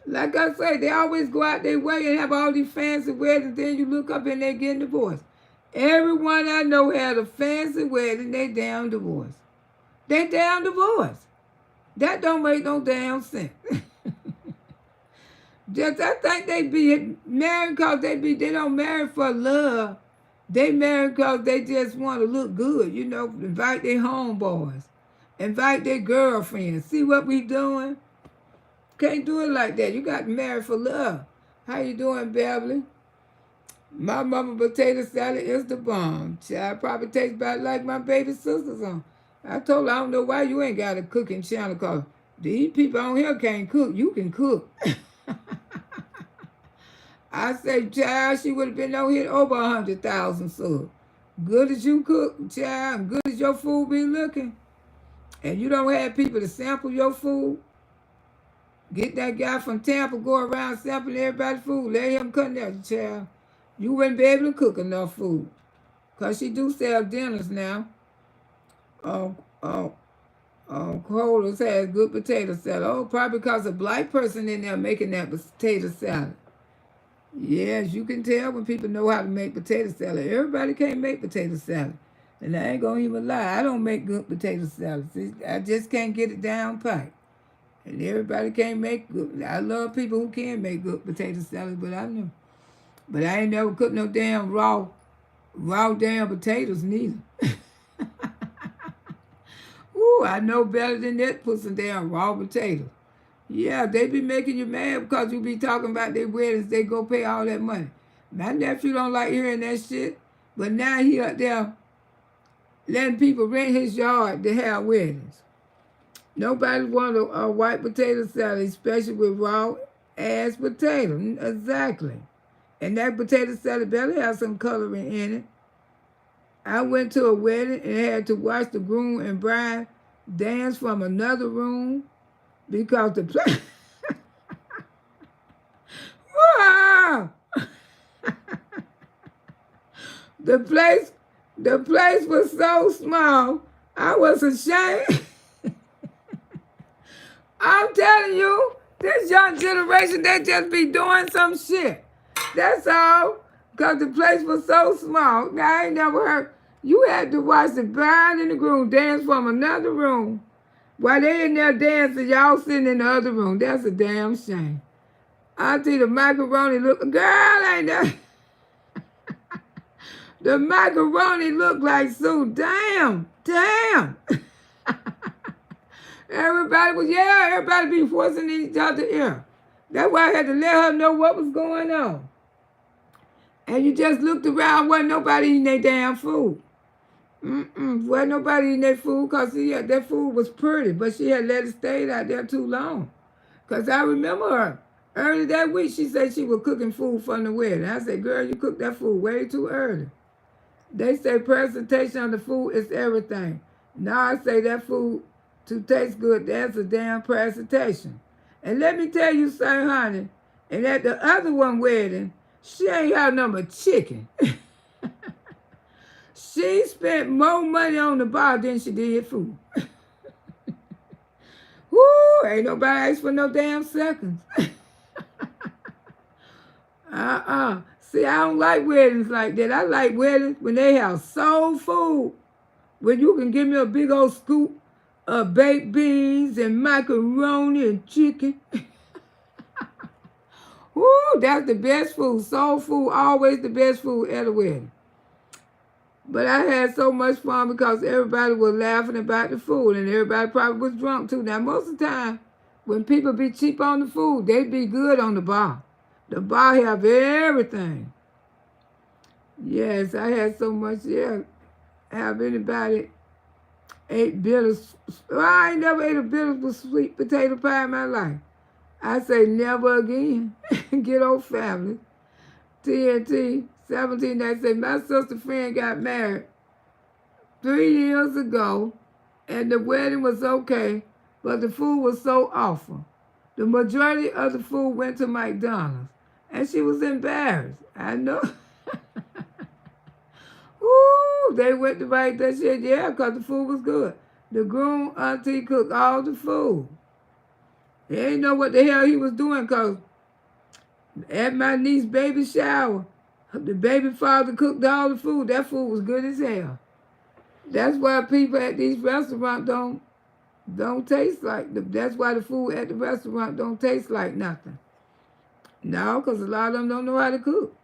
Like I say, they always go out their way and have all these fancy weddings, then you look up and they getting divorced. Everyone I know had a fancy wedding, they damn divorced. They damn divorced. That don't make no damn sense. Just, I think they be married because they don't marry for love. They marry because they just want to look good, you know, invite their homeboys, invite their girlfriends. See what we doing? Can't do it like that. You got to marry for love. How you doing, Beverly? My mama potato salad is the bomb. Child probably tastes about like my baby sister's on. I told her, I don't know why you ain't got a cooking channel, because these people on here can't cook. You can cook. I say, child, she would have been on here over 100,000 subs. Good as you cook, child, and good as your food be looking, and you don't have people to sample your food, get that guy from Tampa, go around sampling everybody's food, let him cut that, child. You wouldn't be able to cook enough food. Because she do sell dinners now. Coles has good potato salad. Oh, probably because a black person in there making that potato salad. Yes, you can tell when people know how to make potato salad. Everybody can't make potato salad. And I ain't going to even lie. I don't make good potato salad. See, I just can't get it down pat. And everybody can't make good. I love people who can make good potato salad, but I know. But I ain't never cooked no damn raw damn potatoes neither. Woo, I know better than that. Put some damn raw potatoes. Yeah, they be making you mad because you be talking about their weddings. They go pay all that money. My nephew don't like hearing that shit. But now he up there letting people rent his yard to have weddings. Nobody want a white potato salad, especially with raw ass potato. Exactly. And that potato salad better have some coloring in it. I went to a wedding and had to watch the groom and bride dance from another room because the place. Wow! The place, the place was so small, I was ashamed. I'm telling you, this young generation, they just be doing some shit. That's all. Because the place was so small. Now, I ain't never heard. You had to watch the bride and the groom dance from another room. While they in there dancing, y'all sitting in the other room. That's a damn shame. Auntie, the macaroni look, girl, ain't that? The macaroni looked like soup. Damn. Everybody be forcing each other ear. That's why I had to let her know what was going on. And you just looked around, wasn't nobody eating their damn food. Wasn't nobody eating their food because that food was pretty, but she had let it stay out there too long. Because I remember her. Early that week, she said she was cooking food from the wedding. I said, girl, you cooked that food way too early. They say presentation of the food is everything. Now I say that food to taste good, that's a damn presentation. And let me tell you something, honey. And at the other one wedding, she ain't had no but chicken. She spent more money on the bar than she did food. Woo, ain't nobody asked for no damn seconds. See, I don't like weddings like that. I like weddings when they have soul food. When you can give me a big old scoop of baked beans and macaroni and chicken. Woo, that's the best food. Soul food, always the best food at a wedding. But I had so much fun because everybody was laughing about the food and everybody probably was drunk too. Now, most of the time, when people be cheap on the food, they be good on the bar. The bar have everything. Yes, I had so much, have anybody ate bitter? Well, I ain't never ate a bitter with sweet potato pie in my life. I say never again. Get old family. TNT 17, they say my sister friend got married 3 years ago and the wedding was okay, but the food was so awful. The majority of the food went to McDonald's and she was embarrassed. I know. Ooh, they went to McDonald's. She said, yeah, because the food was good. The groom auntie cooked all the food. He ain't know what the hell he was doing because at my niece's baby shower, the baby father cooked all the food. That food was good as hell. That's why people at these restaurants don't taste like, that's why the food at the restaurant don't taste like nothing. No, because a lot of them don't know how to cook.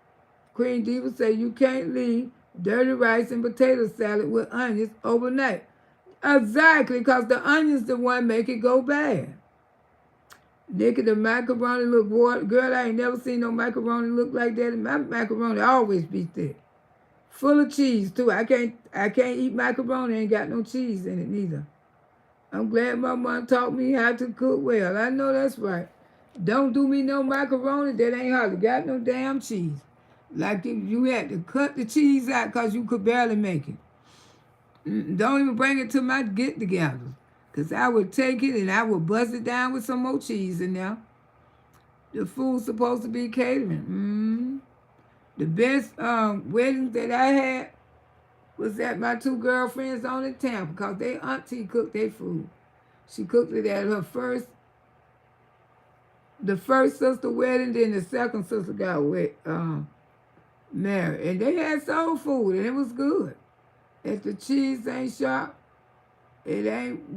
Queen Diva say you can't leave dirty rice and potato salad with onions overnight. Exactly, because the onions the one make it go bad. Nikki, the macaroni look water. Girl, I ain't never seen no macaroni look like that. My macaroni always be thick. Full of cheese, too. I can't eat macaroni, ain't got no cheese in it, neither. I'm glad my mom taught me how to cook well. I know that's right. Don't do me no macaroni that ain't hardly got no damn cheese. Like you had to cut the cheese out because you could barely make it. Don't even bring it to my get-togethers. Because I would take it and I would bust it down with some more cheese in there. The food's supposed to be catering. The best weddings that I had was at my 2 girlfriends on in Tampa because their auntie cooked their food. She cooked it at the first sister wedding, then the second sister got married. And they had soul food and it was good. If the cheese ain't sharp, I don't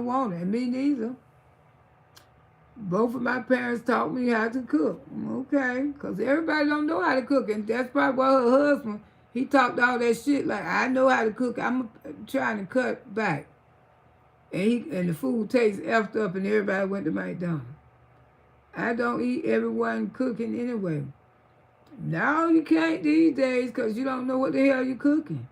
want it. Me neither. Both of my parents taught me how to cook. Okay, because everybody don't know how to cook, and that's probably why her husband, He talked all that shit like, I know how to cook. I'm trying to cut back. And the food tastes effed up and everybody went to McDonald's. I don't eat everyone cooking anyway. Now you can't these days because you don't know what the hell you're cooking.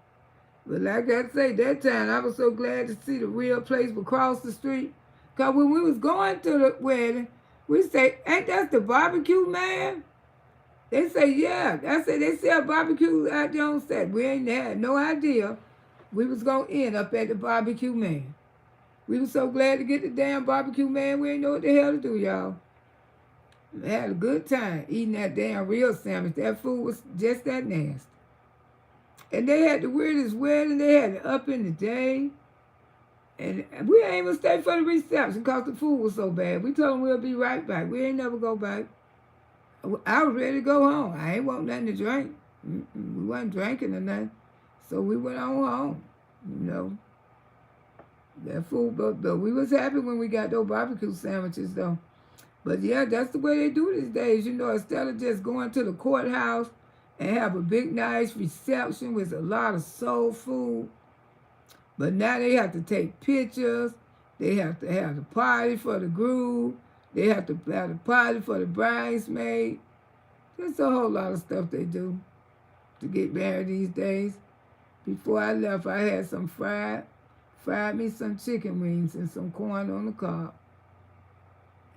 But like I say, that time I was so glad to see the real place across the street. Because when we was going to the wedding, we say, ain't that the barbecue man? They say, yeah. I said, they sell barbecue out there on set. We ain't had no idea we was going to end up at the barbecue man. We was so glad to get the damn barbecue man. We ain't know what the hell to do, y'all. We had a good time eating that damn real sandwich. That food was just that nasty. And they had the weirdest wedding. They had it up in the day. And we ain't even stay for the reception because the food was so bad. We told them we'll be right back. We ain't never go back. I was ready to go home. I ain't want nothing to drink. We wasn't drinking or nothing. So we went on home, you know. That food, but we was happy when we got those barbecue sandwiches, though. But yeah, that's the way they do these days. You know, instead of just going to the courthouse and have a big, nice reception with a lot of soul food. But now they have to take pictures. They have to have the party for the groom. They have to have the party for the bridesmaid. There's a whole lot of stuff they do to get married these days. Before I left, I had some fried me some chicken wings and some corn on the cob.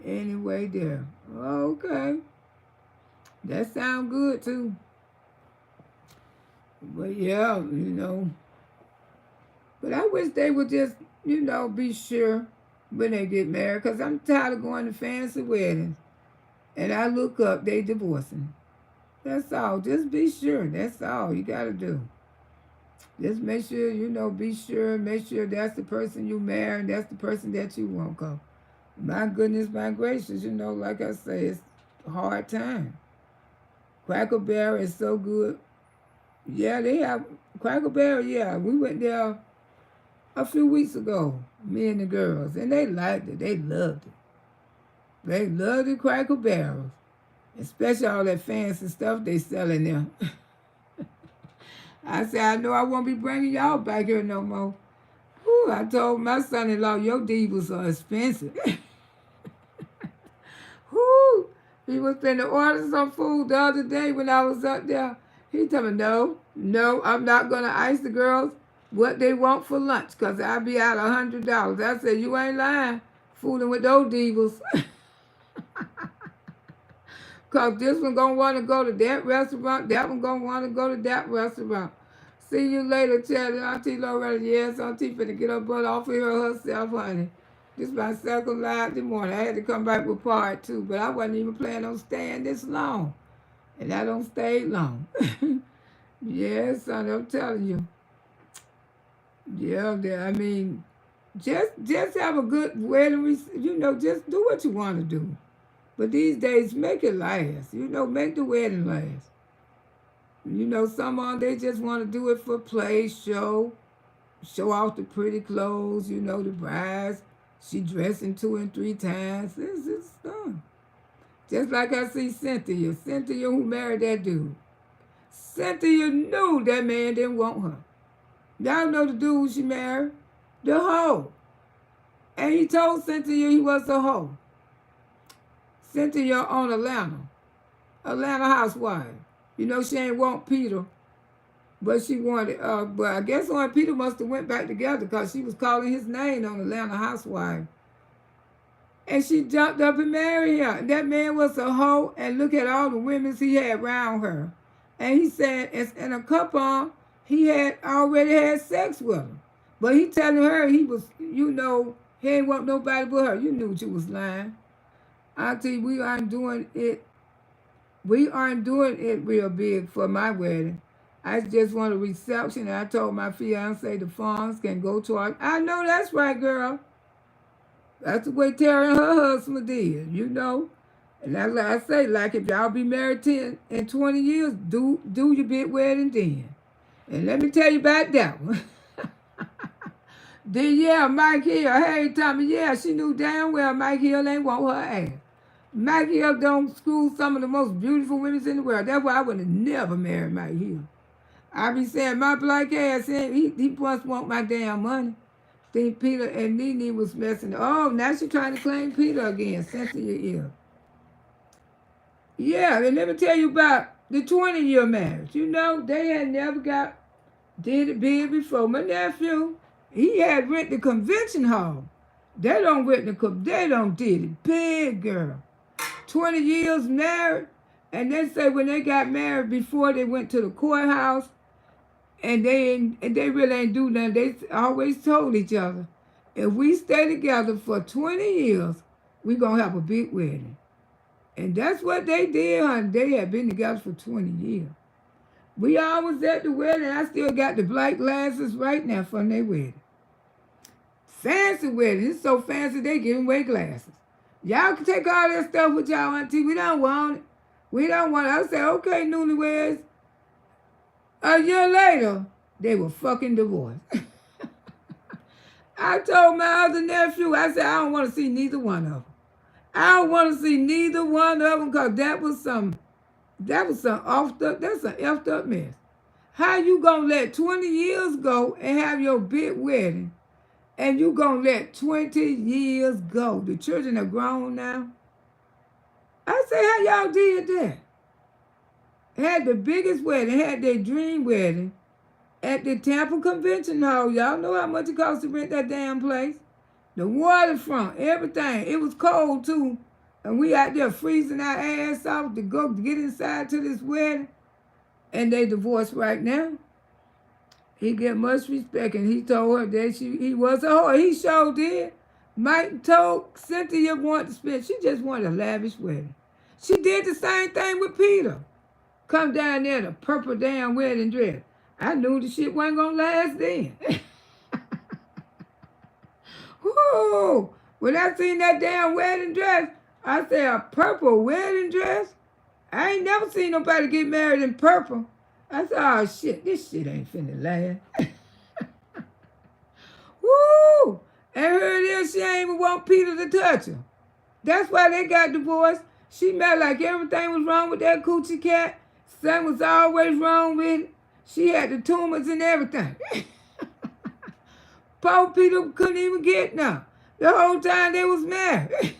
Anyway, there. Okay. That sounds good, too. But, yeah, you know. But I wish they would just, you know, be sure when they get married. Because I'm tired of going to fancy weddings. And I look up, they divorcing. That's all. Just be sure. That's all you got to do. Just make sure, you know, be sure. Make sure that's the person you marry and that's the person that you want. Cause my goodness, my gracious, you know, like I say, it's a hard time. Cracker Barrel is so good. Yeah, they have Cracker Barrel, yeah. We went there a few weeks ago, me and the girls, and they liked it. They loved it. They loved the Cracker Barrels, especially all that fancy stuff they sell in there. I said, I know I won't be bringing y'all back here no more. Whew, I told my son-in-law, your divas are expensive. Whew, he was finna order some food the other day when I was up there. He told me, no, I'm not going to ice the girls what they want for lunch because I'll be out $100. I said, you ain't lying, fooling with those divas. Because this one going to want to go to that restaurant, that one going to want to go to that restaurant. See you later, Charlie. Auntie Loretta. Yes, Auntie finna get her butt off of here herself, honey. This is my second live this morning. I had to come back with part 2, but I wasn't even planning on staying this long. And I don't stay long. Yes, son, I'm telling you. Yeah, I mean, just have a good wedding. You know, just do what you want to do. But these days, make it last. You know, make the wedding last. You know, some of them, they just want to do it for play, show off the pretty clothes. You know, the brides, she dressing 2 and 3 times. It's fun. Just like I see Cynthia who married that dude. Cynthia knew that man didn't want her. Y'all know the dude she married? The hoe. And he told Cynthia he was a hoe. Cynthia on Atlanta housewife. You know, she ain't want Peter, but she wanted, but I guess her and Peter must have went back together because she was calling his name on Atlanta housewife. And she jumped up and married him. That man was a hoe, and look at all the women he had around her. And he said, and a couple, he had already had sex with her. But he telling her he was, you know, he ain't want nobody but her. You knew she was lying. Auntie, we aren't doing it real big for my wedding. I just want a reception, and I told my fiance the funds can go toward. I know that's right, girl. That's the way Terry and her husband did, you know. And like I say, like if y'all be married 10 and 20 years, do your big wedding then. And let me tell you about that one. Then, yeah, Mike Hill, hey, Tommy, yeah, she knew damn well Mike Hill ain't want her ass. Mike Hill don't school some of the most beautiful women in the world. That's why I would have never married Mike Hill. I be saying my black ass, he must want my damn money. Think Peter and Nene was messing. Oh, now she trying to claim Peter again. Cynthia is. Yeah, and let me tell you about the 20-year marriage. You know, they had never did it big before. My nephew, he had rent the convention hall. They don't did it big, girl. 20 years married, and they say when they got married before they went to the courthouse, and they really ain't do nothing. They always told each other, if we stay together for 20 years, we gonna have a big wedding. And that's what they did, honey. They had been together for 20 years. We all was at the wedding. I still got the black glasses right now from their wedding. Fancy wedding. It's so fancy they giving away glasses. Y'all can take all that stuff with y'all, auntie. We don't want it. We don't want it. I say, okay, newlyweds. A year later, they were fucking divorced. I told my other nephew, I said, I don't want to see neither one of them. I don't want to see neither one of them because that's some effed up mess. How you gonna let 20 years go and have your big wedding and you gonna let 20 years go? The children are grown now. I say, how y'all did that? Had the biggest wedding, had their dream wedding at the Tampa Convention Hall. Y'all know how much it costs to rent that damn place. The waterfront, everything. It was cold too. And we out there freezing our ass off to get inside to this wedding. And they divorced right now. He get much respect, and he told her that he was a whore. He sure did. Mike told Cynthia wanted to spend. She just wanted a lavish wedding. She did the same thing with Peter. Come down there in a purple damn wedding dress. I knew the shit wasn't gonna last then. Woo! When I seen that damn wedding dress, I said, a purple wedding dress? I ain't never seen nobody get married in purple. I said, oh shit, this shit ain't finna last. Woo! And her it is, she ain't even want Peter to touch her. That's why they got divorced. She mad like everything was wrong with that coochie cat. Something was always wrong with it. She had the tumors and everything. Poor Peter couldn't even get none. The whole time they was married.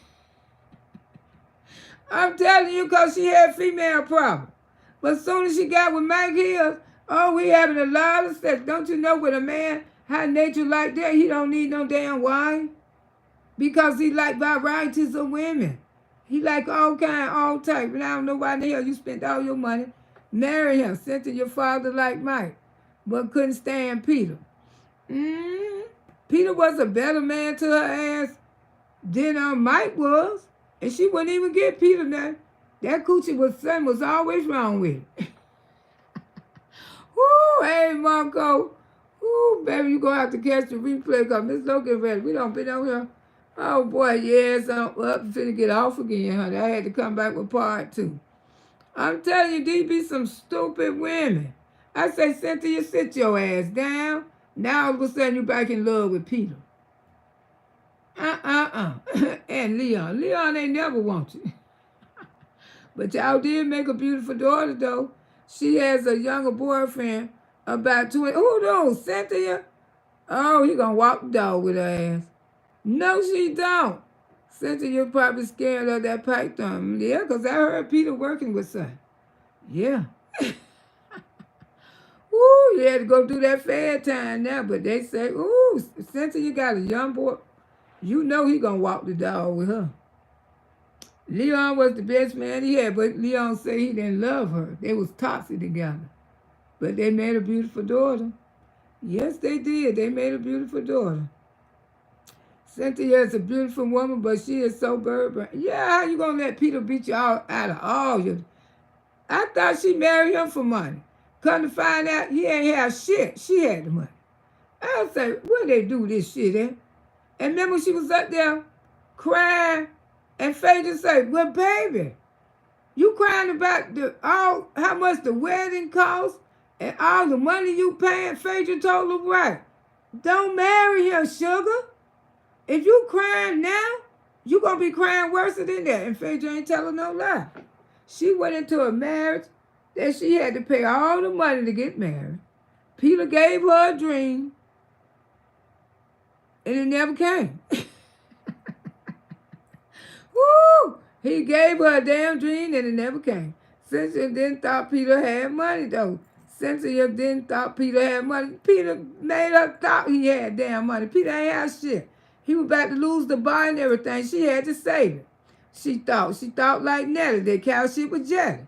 I'm telling you, because she had female problems. But as soon as she got with Mike Hills, oh, we having a lot of sex. Don't you know with a man, how nature like that, he don't need no damn wife? Because he like varieties of women. He like all kind, all type. And I don't know why in the hell you spent all your money marrying him, sent to your father like Mike, but couldn't stand Peter. Peter was a better man to her ass than Mike was. And she wouldn't even get Peter nothing. That coochie something was always wrong with it. Woo, hey, Marco. Woo, baby, you going to have to catch the replay because Miss Logan ready. We don't been on here. Oh, boy, yes, I'm up finna get off again, honey. I had to come back with part 2. I'm telling you, these be some stupid women. I say, Cynthia, sit your ass down. Now all of a sudden you're back in love with Peter. And Leon. Leon ain't never want you. But y'all did make a beautiful daughter, though. She has a younger boyfriend, about 20. Who knows, Cynthia? Oh, he gonna walk the dog with her ass. No, she don't. Cynthia, you're probably scared of that pipe thumb. Yeah, because I heard Peter working with son. Yeah. Ooh, you had to go do that fair time now, but they say, ooh, Cynthia, you got a young boy. You know he gonna walk the dog with her. Leon was the best man he had, but Leon said he didn't love her. They was toxic together. But they made a beautiful daughter. Yes, they did. They made a beautiful daughter. Cynthia is a beautiful woman, but she is so bird. Yeah, how you gonna let Peter beat you out of all your... I thought she married him for money. Come to find out, he ain't have shit. She had the money. I say, where they do this shit at? And remember she was up there crying, and Faye just said, well, baby, you crying about how much the wedding cost and all the money you paying? Phaedra told her, right, don't marry him, sugar. If you crying now, you going to be crying worse than that. And Phaedra ain't telling no lie. She went into a marriage that she had to pay all the money to get married. Peter gave her a dream, and it never came. Woo! He gave her a damn dream, and it never came. Cynthia didn't thought Peter had money, though. Cynthia didn't thought Peter had money. Peter made her thought he had damn money. Peter ain't had shit. He was about to lose the bar and everything. She had to save it. She thought like Nelly. That cow shit was jelly.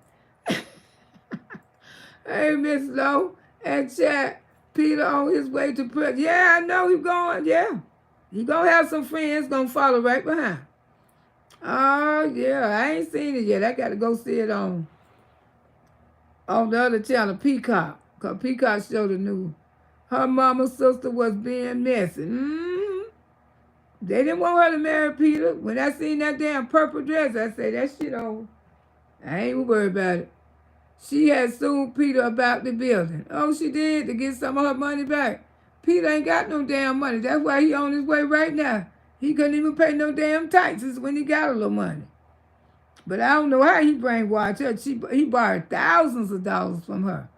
Hey, Miss Lowe and Chad, Peter on his way to prison. Yeah, I know he's going. Yeah. He gonna have some friends gonna follow right behind. Oh, yeah. I ain't seen it yet. I got to go see it on the other channel, Peacock. Because Peacock showed the news. Her mama's sister was being messy. They didn't want her to marry Peter. When I seen that damn purple dress, I said, that shit over. I ain't worried about it. She had sued Peter about the building. Oh, she did, to get some of her money back. Peter ain't got no damn money. That's why he on his way right now. He couldn't even pay no damn taxes when he got a little money. But I don't know how he brainwashed her. He borrowed thousands of dollars from her.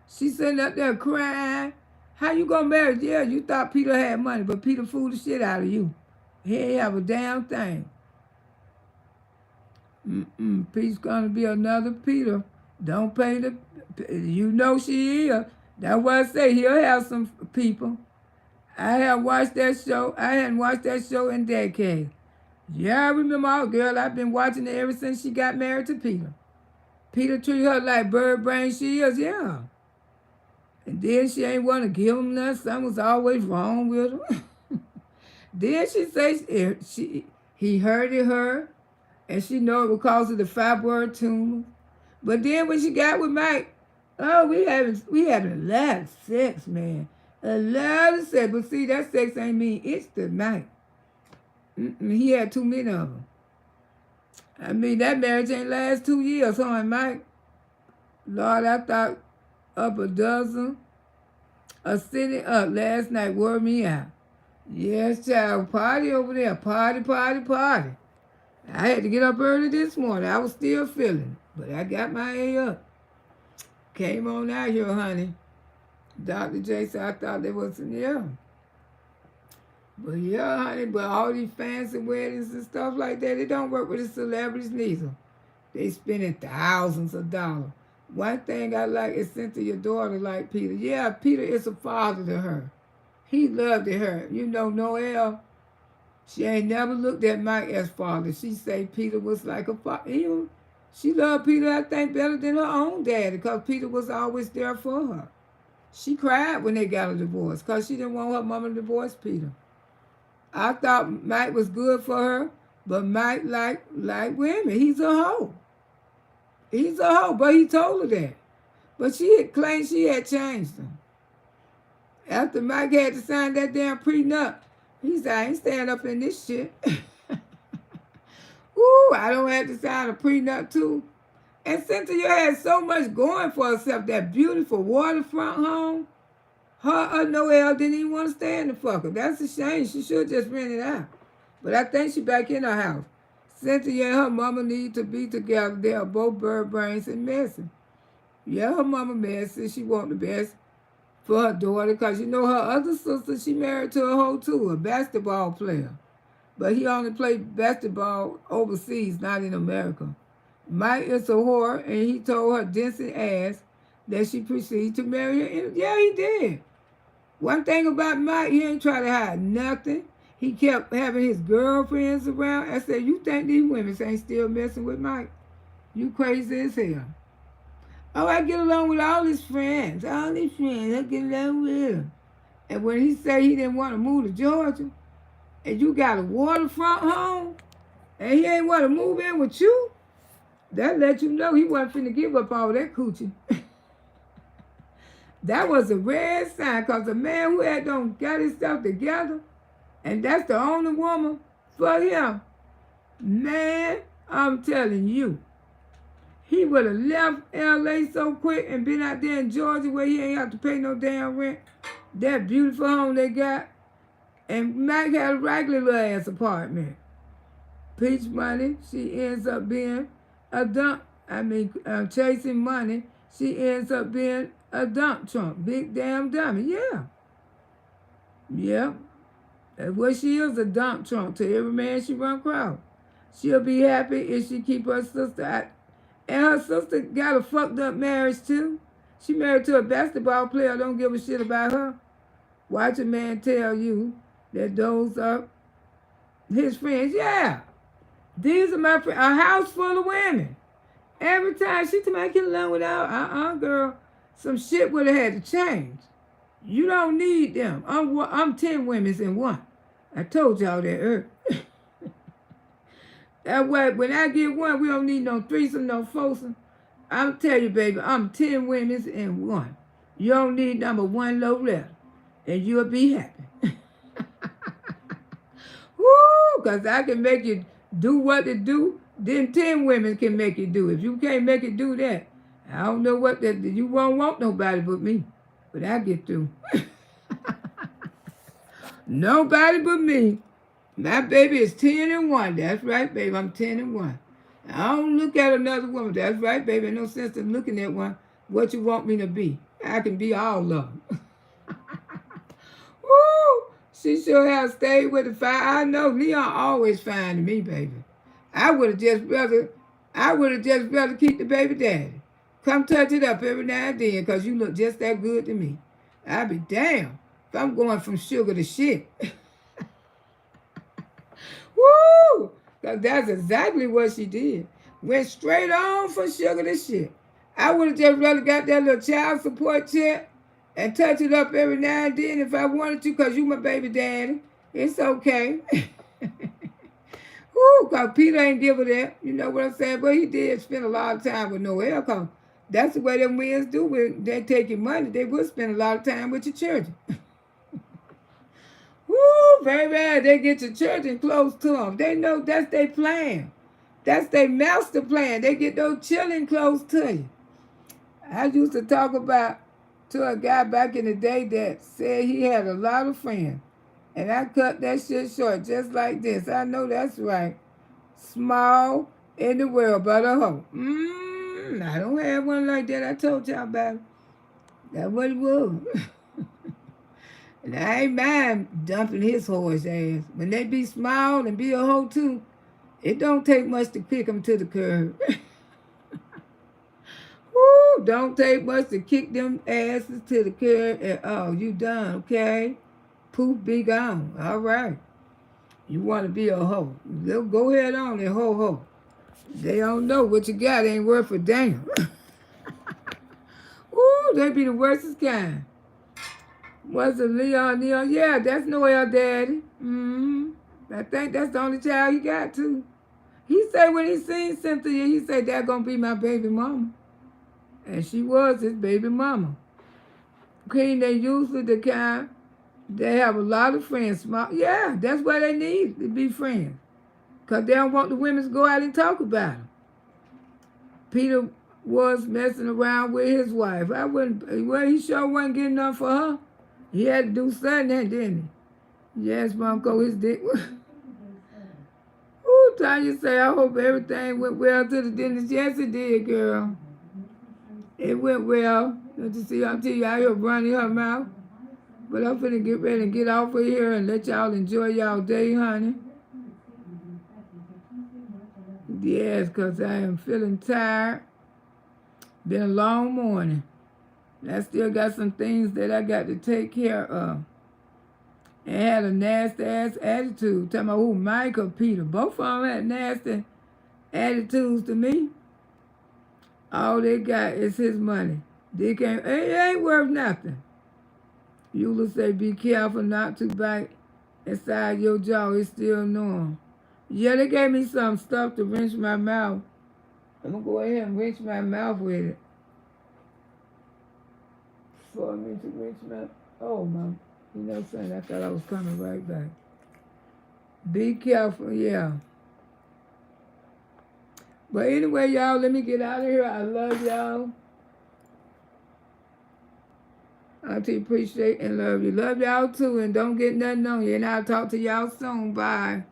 She sitting up there crying. How you gonna marry? Yeah, you thought Peter had money, but Peter fooled the shit out of you. He ain't have a damn thing. Pete's gonna be another Peter. Don't pay the, you know she is. That's why I say he'll have some people. I have watched that show. I hadn't watched that show in decades. Yeah, I remember our girl. I've been watching it ever since she got married to Peter. Peter treated her like bird brain she is, yeah. And then she ain't want to give him nothing. Something was always wrong with her. Then she says he hurted her, and she know it was because of the fibroid tumor. But then when she got with Mike, oh, we having a lot of sex, man. A lot of sex. But see, that sex ain't mean it's the night. He had too many of them. I mean, that marriage ain't last 2 years, huh, Mike? Lord, I thought up a dozen. A sitting up last night wore me out. Yes, child, party over there. Party, party, party. I had to get up early this morning. I was still feeling it, but I got my A up. Came on out here, honey. Dr. J said I thought there was some, yeah. But yeah, honey, but all these fancy weddings and stuff like that, it don't work with the celebrities neither. They spending thousands of dollars. One thing I like is Cynthia, your daughter, like Peter. Yeah, Peter is a father to her. He loved her. You know, Noelle, she ain't never looked at Mike as father. She say Peter was like a father. She loved Peter, I think, better than her own daddy because Peter was always there for her. She cried when they got a divorce because she didn't want her mama to divorce Peter. I thought Mike was good for her, but Mike like women. He's a hoe. He's a hoe, but he told her that. But she had claimed she had changed him. After Mike had to sign that damn prenup, he said, I ain't staying up in this shit. Ooh, I don't have to sign a prenup too. And Cynthia had so much going for herself, that beautiful waterfront home. Her Noelle didn't even want to stay in the fucker. That's a shame. She should just rent it out. But I think she back in her house. Cynthia and her mama need to be together. They are both bird brains and messy. Yeah, her mama messy. She want the best for her daughter because you know her other sister, she married to a hoe too, a basketball player. But he only played basketball overseas, not in America. Mike is a whore, and he told her dancing ass that she proceeded to marry him. Yeah, he did. One thing about Mike, he ain't try to hide nothing. He kept having his girlfriends around. I said, you think these women ain't still messing with Mike? You crazy as hell. Oh, I get along with all his friends. All his friends, I get along with him. And when he said he didn't want to move to Georgia, and you got a waterfront home, and he ain't want to move in with you, that let you know he wasn't finna give up all that coochie. That was a red sign, because a man who had done got himself together, and that's the only woman for him, man, I'm telling you, he would have left L.A. so quick and been out there in Georgia where he ain't have to pay no damn rent. That beautiful home they got. And Mike had a regular little ass apartment. Peach money, she ends up being a dump. Chasing money. she ends up being a dump trunk. Big damn dummy. Yeah. Yeah. That's what she is, a dump trunk to every man she run across. She'll be happy if she keep her sister out. And her sister got a fucked up marriage too. She married to a basketball player, don't give a shit about her. Watch a man tell you that those are his friends. Yeah, these are my friends. A house full of women. Every time she told me I get along without, girl, some shit would have had to change. You don't need them. I'm 10 women in one. I told y'all that earlier. That way, when I get one, we don't need no threesome, no foursome. I'll tell you, baby, I'm 10 women in one. You don't need number one Loretta, and you'll be happy. Woo, because I can make you do what to do, then 10 women can make you do. If you can't make it do that, I don't know what that, you won't want nobody but me. But I get through. Nobody but me. My baby is 10 and 1. That's right, baby. I'm 10 and 1. I don't look at another woman. That's right, baby. No sense in looking at one. What you want me to be. I can be all of them. Woo! She sure has stayed with the fire. I know Leon always fine to me, baby. I would have just rather keep the baby daddy. Come touch it up every now and then because you look just that good to me. I'd be damned if I'm going from sugar to shit. Woo! Because that's exactly what she did. Went straight on from sugar to shit. I would have just rather got that little child support check and touch it up every now and then if I wanted to because you my baby daddy. It's okay. Woo! Because Peter ain't give her that. You know what I'm saying? But he did spend a lot of time with Noel because that's the way them men do. When they take your money, they will spend a lot of time with your children. Woo, baby, they get your children close to them. They know that's their plan. That's their master plan. They get those children close to you. I used to talk about to a guy back in the day that said he had a lot of friends. And I cut that shit short just like this. I know that's right. Small in the world, but a hoe. I don't have one like that. I told y'all about it. That's what it was. And I ain't mind dumping his horse ass. When they be small and be a hoe too, it don't take much to kick them to the curb. Woo, don't take much to kick them asses to the curb at all. You done, okay? Poof, be gone. All right. You want to be a hoe. Go ahead on and ho. They don't know what you got ain't worth a damn. Ooh, they be the worstest kind. Was it Leon? Yeah, that's Noel daddy. I think that's the only child he got too. He said when he seen Cynthia, he said that's gonna be my baby mama. And she was his baby mama. Queen, they usually the kind, they have a lot of friends. Yeah, that's what they need, to be friends. Because they don't want the women to go out and talk about them. Peter was messing around with his wife. He sure wasn't getting enough for her. He had to do something then, didn't he? Yes, Mom, his dick. Ooh, Tanya say, I hope everything went well to the dentist. Yes, it did, girl. It went well. Don't you see Auntie out here running her mouth? But I'm finna get ready and get off of here and let y'all enjoy y'all day, honey. Yes, because I am feeling tired. Been a long morning. I still got some things that I got to take care of. And had a nasty ass attitude. Talking about who, Mike or Peter. Both of them had nasty attitudes to me. All they got is his money. It ain't worth nothing. Eula say, be careful not to bite inside your jaw. It's still normal. Yeah, they gave me some stuff to rinse my mouth. I'm going to go ahead and rinse my mouth with it. For me to rinse my... Oh, Mom. You know something? I thought I was coming right back. Be careful, yeah. But anyway, y'all, let me get out of here. I love y'all. Auntie, appreciate and love you. Love y'all too, and don't get nothing on you. And I'll talk to y'all soon. Bye.